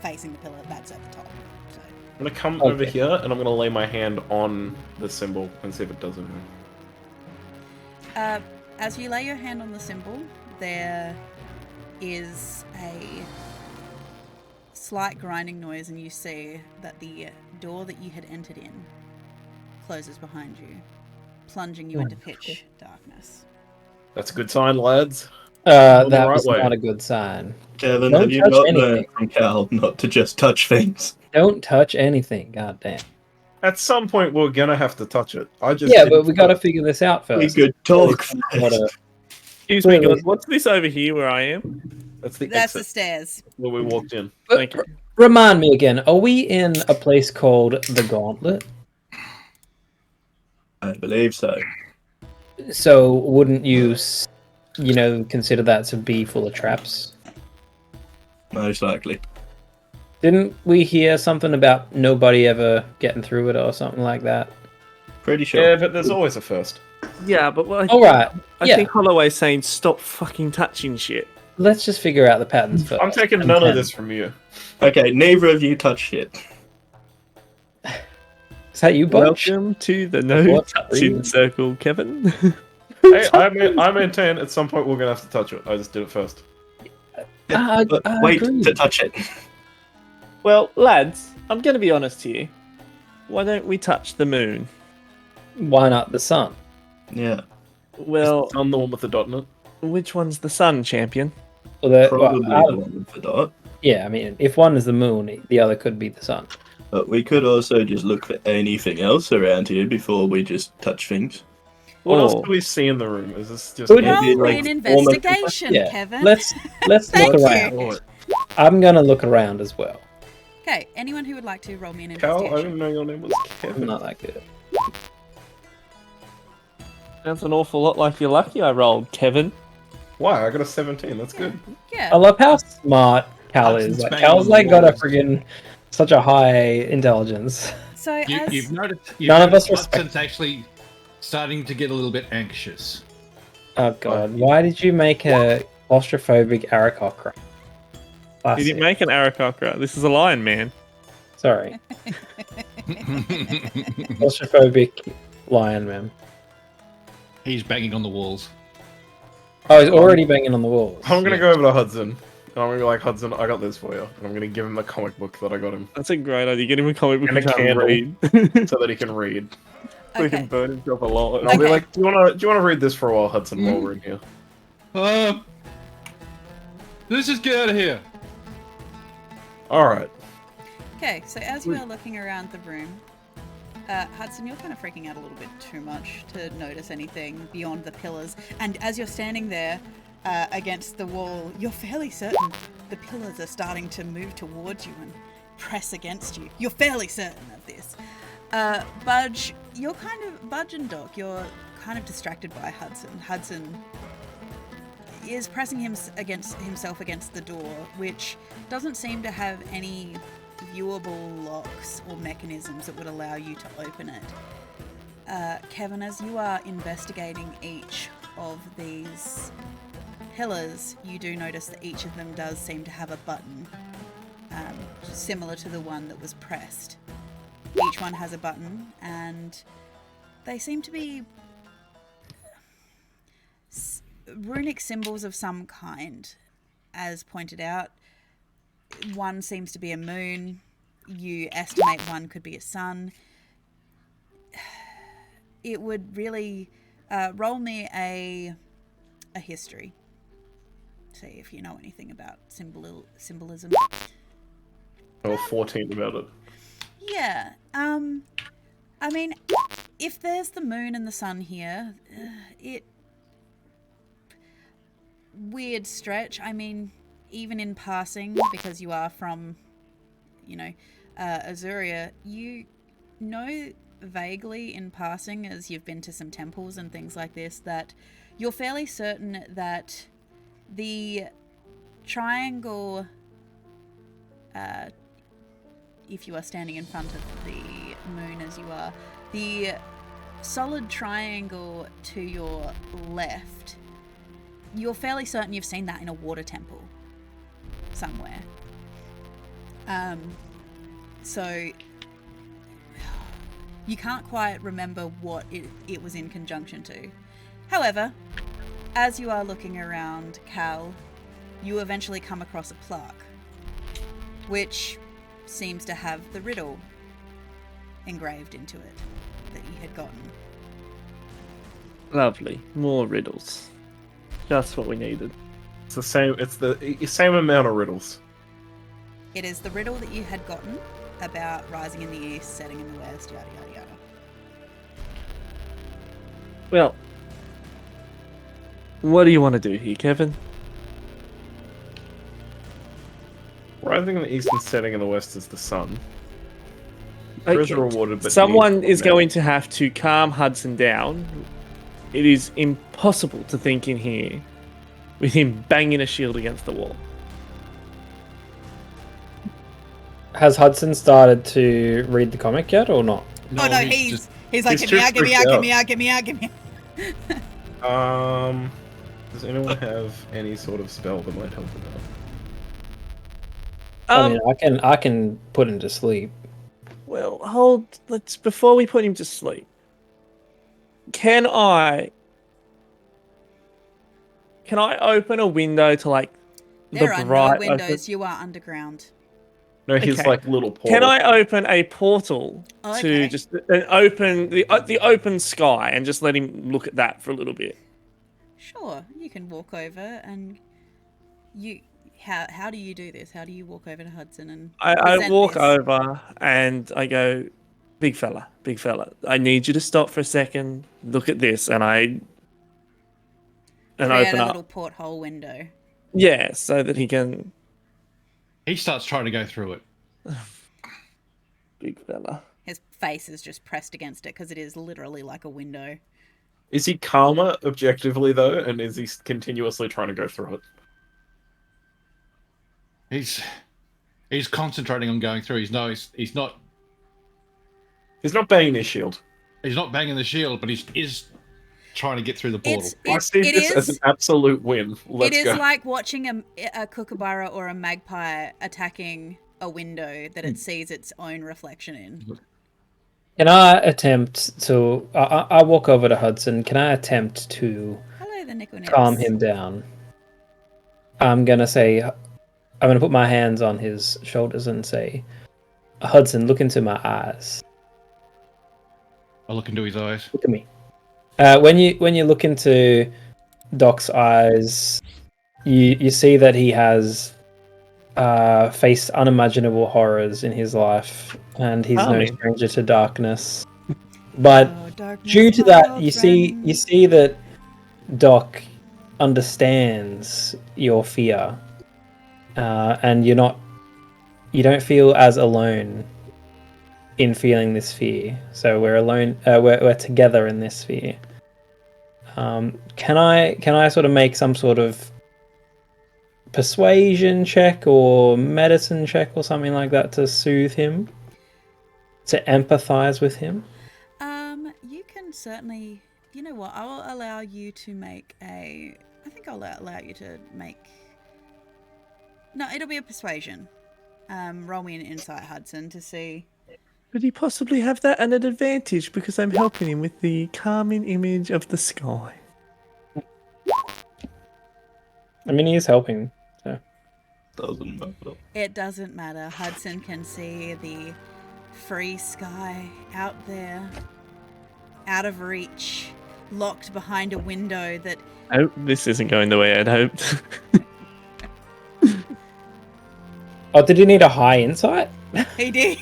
facing the pillar, that's at the top. So I'm gonna come Okay. over here and I'm gonna lay my hand on the symbol and see if it does anything. As you lay your hand on the symbol, there is a slight grinding noise, and you see that the door that you had entered in closes behind you, plunging you into pitch darkness. That's a good sign, lads. That right was way. not a good sign. Kevin, Don't have you touch not anything. learned from Cal not to just touch things? Don't touch anything, goddamn. At some point, we're gonna have to touch it. I just Yeah, didn't but we got to figure this out We first. could talk Gotta- first. Excuse me, Clearly- guys. What's this over here where I am? That's the That's the exit stairs. where we walked in. Thank you. Remind me again, are we in a place called the Gauntlet? I believe so. So wouldn't you, consider that to be full of traps? Most likely. Didn't we hear something about nobody ever getting through it or something like that? Pretty sure. Yeah, but there's always a first. Yeah, but All right, I think Holloway's saying stop fucking touching shit. let's just figure out the patterns first. I'm taking none of this from you. Okay, neither of you touch shit. Is that you, Bunch? Welcome to the no What? touching circle, Kevin. Hey, I maintain at some point we're gonna have to touch it. I just did it first. But I wait agree. to touch it. Well, lads, I'm going to be honest here. Why don't we touch the moon? Why not the sun? Yeah. Well, I'm the one with the dot in it. which one's the sun, champion? Well, Probably the one with the dot. yeah, I mean, if one is the moon, the other could be the sun. But we could also just look for anything else around here before we just touch things. What else Oh. do we see in the room? Is this just Would Roll Maybe, me like, an almost- investigation, Yeah, Kevin. let's look Thank you. around. I'm gonna look around as well. Okay, anyone who would like to roll me an Cal? I investigation? didn't know your name was I'm Kevin. not that good. Sounds an awful lot like you're lucky I rolled, Kevin. Why? I got a 17. That's good. Yeah. I love how smart Cal is. Hudson's Like, banging Cal's on like the got a walls. friggin' such a high intelligence. So as You've noticed. None of us respect- Hudson's actually starting to get a little bit anxious. Oh god, why did you make a claustrophobic Aarakocra? You didn't make an Aarakocra. This is a lion, man. Sorry. Claustrophobic lion man. He's banging on the walls. Oh, he's already banging on the walls. I'm gonna Yeah. go over to Hudson. And I'm gonna be like, Hudson, I got this for you. And I'm gonna give him a comic book that I got him That's a great idea. Get him a comic book And a he can't candle. read. so that he can read. So he can okay. burn himself alive. And I'll be Okay. like, do you wanna read this for a while, Hudson, while we're in here? Let's just get out of here. Alright. Okay, so as you are looking around the room, Hudson, you're kind of freaking out a little bit too much to notice anything beyond the pillars. And as you're standing there against the wall, you're fairly certain the pillars are starting to move towards you and press against you. You're fairly certain of this. Budge and Doc, you're kind of distracted by Hudson. Hudson is pressing himself against the door, which doesn't seem to have any viewable locks or mechanisms that would allow you to open it. Kevin, as you are investigating each of these pillars, you do notice that each of them does seem to have a button, similar to the one that was pressed. Each one has a button, and they seem to be runic symbols of some kind. As pointed out, one seems to be a moon. You estimate one could be a sun. It would really roll me a history. See if you know anything about symbolism. Or 14 about it. Yeah. I mean, if there's the moon and the sun here, weird stretch. I mean, even in passing, because you are from, Azuria, you know vaguely in passing, as you've been to some temples and things like this, that you're fairly certain that the triangle, if you are standing in front of the moon as you are, the solid triangle to your left, you're fairly certain you've seen that in a water temple somewhere. So you can't quite remember what it was in conjunction to. However, as you are looking around, Cal, you eventually come across a plaque, which seems to have the riddle engraved into it that you had gotten. Lovely. More riddles. Just what we needed. It's the same. It's the same amount of riddles. It is the riddle that you had gotten about rising in the east, setting in the west, yada yada yada. Well, what do you want to do here, Kevin? Rising in the east and setting in the west is the sun. Okay. Treasure rewarded, but Someone is now. going to have to calm Hudson down. It is impossible to think in here with him banging a shield against the wall. Has Hudson started to read the comic yet, or not? Oh no, he's like, he's get me out, too get me out, get me out, get me out, get me out. Does anyone have any sort of spell that might help with that? I mean, I can put him to sleep. Well, before we put him to sleep, can I open a window to like There the are bright no windows. open... You are underground. No, he's Okay. like little portal. Can I open a portal Okay. to just open the open sky and just let him look at that for a little bit? Sure, you can walk over and you. How do you do this? How do you walk over to Hudson and I present walk this? over and I go, big fella, I need you to stop for a second. Look at this, and Create open a up. little porthole window. Yeah, so that he can. He starts trying to go through it. Big fella. His face is just pressed against it because it is literally like a window. Is he calmer objectively though, and is he continuously trying to go through it? He's concentrating on going through. He's not banging his shield. He's not banging the shield, but he is trying to get through the portal. I see this as an absolute win. Let's It go. is like watching a kookaburra or a magpie attacking a window that it sees its own reflection in. Can I attempt to... I walk over to Hudson. Can I attempt to Hello, the Nickel Nips. calm him down? I'm going to say... I'm going to put my hands on his shoulders and say, Hudson, look into my eyes. I look into his eyes. Look at me. When you look into Doc's eyes, you see that he has faced unimaginable horrors in his life, and he's no stranger to darkness. But due to that, you see that Doc understands your fear, and you don't feel as alone in feeling this fear. So we're alone. We're together in this fear. Can I sort of make some sort of persuasion check or medicine check or something like that to soothe him, to empathize with him? You can certainly. You know what? I will allow you to make a. I think I'll allow you to make. No, it'll be a persuasion. Roll me an insight, Hudson, to see. Could he possibly have that at an advantage because I'm helping him with the calming image of the sky? I mean, he is helping. So. Doesn't matter. It doesn't matter. Hudson can see the free sky out there, out of reach, locked behind a window that... Oh, this isn't going the way I'd hoped. Oh, did he need a high insight? He did.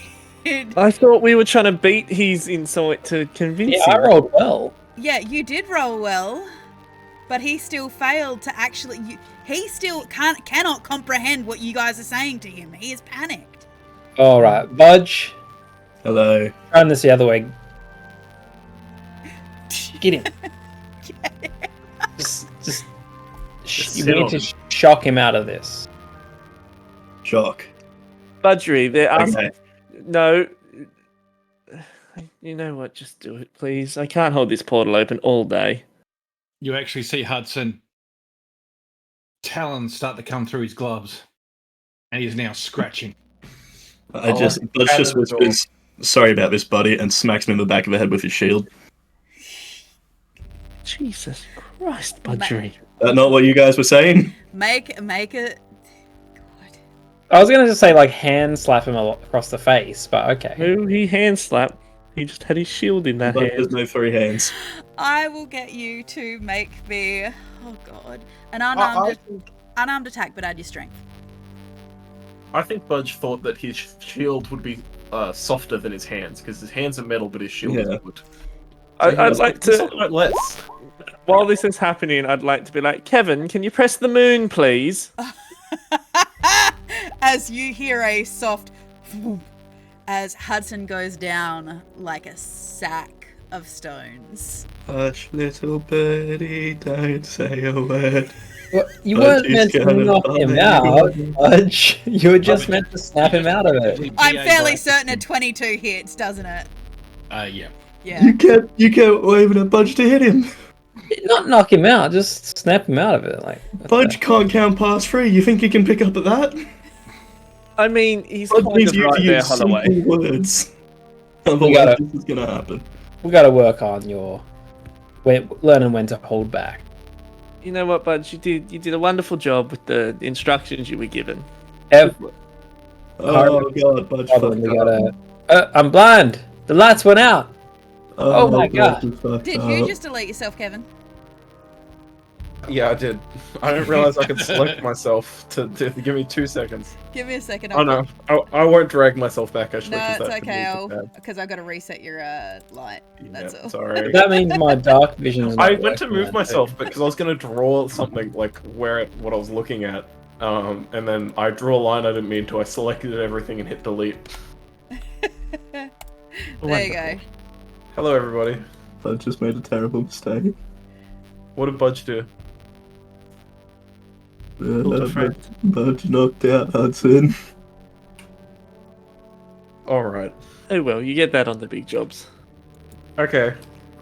I thought we were trying to beat his insight to convince him. I rolled well. Yeah, you did roll well, but he still failed to actually... He still cannot comprehend what you guys are saying to him. He is panicked. All right, Budge. Hello. Turn this the other way. Get him. Just you need to shock him out of this. Shock. Budgery, there are... Okay. No. You know what? Just do it, please. I can't hold this portal open all day. You actually see Hudson talons start to come through his gloves, and he's now scratching. Budge just whispers, "Sorry about this, buddy," and smacks him in the back of the head with his shield. Jesus Christ, Budgery. That not what you guys were saying? Make it. God. I was gonna just say like hand slap him across the face, but okay. Who he hand slapped? He just had his shield in that But there's hand. no three hands. I will get you to make me. Oh God, an unarmed attack, but add your strength. I think Budge thought that his shield would be softer than his hands, because his hands are metal, but his shield is wood. I'd like to, Something like less. while this is happening, I'd like to be like, Kevin, can you press the moon, please? As you hear a soft whoop, as Hudson goes down like a sack of stones. Hush, little birdie, don't say a word. Well, you Budge weren't is meant to gonna knock bother him you. out, Budge. You were just meant to snap him out of it. I'm fairly certain a 22 hits, doesn't it? Yeah. Yeah. You kept waving at Budge to hit him. Not knock him out, just snap him out of it. Like Budge can't count past 3. You think he can pick up at that? I mean, he's Budge kind needs of you right to there, use Holloway. simple words. Otherwise, gotta- this is gonna happen. we got to work on your learning when to hold back. You know what, Budge? You did a wonderful job with the instructions you were given. Ev, Oh god, Budge Problem, we fucked up. gotta. I'm blind. The lights went out. Oh my God. Budge fucked Did up. you just delete yourself, Kevin? Yeah, I did. I didn't realize I could select myself to give me 2 seconds. Give me a second. Oh no, I won't drag myself back actually. No, 'cause it's that could okay. be bad. Because I've got to reset your light. That's all. Sorry. That means my dark vision is not I went to working move then. myself because I was gonna draw something like what I was looking at, and then I drew a line I didn't mean to. I selected everything and hit delete. There you go. Hello everybody. Budge just made a terrible mistake. What did Budge do? Budge knocked out Hudson. All right. Oh well, you get that on the big jobs. Okay.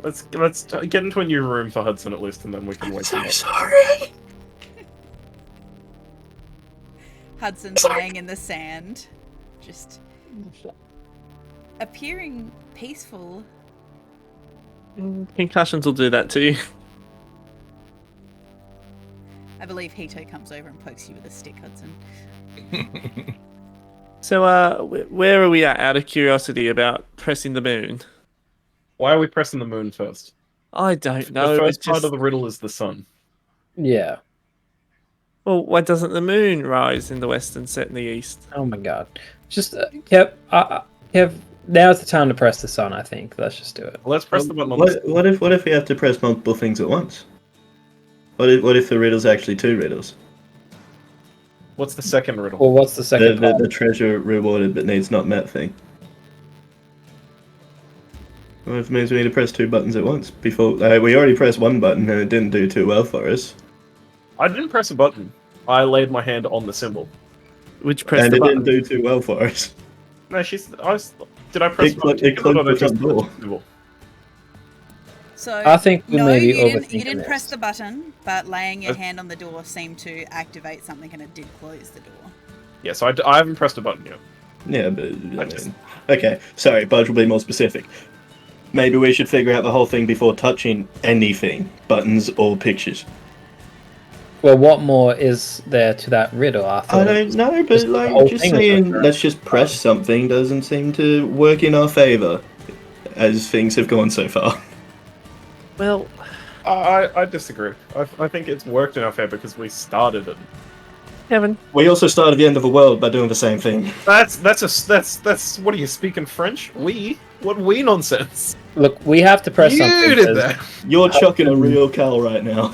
Let's get into a new room for Hudson at least, and then we can wake him up. Sorry. Hudson's laying in the sand, just appearing peaceful. Concussions will do that too. I believe Hito comes over and pokes you with a stick, Hudson. So, where are we at, out of curiosity, about pressing the moon? Why are we pressing the moon first? I don't know. The first it's part just- of the riddle is the sun. Yeah. Well, why doesn't the moon rise in the west and set in the east? Oh my god. Just Kev. Kev. Now's the time to press the sun. I think. Let's just do it. Well, let's press the button on the What if we have to press multiple things at once? What if the riddle's actually 2 riddles? What's the second riddle? Well, what's the second part? The treasure rewarded but needs not met thing. Well, it means we need to press 2 buttons at once. Before we already pressed 1 button and it didn't do too well for us. I didn't press a button. I laid my hand on the symbol. Which press And the it button? didn't do too well for us. No, did I press It closed the front door. symbol? So I think we no, may be you didn't overthinking press this. the button, but laying your hand on the door seemed to activate something, and it did close the door. Yeah, so I haven't pressed a button yet. Yeah, but okay. Sorry, Budge will be more specific. Maybe we should figure out the whole thing before touching anything, buttons or pictures. Well, what more is there to that riddle? I don't know, but just the like whole just thing was saying, correct. let's just press something doesn't seem to work in our favor, as things have gone so far. Well, I disagree. I think it's worked in our favor because we started it. Kevin. We also started the end of the world by doing the same thing. That's what are you speaking French? What we nonsense? Look, we have to press You something. did 'cause that. You're chucking a real cow right now.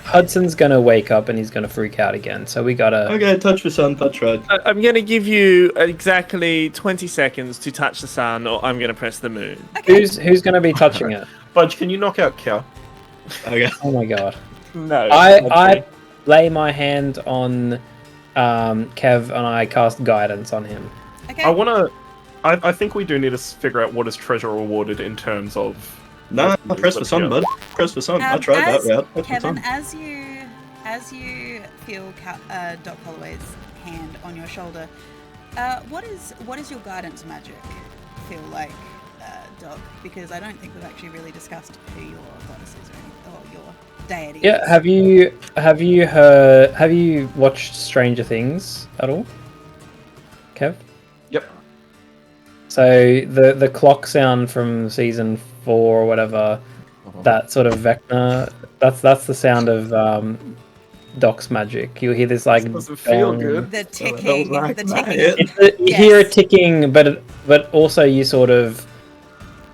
Hudson's gonna wake up and he's gonna freak out again. So we gotta. Okay, touch the sun, touch red. I'm going to give you exactly 20 seconds to touch the sun, or I'm going to press the moon. Who's gonna be touching it? Budge, can you knock out cow? Okay. Oh my god. No. I lay my hand on Kev and I cast guidance on him. Okay. I think we do need to figure out what is treasure rewarded in terms of. Nah, press the sun, bud. Press the sun. I tried that route. Press the Kevin, sun. as you feel Doc Holloway's hand on your shoulder, what is your guidance magic feel like, Doc? Because I don't think we've actually really discussed who your goddess is or your deity. Yeah, have you watched Stranger Things at all, Kev? Yep. So the clock sound from season 4 or whatever, that sort of Vecna, that's the sound of Doc's magic. You'll hear this like Doesn't feel dong. good. The ticking, like the that. ticking. You hear it ticking, but also you sort of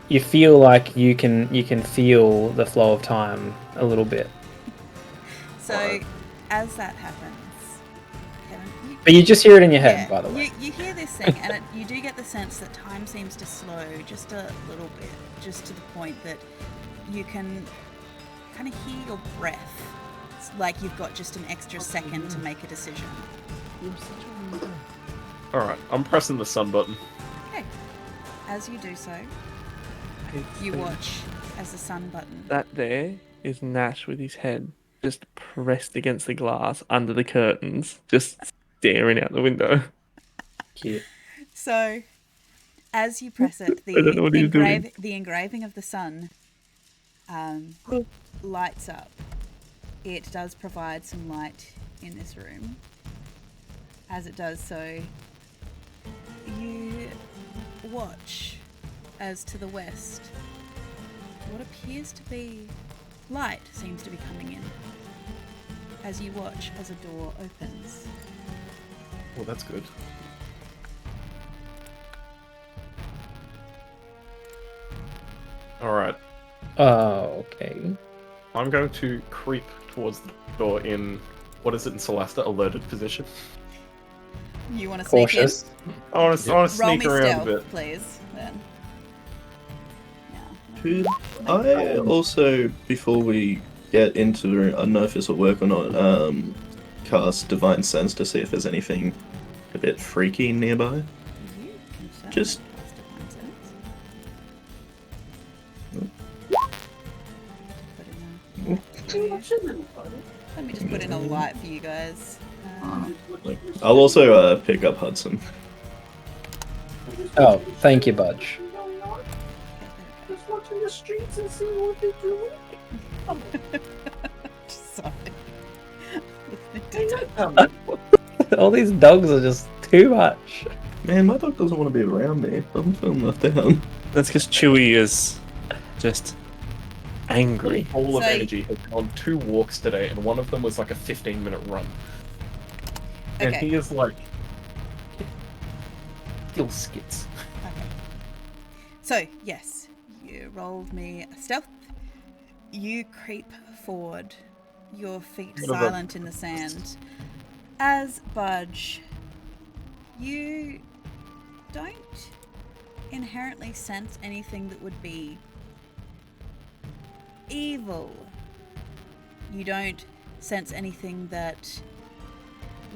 you feel like you can feel the flow of time a little bit. So, as that happens, Kevin, But you just hear it in your head, by the way. You hear this thing, and you do get the sense that time seems to slow just a little bit, just to the point that you can kind of hear your breath. It's like you've got just an extra second to make a decision. Alright, I'm pressing the sun button. Okay. As you do so, you watch as the sun button. That there is Nash with his head just pressed against the glass under the curtains, just staring out the window. Cute. So, as you press it, I don't know what he's doing. the engraving of the sun lights up. It does provide some light in this room. As it does so, you watch as to the west, what appears to be light seems to be coming in. As you watch as a door opens. Well, that's good. Alright, Okay. I'm going to creep towards the door in, what is it in Celesta, alerted position. You want to sneak in? Cautious. I want to Roll sneak me around stealth, a bit. please. Then. Yeah. Could I also, before we get into the room, I don't know if this will work or not, cast Divine Sense to see if there's anything a bit freaky nearby? You can certainly Just- cast Divine Sense. Let me just put in a light for you guys. I'll also pick up Hudson. Oh, thank you, Budge. Just watching the streets and seeing what they're doing. Sorry. All these dogs are just too much. Man, my dog doesn't want to be around me. I'm feeling left down. That's because Chewie is just angry. Ball of So- Energy has been on 2 walks today, and one of them was like a 15-minute run. And Okay. he is like... Still skits. Okay. So, yes, you rolled me a stealth. You creep forward, your feet Bit of a- silent in the sand. As Budge, you don't inherently sense anything that would be evil. You don't sense anything that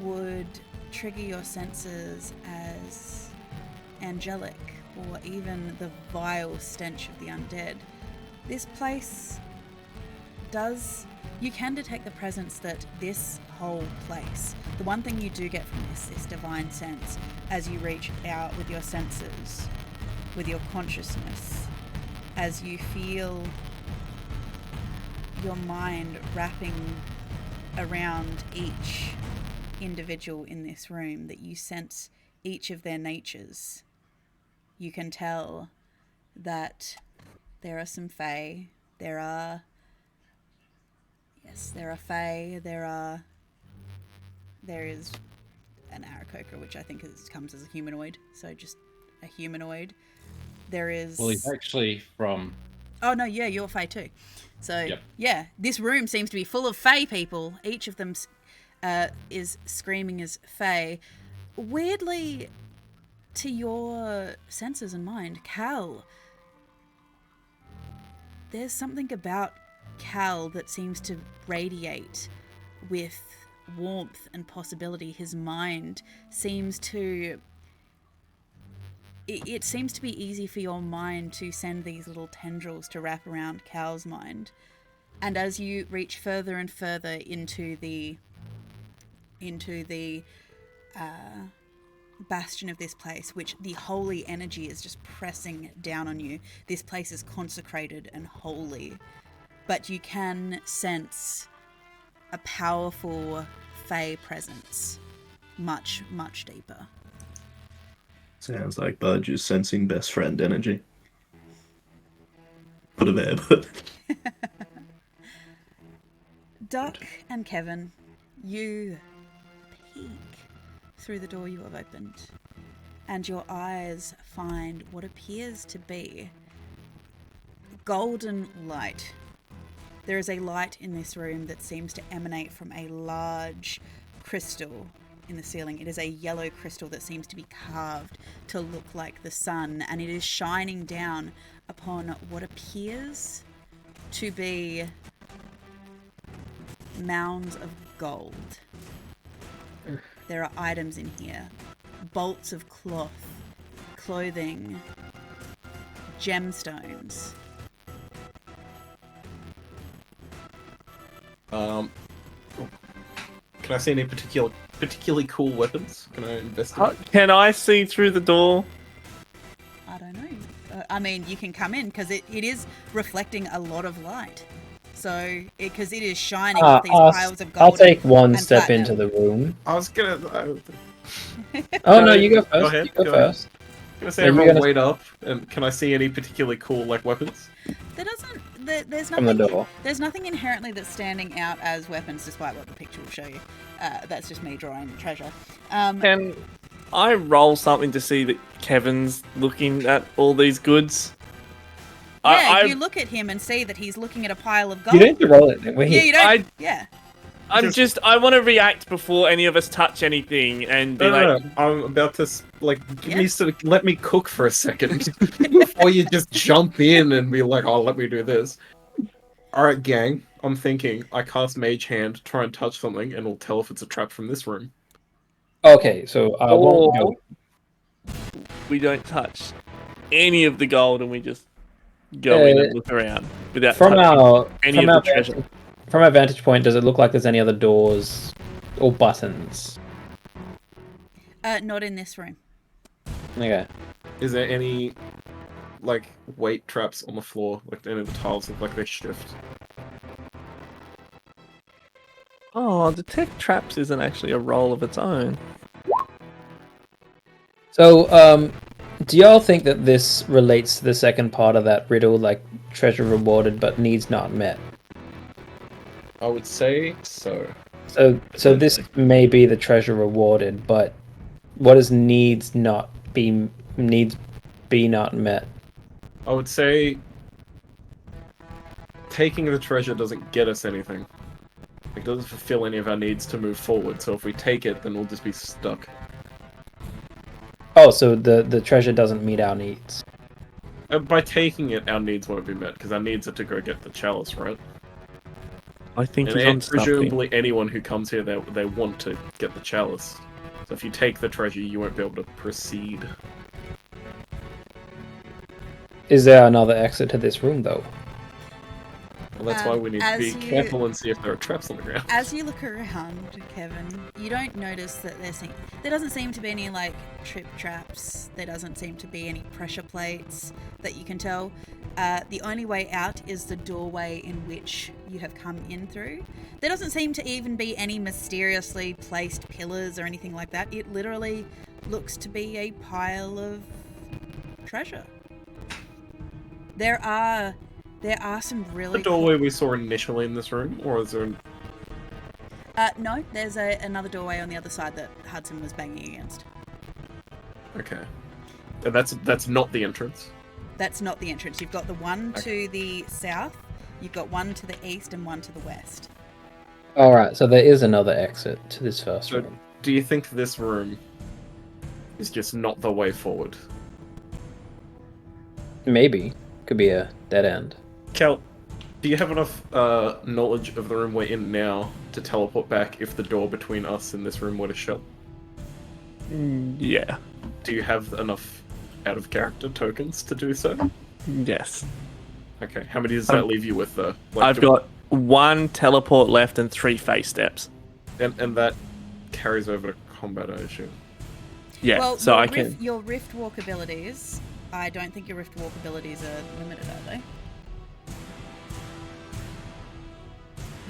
would trigger your senses as angelic or even the vile stench of the undead. This place does... You can detect the presence that this whole place... The one thing you do get from this divine sense as you reach out with your senses, with your consciousness, as you feel your mind wrapping around each individual in this room, that you sense each of their natures. You can tell that there are some fae, there are fae, there is an Aarakocra, which I think comes as a humanoid, so just a humanoid. There is... Well, he's actually from... Oh no, yeah, you're fae too. So Yep. yeah, this room seems to be full of fae people. Each of them is screaming as fae. Weirdly, to your senses and mind, Cal, there's something about Cal that seems to radiate with warmth and possibility. His mind seems to... It seems to be easy for your mind to send these little tendrils to wrap around Cal's mind. And as you reach further and further into the bastion of this place, which the holy energy is just pressing down on you. This place is consecrated and holy. but you can sense a powerful Fey presence, much, much deeper. Sounds like Budge is sensing best friend energy. Put it there, but... Duck and Kevin, you peek through the door you have opened, and your eyes find what appears to be golden light. There is a light in this room that seems to emanate from a large crystal in the ceiling. It is a yellow crystal that seems to be carved to look like the sun, and it is shining down upon what appears to be mounds of gold. There are items in here, bolts of cloth, clothing, gemstones. Can I see any particularly cool weapons? Can I investigate? Can I see through the door? I don't know. I mean, you can come in because it is reflecting a lot of light. So, because it is shining with these piles of gold. I'll take one and step platinum. into the room. I was gonna. Oh no, you go first. Go ahead, You go go ahead. first. Can I say Are you everyone gonna- wait up? And can I see any particularly cool weapons? There's From the nothing. door. There's nothing inherently that's standing out as weapons, despite what the picture will show you. That's just me drawing treasure. Can I roll something to see that Kevin's looking at all these goods? Yeah, you look at him and see that he's looking at a pile of gold. You don't have to roll it. We're Yeah, here. you don't. I- Yeah. I want to react before any of us touch anything and be like, No, I'm about to let me cook for a second before you just jump in and be like, "Oh, let me do this." All right, gang. I'm thinking I cast Mage Hand, try and touch something, and we'll tell if it's a trap from this room. Okay, so I won't or go. we don't touch any of the gold and we just go in and look around without From touching our any from of our the treasure. vantage, from our vantage point, does it look like there's any other doors or buttons? Not in this room. Okay. Is there any weight traps on the floor? Like any of the tiles look like they shift? Oh, detect traps isn't actually a roll of its own. So, do y'all think that this relates to the second part of that riddle, like treasure rewarded but needs not met? I would say so. So this may be the treasure rewarded, but what does needs be not met? I would say taking the treasure doesn't get us anything. It doesn't fulfill any of our needs to move forward. So if we take it, then we'll just be stuck. Oh, so the treasure doesn't meet our needs. By taking it, our needs won't be met because our needs are to go get the chalice, right? I think And he's on something. presumably anyone who comes here, they want to get the chalice. So if you take the treasure, you won't be able to proceed. Is there another exit to this room, though? Well, that's why we need to as be you- careful and see if there are traps on the ground. As you look around, Kevin, you don't notice that there doesn't seem to be any trip traps. There doesn't seem to be any pressure plates that you can tell. The only way out is the doorway in which you have come in through. There doesn't seem to even be any mysteriously placed pillars or anything like that. It literally looks to be a pile of treasure. There are some really The doorway we saw initially in this room, or is there? no, there's another doorway on the other side that Hudson was banging against. Okay, and that's not the entrance. That's not the entrance. You've got the one to the south, you've got one to the east, and one to the west. Alright, so there is another exit to this first So, room. do you think this room is just not the way forward? Maybe. Could be a dead end. Cal, do you have enough knowledge of the room we're in now to teleport back if the door between us and this room were to shut? Yeah. Do you have enough out of character tokens to do so? Yes. Okay, how many does that leave you with? I've got 1 teleport left and 3 face steps. and that carries over to combat, I assume. Yeah, Well, so I can. your rift walk abilities. I don't think your rift walk abilities are limited, are they?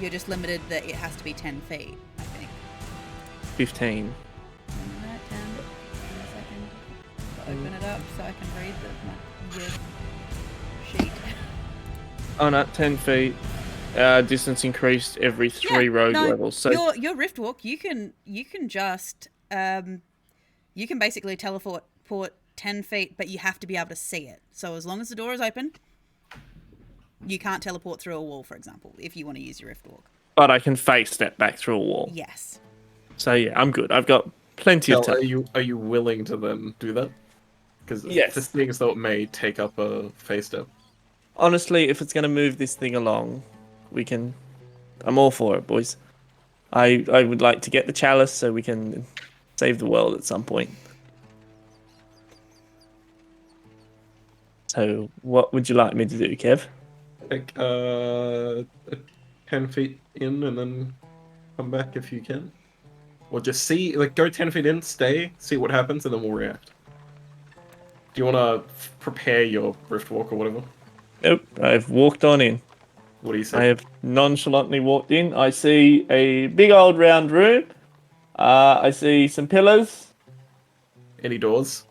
You're just limited that it has to be 10 feet, I think. 15. Alright, 10. Give me a second. I'll open it up so I can read your sheet. Oh no, 10 feet. Distance increased every 3 rogue levels. So your rift walk, you can just you can basically teleport 10 feet, but you have to be able to see it. So as long as the door is open, you can't teleport through a wall, for example, if you want to use your rift walk. but I can face step back through a wall. Yes. So yeah, I'm good. I've got plenty of Kel, time. are you willing to then do that? Because Yes. this thing as though it may take up a face step. Honestly, if it's going to move this thing along, we can. I'm all for it, boys. I would like to get the chalice so we can save the world at some point. So, what would you like me to do, Kev? Like 10 feet in and then come back if you can. Or just see, like, go 10 feet in, stay, see what happens, and then we'll react. Do you want to prepare your rift walk or whatever? Nope, I've walked on in. What do you say? I have nonchalantly walked in. I see a big old round room. I see some pillars. Any doors?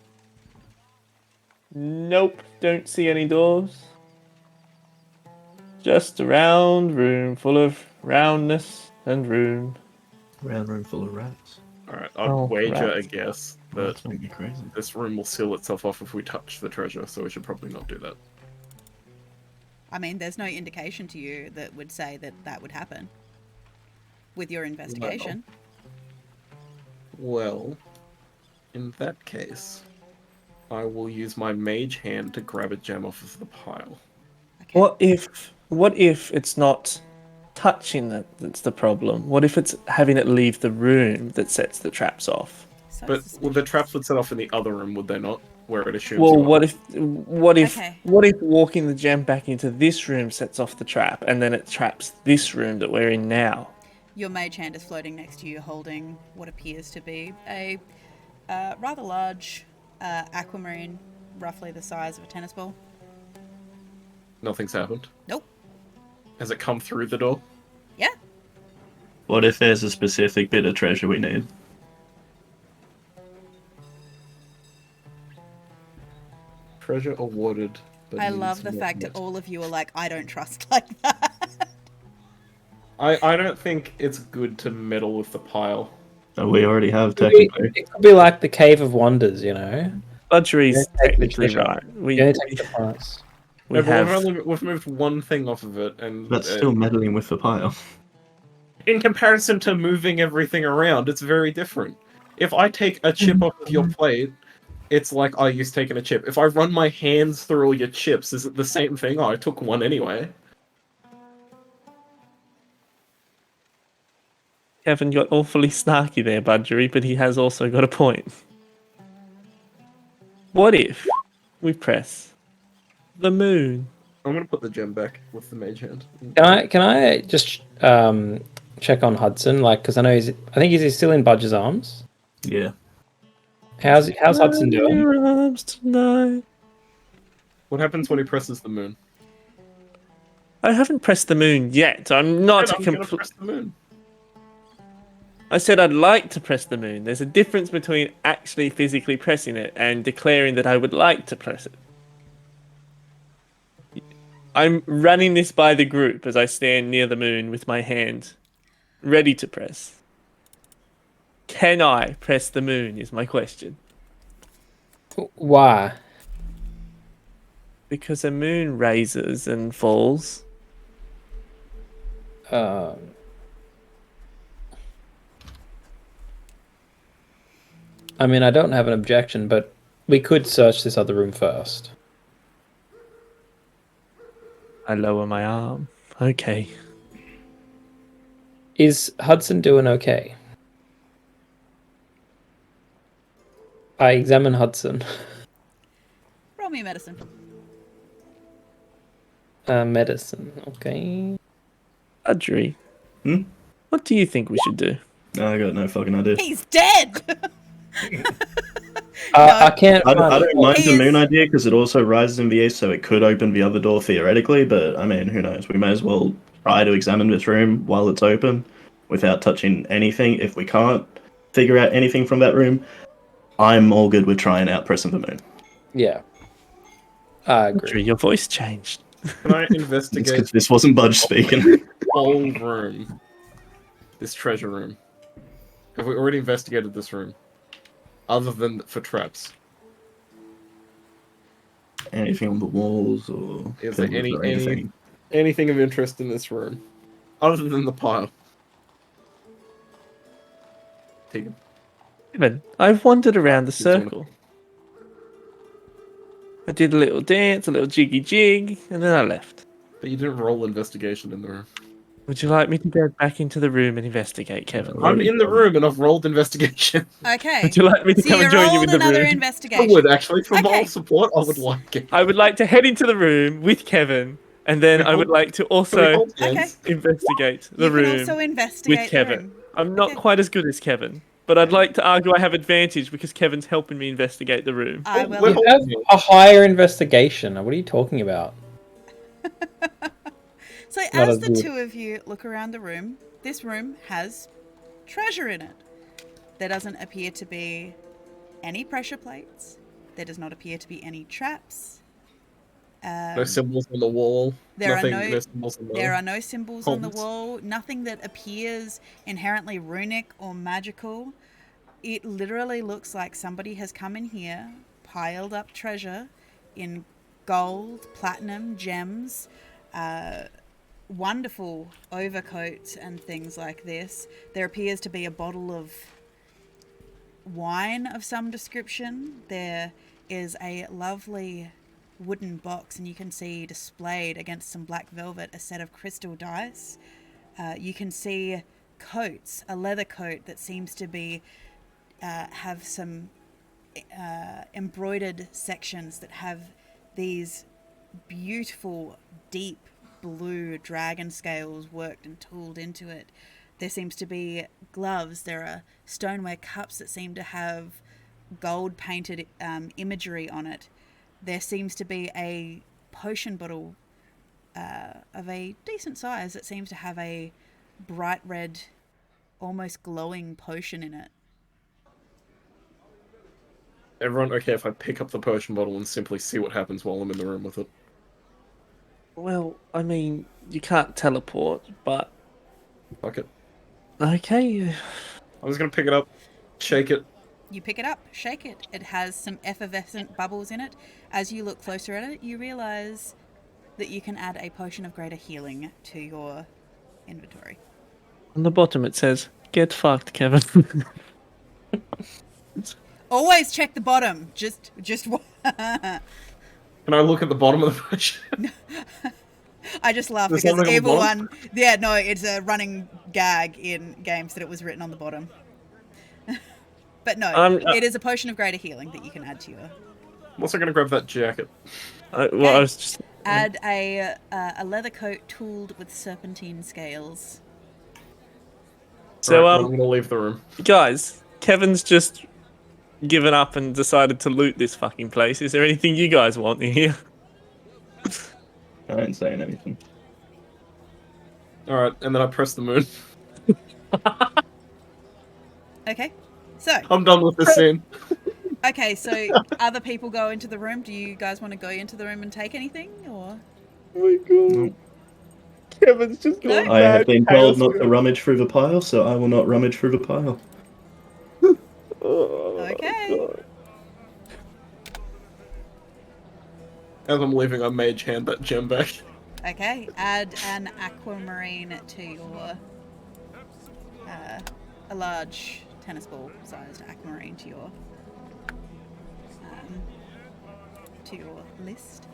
Nope, don't see any doors. Just a round room full of roundness and room. Round room full of rats. Alright, I'd Oh, wager a rats. guess that That's gonna be crazy. this room will seal itself off if we touch the treasure, so we should probably not do that. I mean, there's no indication to you that would say that that would happen with your investigation. Well, in that case, I will use my mage hand to grab a gem off of the pile. Okay. What if it's not touching that's the problem? What if it's having it leave the room that sets the traps off? So But suspicious. the traps would set off in the other room, would they not? Where it assumes. Well, you are. what if Okay. walking the gem back into this room sets off the trap, and then it traps this room that we're in now? Your mage hand is floating next to you, holding what appears to be a rather large aquamarine, roughly the size of a tennis ball. Nothing's happened. Nope. Has it come through the door? Yeah. What if there's a specific bit of treasure we need? Treasure awarded. But I needs love the more fact net. that all of you are like, I don't trust like that. I don't think it's good to meddle with the pile. Oh, we already have, It could be- technically. it could be like the Cave of Wonders, you know? Budgery's Yeah, take the technically treasure. right. We Yeah, take the prize. we No, but have. we've moved one thing off of it, and That's still meddling with the pile. in comparison to moving everything around, it's very different. If I take a chip off of your plate, it's like I used taking a chip. If I run my hands through all your chips, is it the same thing? Oh, I took one anyway. Kevin got awfully snarky there, Budgery, but he has also got a point. What if we press the moon? I'm gonna put the gem back with the mage hand. Can I just check on Hudson? Like, because I know I think he's still in Budge's arms. Yeah. How's Hudson doing? Your arms tonight. What happens when he presses the moon? I haven't pressed the moon yet. I'm not a I'm gonna complete. press the moon. I said I'd like to press the moon. There's a difference between actually physically pressing it and declaring that I would like to press it. I'm running this by the group as I stand near the moon with my hand ready to press. Can I press the moon is my question. Why? Because a moon raises and falls. I mean, I don't have an objection, but we could search this other room first. I lower my arm. Okay. Is Hudson doing okay? I examine Hudson. Roll me a medicine. Medicine, okay. Audrey. Hmm? What do you think we should do? No, I got no fucking idea. He's dead! I can't. I don't mind He the moon is- idea because it also rises in the east, so it could open the other door theoretically. But I mean, who knows? We may as well try to examine this room while it's open without touching anything. If we can't figure out anything from that room, I'm all good with trying out Press of the Moon. Yeah. I Andrew, agree. your voice changed. Can I It's investigate because this wasn't Budge speaking. the whole room? This treasure room. Have we already investigated this room? Other than for traps. Anything on the walls or Is there pillars or anything? anything of interest in this room? Other than the pile. Tegan. Even I've wandered around the Just wanna- circle. I did a little dance, a little jiggy jig, and then I left. But you didn't roll investigation in the room. Would you like me to go back into the room and investigate, Kevin? Yeah, I'm in the room and I've rolled investigation. Okay. Would you like me to So come you and join you rolled in the another room? I investigation. would actually, for Okay. moral support, I would like it. I would like to head into the room with Kevin, and then I would like to Can we also hold hands? investigate the You can room also investigate with the Kevin. room. I'm not Okay. quite as good as Kevin, but I'd like to argue I have advantage because Kevin's helping me investigate the room. I Oh, will. we're You have a higher investigation. What are you talking about? So Not as as the good. two of you look around the room, this room has treasure in it. There doesn't appear to be any pressure plates. There does not appear to be any traps. No symbols on the wall. There Nothing, are no symbols on the There are no symbols on the Holes. wall. Nothing that appears inherently runic or magical. It literally looks like somebody has come in here, piled up treasure in gold, platinum, gems, wonderful overcoats and things like this. There appears to be a bottle of wine of some description. There is a lovely wooden box, and you can see displayed against some black velvet a set of crystal dice. You can see coats, a leather coat that seems to be have some embroidered sections that have these beautiful deep blue dragon scales worked and tooled into it. There seems to be gloves. There are stoneware cups that seem to have gold painted imagery on it. There seems to be a potion bottle of a decent size that seems to have a bright red, almost glowing potion in it. Everyone okay if I pick up the potion bottle and simply see what happens while I'm in the room with it? Well, I mean, you can't teleport, but Fuck it. okay. I'm just gonna pick it up, shake it. You pick it up, shake it. It has some effervescent bubbles in it. As you look closer at it, you realize that you can add a potion of greater healing to your inventory. On the bottom it says, "Get fucked, Kevin." Always check the bottom. Just Can I look at the bottom of the potion? I just laugh There's because something on the evil bottom? one. Yeah, no, it's a running gag in games that it was written on the bottom. But no, it is a potion of greater healing that you can add to your. I'm also gonna grab that jacket. I was just Add a leather coat tooled with serpentine scales. so. Right, I'm gonna leave the room. Guys, Kevin's just given up and decided to loot this fucking place. Is there anything you guys want in here? I ain't saying anything. Alright, and then I press the moon. Okay, so I'm done with this scene. other people go into the room. Do you guys want to go into the room and take anything, or? Oh my god. Kevin's just No? gone I have mad. been Chaos told not to girl. rummage through the pile, so I will not rummage through the pile. Oh, Okay. God. As I'm leaving, I mage hand that gem back. Okay, add an aquamarine to your a large tennis ball sized aquamarine to your list.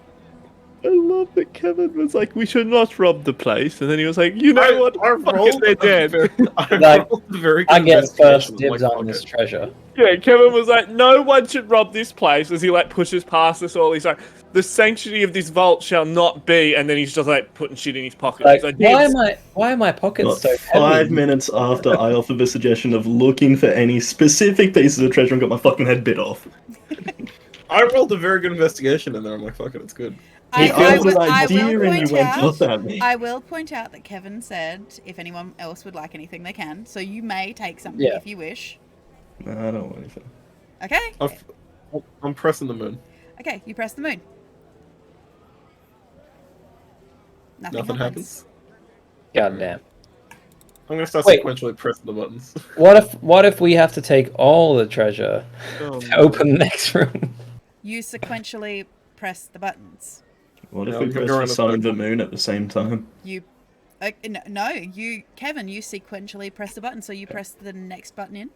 I love that Kevin was like, we should not rob the place. And then he was like, you know what? I Fuck it, rolled they're a dead. very, I Like, rolled a very good I get first investigation. dibs Like, on fuck this it. treasure. Yeah, Kevin was like, no one should rob this place. As he like pushes past us all, he's like, the sanctity of this vault shall not be. And then he's just like putting shit in his pocket. Like, He's why are my pockets Not so 5 heavy? minutes after I offered the suggestion of looking for any specific pieces of treasure and got my fucking head bit off. I rolled a very good investigation in there. I'm like, fuck it, it's good. I, He feels will- an I idea will and you point went out. off at me. I will point out that Kevin said if anyone else would like anything, they can. So you may take something Yeah. if you wish. No, I don't want anything. Okay. I'm pressing the moon. Okay. You press the moon. Nothing happens. God damn. I'm gonna start Wait. sequentially pressing the buttons. What if we have to take all the treasure Oh, to open the next room? You sequentially press the buttons. What if No, we I'm gonna press go the around sun the and the moon at the same time? You. No, you, Kevin. You sequentially press the button, so you press the next button in.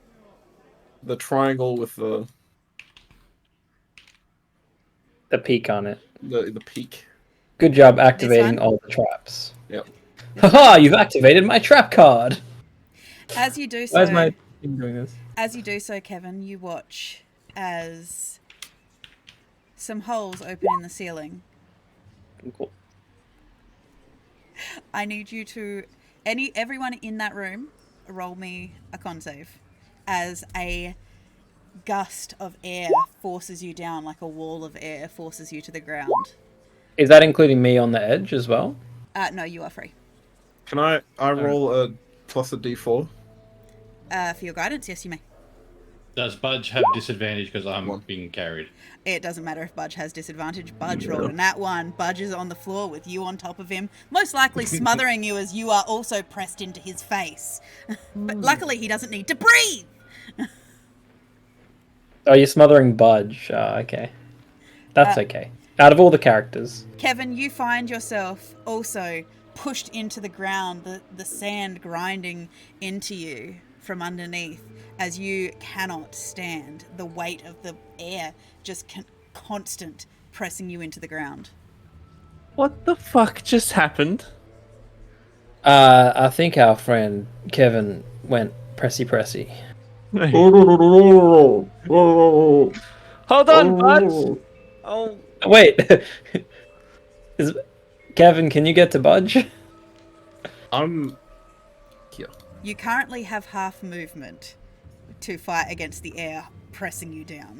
The triangle with The peak on it. the peak. Good job activating one? all the traps. Yep. Haha! You've activated my trap card. As you do so. Why is my thing doing this? As you do so, Kevin, you watch as some holes open in the ceiling. Cool. I need you to everyone in that room roll me a con save as a gust of air forces you down, like a wall of air forces you to the ground. Is that including me on the edge as well? No, you are free. Can I roll a plus a d4? For your guidance, yes, you may. Does Budge have disadvantage because I'm being carried? It doesn't matter if Budge has disadvantage. Budge rolled a nat 1. Budge is on the floor with you on top of him, most likely smothering you as you are also pressed into his face. But luckily, he doesn't need to breathe. Oh, you're smothering Budge. Okay. That's okay. Out of all the characters. Kevin, you find yourself also pushed into the ground, the sand grinding into you from underneath as you cannot stand the weight of the air just constant pressing you into the ground. What the fuck just happened? I think our friend Kevin went pressy. Hold on, Budge. Oh, Wait. Kevin, can you get to Budge? I'm here. You currently have half movement to fight against the air pressing you down.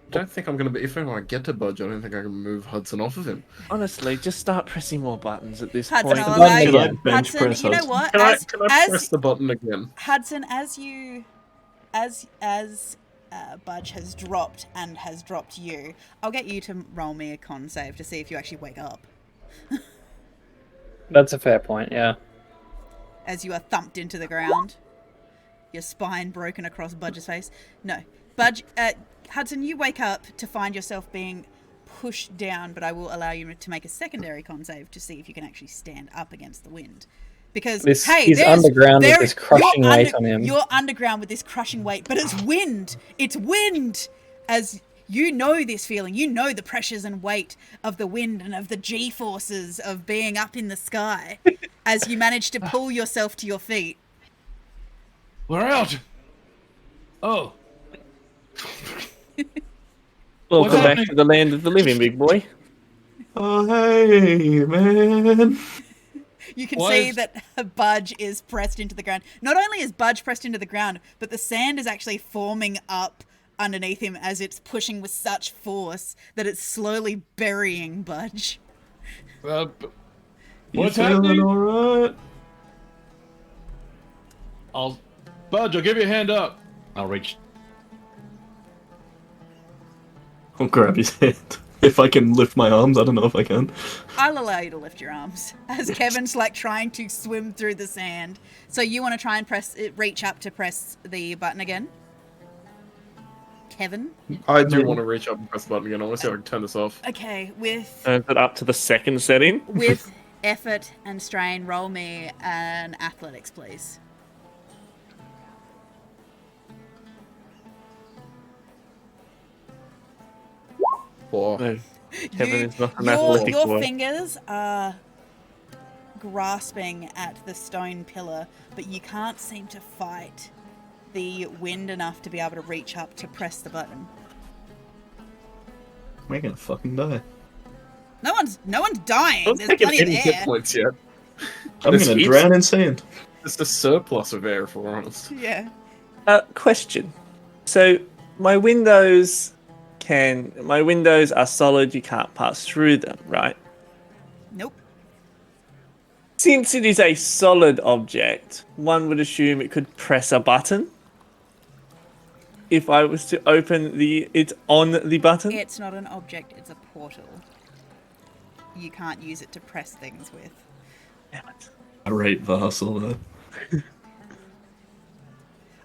I don't think I'm gonna be. If I want to get to Budge, I don't think I can move Hudson off of him. honestly, just start pressing more buttons at this Hudson, point. I'll allow Should you. I bench Hudson, press you know Hudson? what? Can I press the button again? Hudson, as Budge has dropped and has dropped you, I'll get you to roll me a con save to see if you actually wake up. That's a fair point, yeah. As you are thumped into the ground, your spine broken across Budge's face. No, Budge, Hudson, you wake up to find yourself being pushed down, but I will allow you to make a secondary con save to see if you can actually stand up against the wind. Because He's underground with this crushing weight on him. You're underground with this crushing weight, but it's wind. It's wind. As you know this feeling, you know the pressures and weight of the wind and of the G-forces of being up in the sky. As you manage to pull yourself to your feet. We're out. Oh, Welcome back happening? to the land of the living, big boy. Oh, hey, man. You can Why see is- that Budge is pressed into the ground. Not only is Budge pressed into the ground, but the sand is actually forming up underneath him as it's pushing with such force that it's slowly burying Budge. uh, You what's feeling happening? alright? Budge, I'll give you a hand up. I'll reach. I'll grab his hand. If I can lift my arms, I don't know if I can. I'll allow you to lift your arms as Kevin's like trying to swim through the sand. So you want to try and reach up to press the button again? Kevin? I do want to reach up and press the button again. I want to see if I can turn this off. Okay, with Turns it up to the second setting. with effort and strain, roll me an athletics, please. Four. No, Kevin is not an your athletic your boy. fingers are grasping at the stone pillar, but you can't seem to fight the wind enough to be able to reach up to press the button. We're gonna fucking die. No one's dying. I don't There's think plenty of any hit air. points yet. I'm There's gonna heaps. drown in sand. It's a surplus of air, if we're honest. Yeah. Question. So, my windows my windows are solid, you can't pass through them, right? Nope. Since it is a solid object, one would assume it could press a button. If I was to open it on the button? It's not an object, it's a portal. You can't use it to press things with. Damn it. I rate Vassal though.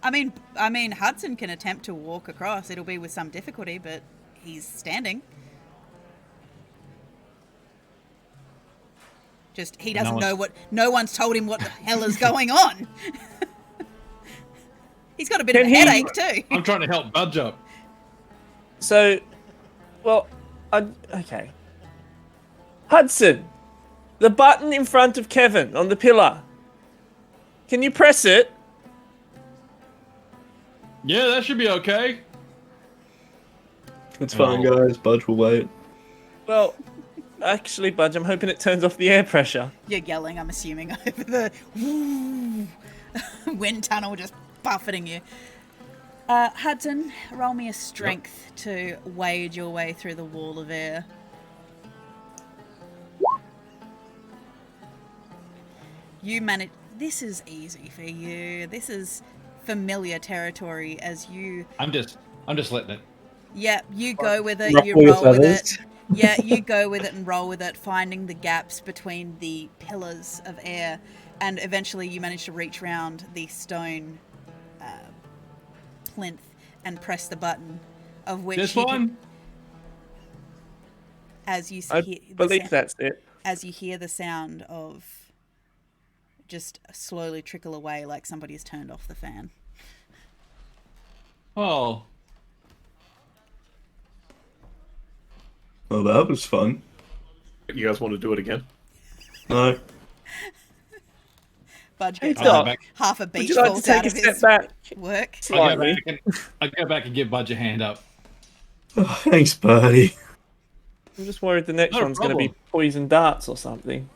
I mean, Hudson can attempt to walk across. It'll be with some difficulty, but he's standing. Just, he doesn't know what... No one's told him what the hell is going on. He's got a bit of a headache, too. I'm trying to help Budge up. So, well, okay. Hudson, the button in front of Kevin on the pillar. Can you press it? Yeah, that should be okay. It's fine, guys. Budge will wait. Well, actually, Budge, I'm hoping it turns off the air pressure. You're yelling, I'm assuming, over the wind tunnel just buffeting you. Hudson, roll me a strength to wade your way through the wall of air. You manage... This is easy for you. This is familiar territory as you... I'm just letting it. Yeah, you go with it, Rock you with roll with others. it. Yeah, you go with it and roll with it, finding the gaps between the pillars of air, and eventually you manage to reach round the stone plinth and press the button, of which This you one? can, as you I hear the believe sound, that's it. as you hear the sound of just slowly trickle away like somebody has turned off the fan. Oh. Well, that was fun. You guys want to do it again? No. Budge Hey, gets Doc, half a would beach you like to falls take out a of step his back? work. Slightly. I go back and give Budge a hand up. Oh, thanks, buddy. I'm just worried the next No one's going to be problem. poison darts or something.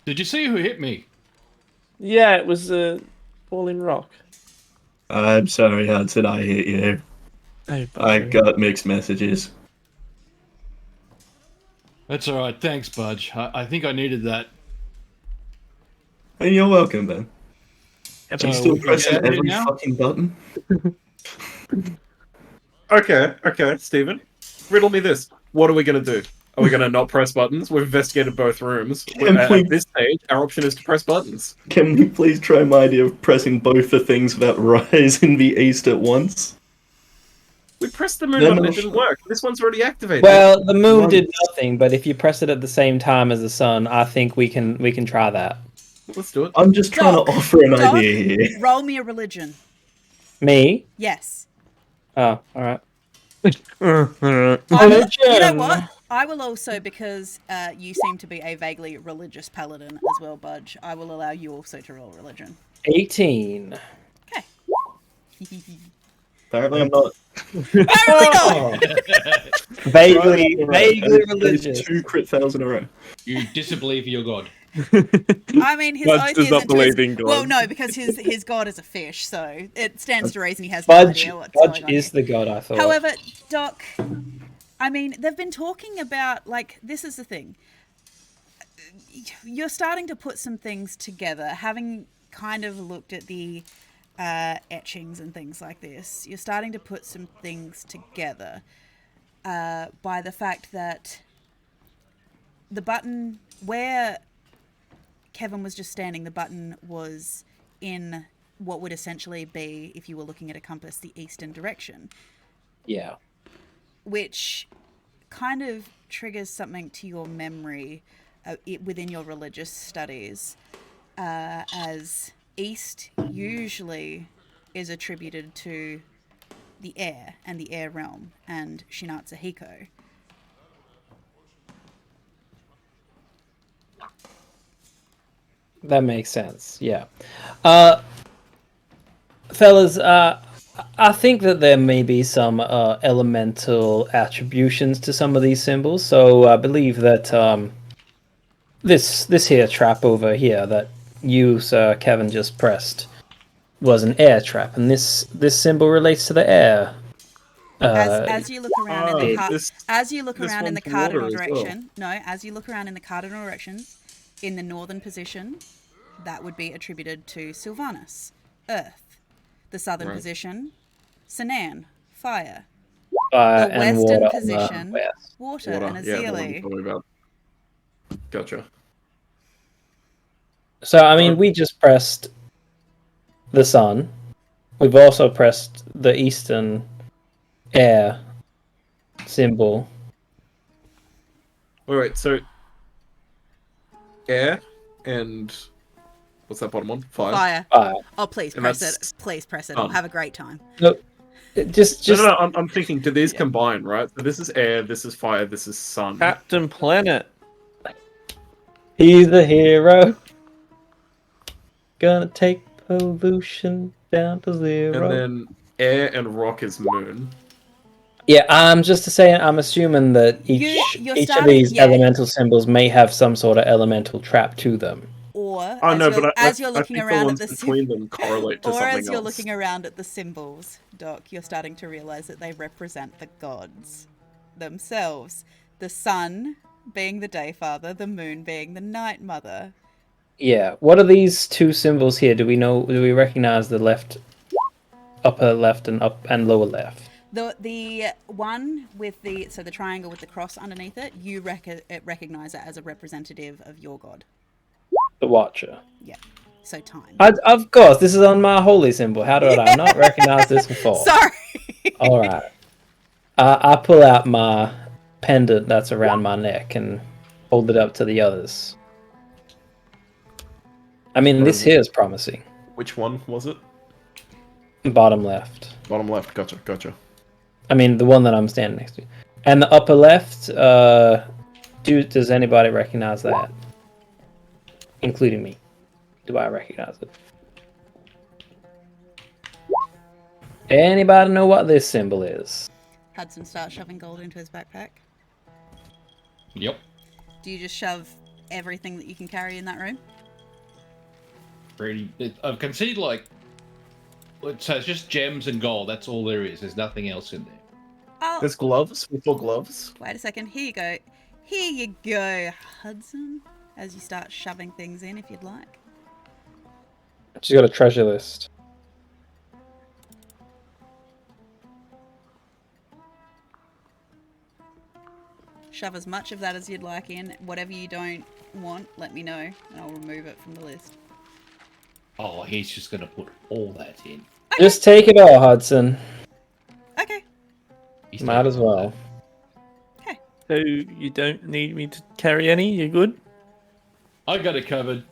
Did you see who hit me? Yeah, it was a falling rock. I'm sorry, Hudson, I hit you. Oh, I Budge. got mixed messages. That's all right. Thanks, Budge. I think I needed that. And you're welcome, Ben. Yep. Are you So still we can pressing get it every now? fucking button? Okay, Stephen. Riddle me this. What are we going to do? Are we going to not press buttons? We've investigated both rooms. At this stage, our option is to press buttons. Can we please try my idea of pressing both the things that rise in the east at once? We pressed the moon No, button, no, it didn't work. This one's already activated. Well, the moon Right. did nothing, but if you press it at the same time as the sun, I think we can try that. Let's do it. I'm just trying Doc, to offer an Doc, idea here. roll me a religion. Me? Yes. Oh, all right. I will, you know what? I will also, because you seem to be a vaguely religious paladin as well, Budge, I will allow you also to roll religion. 18. Okay. Apparently I'm not. Apparently not! Vaguely There's religious. 2 crit fails in a row. You disbelieve your god. I mean, his Budge oath does not isn't to his... believe in God. Well, no, because his god is a fish, so it stands to reason he has no Budge, idea what's Budge going on is here. the god, I thought. However, Doc, I mean, they've been talking about, like, this is the thing. You're starting to put some things together, having kind of looked at the etchings and things like this. You're starting to put some things together by the fact that the button where Kevin was just standing, the button was in what would essentially be, if you were looking at a compass, the eastern direction, Yeah. which kind of triggers something to your memory within your religious studies, as east usually is attributed to the air and the air realm and Shinatsu Hiko. That makes sense. Yeah. Fellas, I think that there may be some elemental attributions to some of these symbols. So I believe that this here trap over here that you, Sir Kevin, just pressed was an air trap, and this symbol relates to the air. As you look around in the as you look this around in the one's water cardinal as well. direction, as you look around in the cardinal directions, in the northern position, that would be attributed to Sylvanus, Earth. The southern position, Sinan, Fire. The and western water position, on the west. Water, and Yeah, the one Azili. you're talking about. Gotcha. So, I mean, we just pressed the sun. We've also pressed the eastern air symbol. Wait, so air and what's that bottom one? Fire. Fire. Oh, please And press that's it. Please press it. I'll have a great time. Look, just No, I'm thinking, do these combine, right? So this is air, this is fire, this is sun. Captain Planet. He's the hero. Gonna take pollution down to zero. And then air and rock is moon. Yeah, just to say, I'm assuming that each of these elemental symbols may have some sort of elemental trap to them. Or I you're looking think around the at ones the between them correlate to or something as you're else. looking around at the symbols, Doc, you're starting to realize that they represent the gods themselves. The sun being the day father, the moon being the night mother. Yeah. What are these two symbols here? Do we recognize the upper left and lower left? The one with the triangle with the cross underneath it, you recognize it as a representative of your god. The Watcher. Yeah. So time. Of course, this is on my holy symbol. How did I not recognize this before? Sorry. All right. I pull out my pendant that's around my neck and hold it up to the others. I mean, this here is promising. Which one was it? Bottom left. Bottom left. Gotcha. I mean, the one that I'm standing next to. And the upper left, does anybody recognize that? Including me. Do I recognize it? Anybody know what this symbol is? Hudson starts shoving gold into his backpack. Yep. Do you just shove everything that you can carry in that room? I've considered so it's just gems and gold. That's all there is. There's nothing else in there. Oh, There's gloves. We saw gloves. wait a second. Here you go. Here you go, Hudson. As you start shoving things in, if you'd like. She's got a treasure list. Shove as much of that as you'd like in. Whatever you don't want, let me know, and I'll remove it from the list. Oh, he's just gonna put all that in. Okay. Just take it all, Hudson. Okay. He's Might as taking all well. that. So you don't need me to carry any? You good? I got it covered.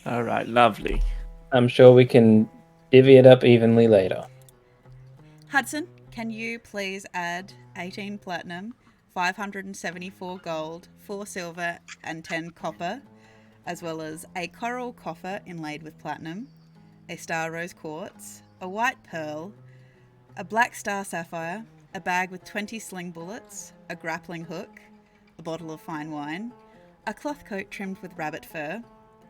All right, lovely. I'm sure we can divvy it up evenly later. Hudson, can you please add 18 platinum, 574 gold, 4 silver, and 10 copper, as well as a coral coffer inlaid with platinum, a star rose quartz, a white pearl, a black star sapphire, a bag with 20 sling bullets, a grappling hook, a bottle of fine wine, a cloth coat trimmed with rabbit fur,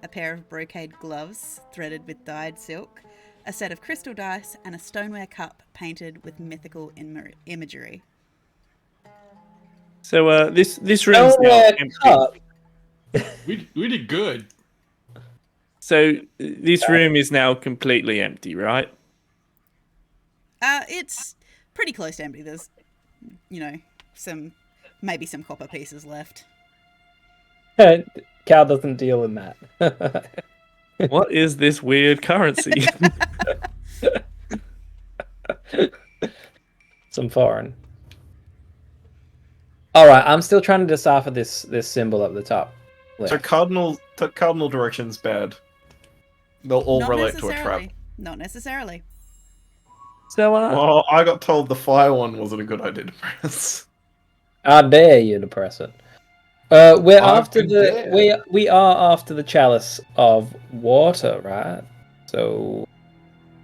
a pair of brocade gloves threaded with dyed silk, a set of crystal dice, and a stoneware cup painted with mythical imagery. So this room's now empty. We did good. So this room is now completely empty, right? It's pretty close to empty. There's, maybe some copper pieces left. Cal doesn't deal with that. What is this weird currency? Some foreign. Alright, I'm still trying to decipher this symbol up the top. So cardinal direction's bad. They'll all relate to a trap. Not necessarily. So Well, I got told the fire one wasn't a good idea to press. I dare you to press it. We're I after could the dare. we are after the chalice of water, right? So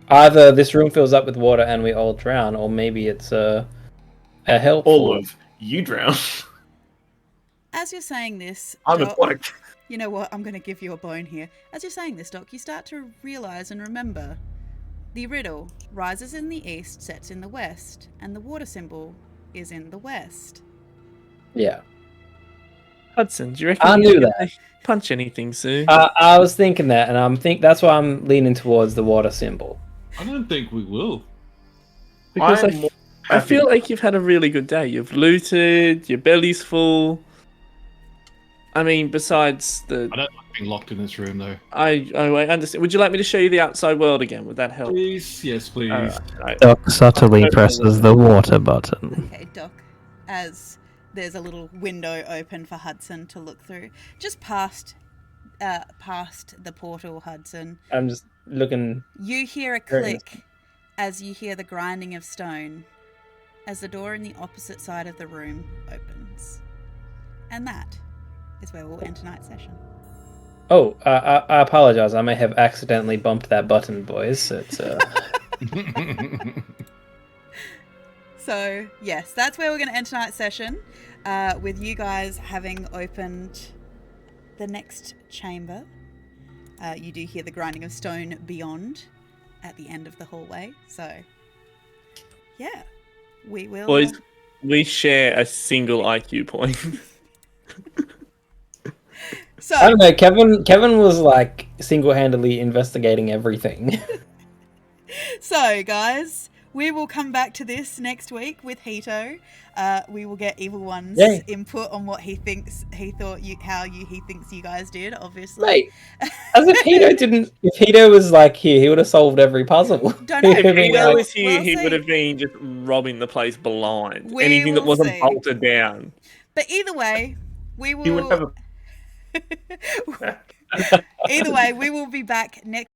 either this room fills up with water and we all drown, or maybe it's a helpful. All of you drown. As you're saying this, I'm Doc, like, you know what? I'm going to give you a bone here. As you're saying this, Doc, you start to realise and remember The riddle rises in the east, sets in the west, and the water symbol is in the west. Yeah. Hudson, do you reckon I you knew can that. punch anything soon? I was thinking that, and that's why I'm leaning towards the water symbol. I don't think we will. Because I'm more I happy- feel like you've had a really good day. You've looted, your belly's full. I mean, besides the... I don't like being locked in this room, though. I understand. Would you like me to show you the outside world again? Would that help? Please, yes, please. Alright. Doc subtly presses the water button. Okay, Doc, as there's a little window open for Hudson to look through, just past the portal, Hudson, I'm just looking. you hear a Very click as you hear the grinding of stone as the door in the opposite side of the room opens. And that is where we'll end tonight's session. Oh, I apologize. I may have accidentally bumped that button, boys. It's So, yes, that's where we're going to end tonight's session, with you guys having opened the next chamber. You do hear the grinding of stone beyond at the end of the hallway. So, yeah, we will... Boys, we share a single IQ point. So, I don't know. Kevin was like single-handedly investigating everything. So, guys, we will come back to this next week with Hito. We will get Evil One's Yay. input on what he thinks he thinks you guys did, obviously. Mate, as if Hito didn't. If Hito was like here, he would have solved every puzzle. Don't know. If Eno Well, was here, we'll he see. would have been just robbing the place blind. We Anything that will wasn't see. bolted down. But either way, we will. You would have a Either way, we will be back next